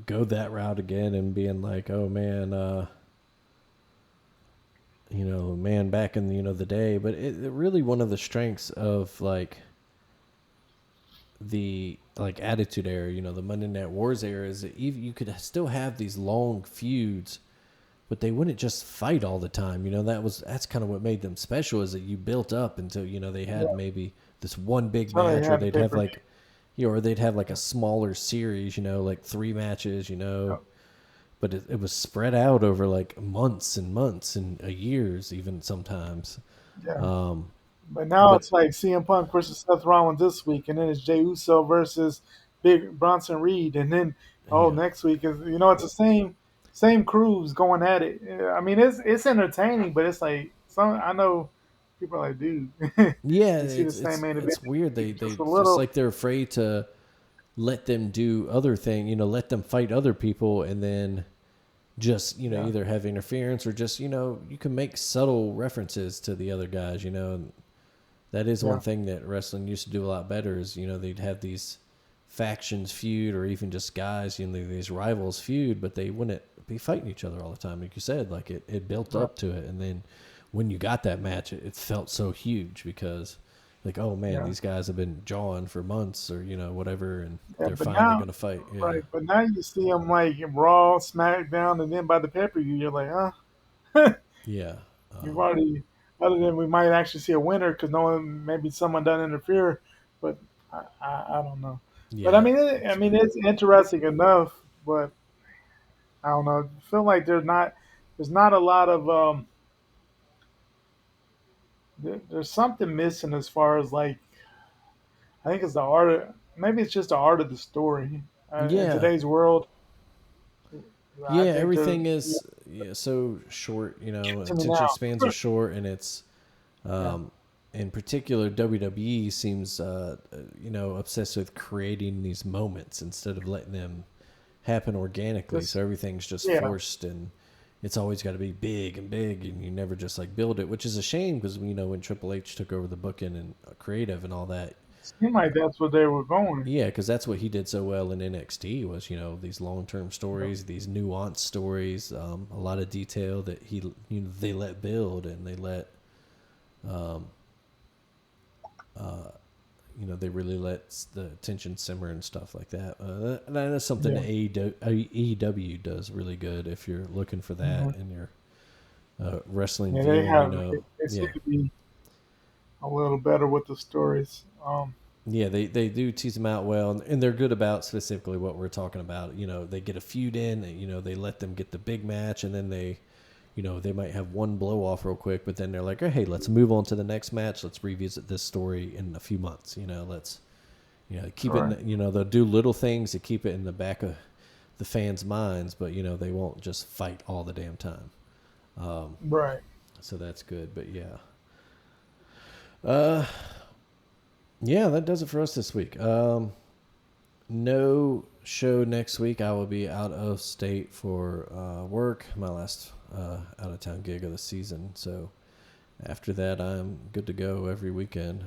S2: go that route again and being like, oh man, man, back in the day. But it really one of the strengths of like the like Attitude Era, the Monday Night Wars era, is that even you could still have these long feuds, but they wouldn't just fight all the time. That's kind of what made them special, is that you built up until they
S3: yeah,
S2: had maybe this one big
S3: so they
S2: match, or
S3: had the
S2: they'd
S3: pay
S2: have
S3: per view.
S2: like, or they'd have like a smaller series, like three matches,
S3: Yeah.
S2: but it was spread out over like months and months and years, even sometimes.
S3: Yeah.
S2: Um,
S3: But now
S2: but
S3: it's like CM Punk versus Seth Rollins this week, and then it's Jey Uso versus Big Bronson Reed, and then
S2: yeah,
S3: next week is it's the same crews going at it. Yeah, I mean it's entertaining, but it's like some I know people are like, dude,
S2: yeah,
S3: you see the same main event
S2: it's weird.
S3: every week,
S2: They
S3: just a
S2: just
S3: little,
S2: like they're afraid to let them do other thing. Let them fight other people, and then just
S3: yeah,
S2: either have interference or just you can make subtle references to the other guys. And that is one
S3: yeah,
S2: thing that wrestling used to do a lot better. Is they'd have these factions feud or even just guys, these rivals feud, but they wouldn't be fighting each other all the time. Like you said, like it built
S3: right,
S2: up to it. And then when you got that match, it felt so huge because like, oh man,
S3: yeah,
S2: these guys have been jawing for months or, whatever. And
S3: yeah.
S2: they're
S3: But
S2: finally
S3: now,
S2: going to fight. Yeah.
S3: right, but now you see them like in Raw, SmackDown, and then by the pay per view, you're like, huh.
S2: Yeah.
S3: We've
S2: Um,
S3: already, other than we might actually see a winner because no one, maybe someone doesn't interfere, but I don't know. But I
S2: yeah.
S3: mean,
S2: It's weird.
S3: it's interesting enough, but I don't know. I feel like there's not a lot of there's something missing as far as like I think it's the art. Maybe it's just the art of the story. In
S2: Yeah.
S3: today's world, I
S2: Yeah.
S3: think there's
S2: Everything is so short,
S3: to me
S2: attention
S3: now.
S2: spans are short and it's,
S3: Yeah,
S2: Um, in particular, WWE seems, obsessed with creating these moments instead of letting them happen organically.
S3: this
S2: So everything's just
S3: yeah.
S2: forced and it's always got to be big, and you never just like build it, which is a shame because when Triple H took over the booking and creative and all that,
S3: Seemed like that's what they were going.
S2: yeah, because that's what he did so well in NXT was these long term
S3: Yeah.
S2: stories, these nuanced stories, a lot of detail that they let build and they let um, they really let the tension simmer and stuff like that. That is something
S3: Yeah.
S2: that AEW does really good if you're looking for
S3: Hmm.
S2: that in your wrestling
S3: Yeah,
S2: viewing.
S3: they seem
S2: Yeah,
S3: to be a little better with the stories.
S2: yeah, they do tease them out well, and they're good about specifically what we're talking about. They get a feud in, they let them get the big match, and then they might have one blow off real quick, but then they're like, oh, hey, let's move on to the next match. Let's revisit this story in a few months. Let's keep it.
S3: Right.
S2: They'll do little things to keep it in the back of the fans' minds, but they won't just fight all the damn time. Um,
S3: Right.
S2: so that's good. But yeah, uh, yeah, that does it for us this week. No show next week. I will be out of state for work. My last out of town gig of the season. So after that, I'm good to go every weekend.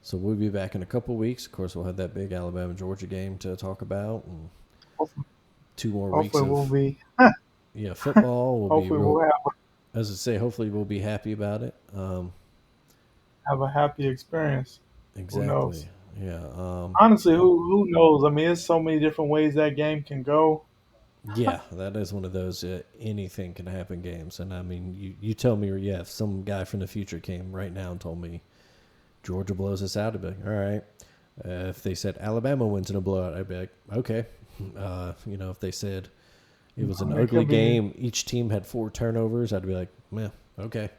S2: So we'll be back in a couple weeks. Of course, we'll have that big Alabama Georgia game to talk about, and
S3: Hopefully,
S2: 2 more weeks
S3: hopefully we'll
S2: of
S3: be.
S2: football. Will be
S3: Hopefully
S2: real.
S3: we'll
S2: As I say, hopefully we'll be happy about it.
S3: have a happy experience. Who knows?
S2: Exactly. Yeah.
S3: Honestly, who knows? I mean, there's so many different ways that game can go.
S2: Yeah, that is one of those anything can happen games. And I mean, you tell me, yeah, if some guy from the future came right now and told me Georgia blows us out, I'd be like, all right. If they said Alabama wins in a blowout, I'd be like, okay. If they said it was
S3: I
S2: an
S3: mean, it
S2: ugly
S3: could be.
S2: game, each team had 4 turnovers, I'd be like, yeah, okay.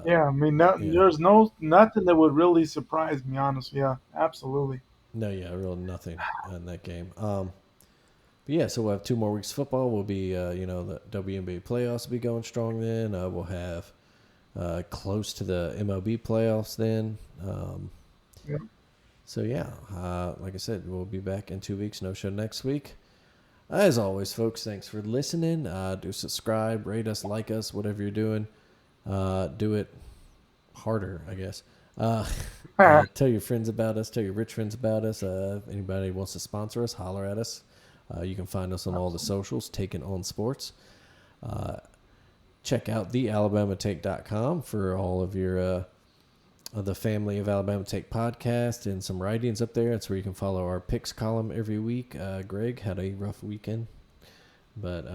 S3: Yeah, I mean,
S2: Yeah.
S3: there's nothing that would really surprise me. Honestly, yeah, absolutely.
S2: No, yeah, real nothing in that game. But yeah, so we'll have 2 more weeks of football. We'll be, the WNBA playoffs will be going strong then. We'll have close to the MLB playoffs then.
S3: Yeah.
S2: So yeah, like I said, we'll be back in 2 weeks. No show next week. As always, folks, thanks for listening. Do subscribe, rate us, like us, whatever you're doing. Do it harder, I guess. Tell your friends about us. Tell your rich friends about us. If anybody wants to sponsor us, holler at us. You can find us on all the socials, Taking On Sports. Check out thealabamatake.com for all of your the Family of Alabama Take podcast and some writings up there. That's where you can follow our picks column every week. Greg had a rough weekend, but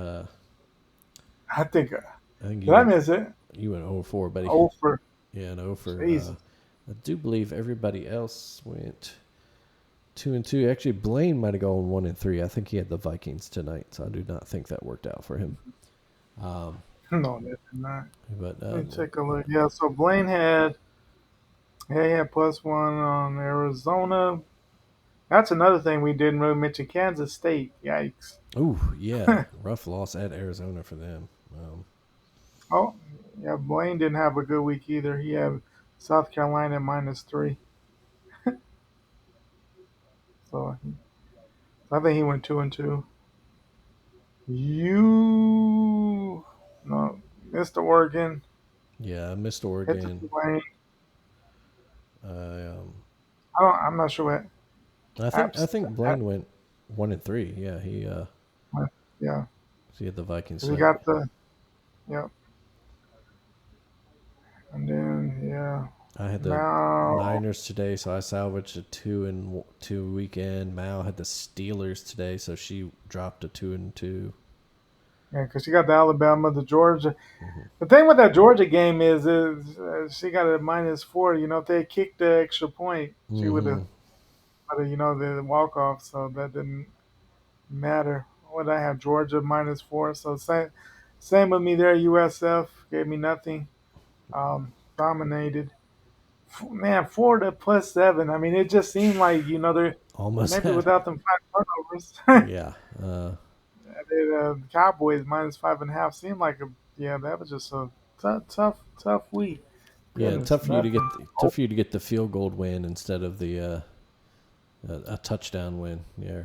S3: I think.
S2: I think
S3: Did I miss it?
S2: you went 0-4, buddy.
S3: Oh,
S2: Yeah, an 0 for.
S3: Jesus.
S2: I do believe everybody else went 2-2. Actually, Blaine might have gone 1-3. I think he had the Vikings tonight, so I do not think that worked out for him.
S3: No, they did not.
S2: But
S3: Let me take a look. Yeah, so Blaine had +1 on Arizona. That's another thing we didn't really mention. Kansas State. Yikes.
S2: ooh, yeah, rough loss at Arizona for them.
S3: Oh, yeah, Blaine didn't have a good week either. He had South Carolina at -3. So I think he went 2-2. You no, Mr. Oregon
S2: Yeah, I missed
S3: hit the
S2: Oregon.
S3: Tulane.
S2: Uh, um,
S3: I'm not sure what
S2: I
S3: apps.
S2: think Blaine went 1-3. Yeah,
S3: Yeah,
S2: he had the Vikings
S3: 'cause he
S2: tonight.
S3: got the yeah, and then yeah.
S2: I had the
S3: Now
S2: Niners today, so I salvaged a 2-2 weekend. Mal had the Steelers today, so she dropped a 2-2.
S3: yeah, because she got the Alabama, the Georgia. The thing with that Georgia game is she got a -4. You know, if they had kicked the extra point, she would
S2: Mm-hmm.
S3: have, the walk off. So that didn't matter. What did I have? Georgia -4. So same with me there. USF gave me nothing. Dominated. Man, Florida +7. I mean, it just seemed like they're
S2: Almost
S3: maybe
S2: had.
S3: without them 5 turnovers.
S2: Yeah.
S3: The Cowboys -5.5 seemed like that was just a tough week.
S2: Yeah.
S3: Goodness, nothing.
S2: Tough for you to get the field goal win instead of the a touchdown win. Yeah.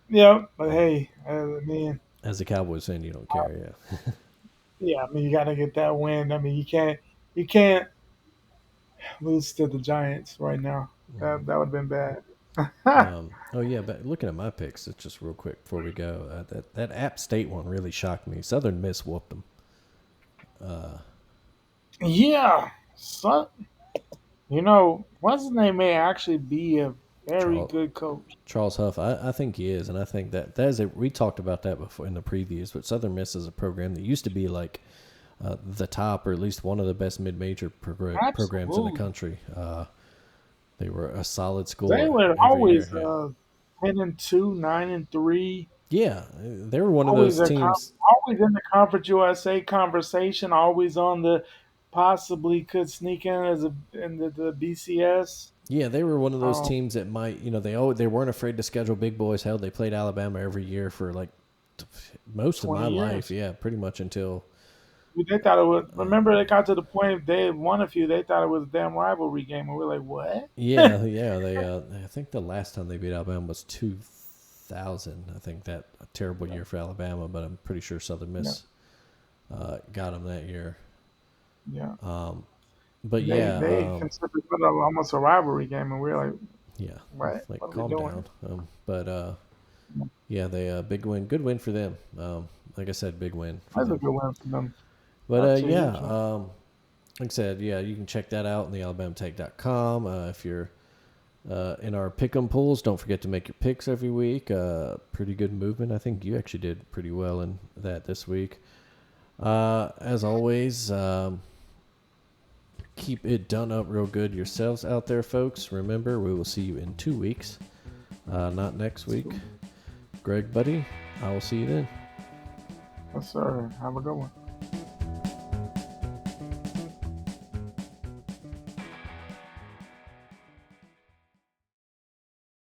S3: Yeah, but hey, I mean,
S2: As a Cowboys fan, you don't care. Yeah.
S3: yeah, I mean, you got to get that win. I mean, you can't lose to the Giants right now. That would have been bad.
S2: Oh yeah, but looking at my picks, it's just real quick before we go. That App State one really shocked me. Southern Miss whooped them.
S3: Yeah, so what's his name may actually be a very
S2: Charles
S3: good coach.
S2: Charles Huff, I think he is, and I think that is a. We talked about that before in the previews, but Southern Miss is a program that used to be like the top, or at least one of the best mid-major programs in the
S3: Absolutely,
S2: country. They were a solid
S3: they
S2: school
S3: were
S2: every year.
S3: always
S2: Yeah,
S3: 10-2, 9-3.
S2: yeah, they were one of
S3: Always
S2: those teams.
S3: always in the Conference USA conversation. Always on the possibly could sneak in as in the BCS.
S2: Yeah, they were one of those
S3: Um,
S2: teams that might, they weren't afraid to schedule big boys. Hell, they played Alabama every year for like most of my
S3: 20
S2: life.
S3: years.
S2: Yeah, pretty much until.
S3: They thought it was. Remember, they got to the point they had won a few. They thought it was a damn rivalry game, and we are like, "What?"
S2: Yeah. They, I think the last time they beat Alabama was 2000. I think that a terrible year for Alabama, but I'm pretty sure Southern
S3: Yeah,
S2: Miss got them that year.
S3: yeah.
S2: But
S3: They
S2: yeah,
S3: they considered it almost a rivalry game, and we are like,
S2: yeah,
S3: "What?
S2: like
S3: What are we
S2: calm
S3: doing?"
S2: down. But yeah, they big win, good win for them. Like I said, big win for
S3: That's a
S2: them.
S3: good win for them.
S2: But
S3: That's a
S2: yeah,
S3: huge one.
S2: like I said, yeah, you can check that out on the AlabamaTake.com. If you're in our pick'em pools, don't forget to make your picks every week. Pretty good movement. I think you actually did pretty well in that this week. As always, keep it done up real good yourselves out there, folks. Remember, we will see you in 2 weeks, not next week. Greg, buddy, I will see you then.
S3: Yes, sir. Have a good one.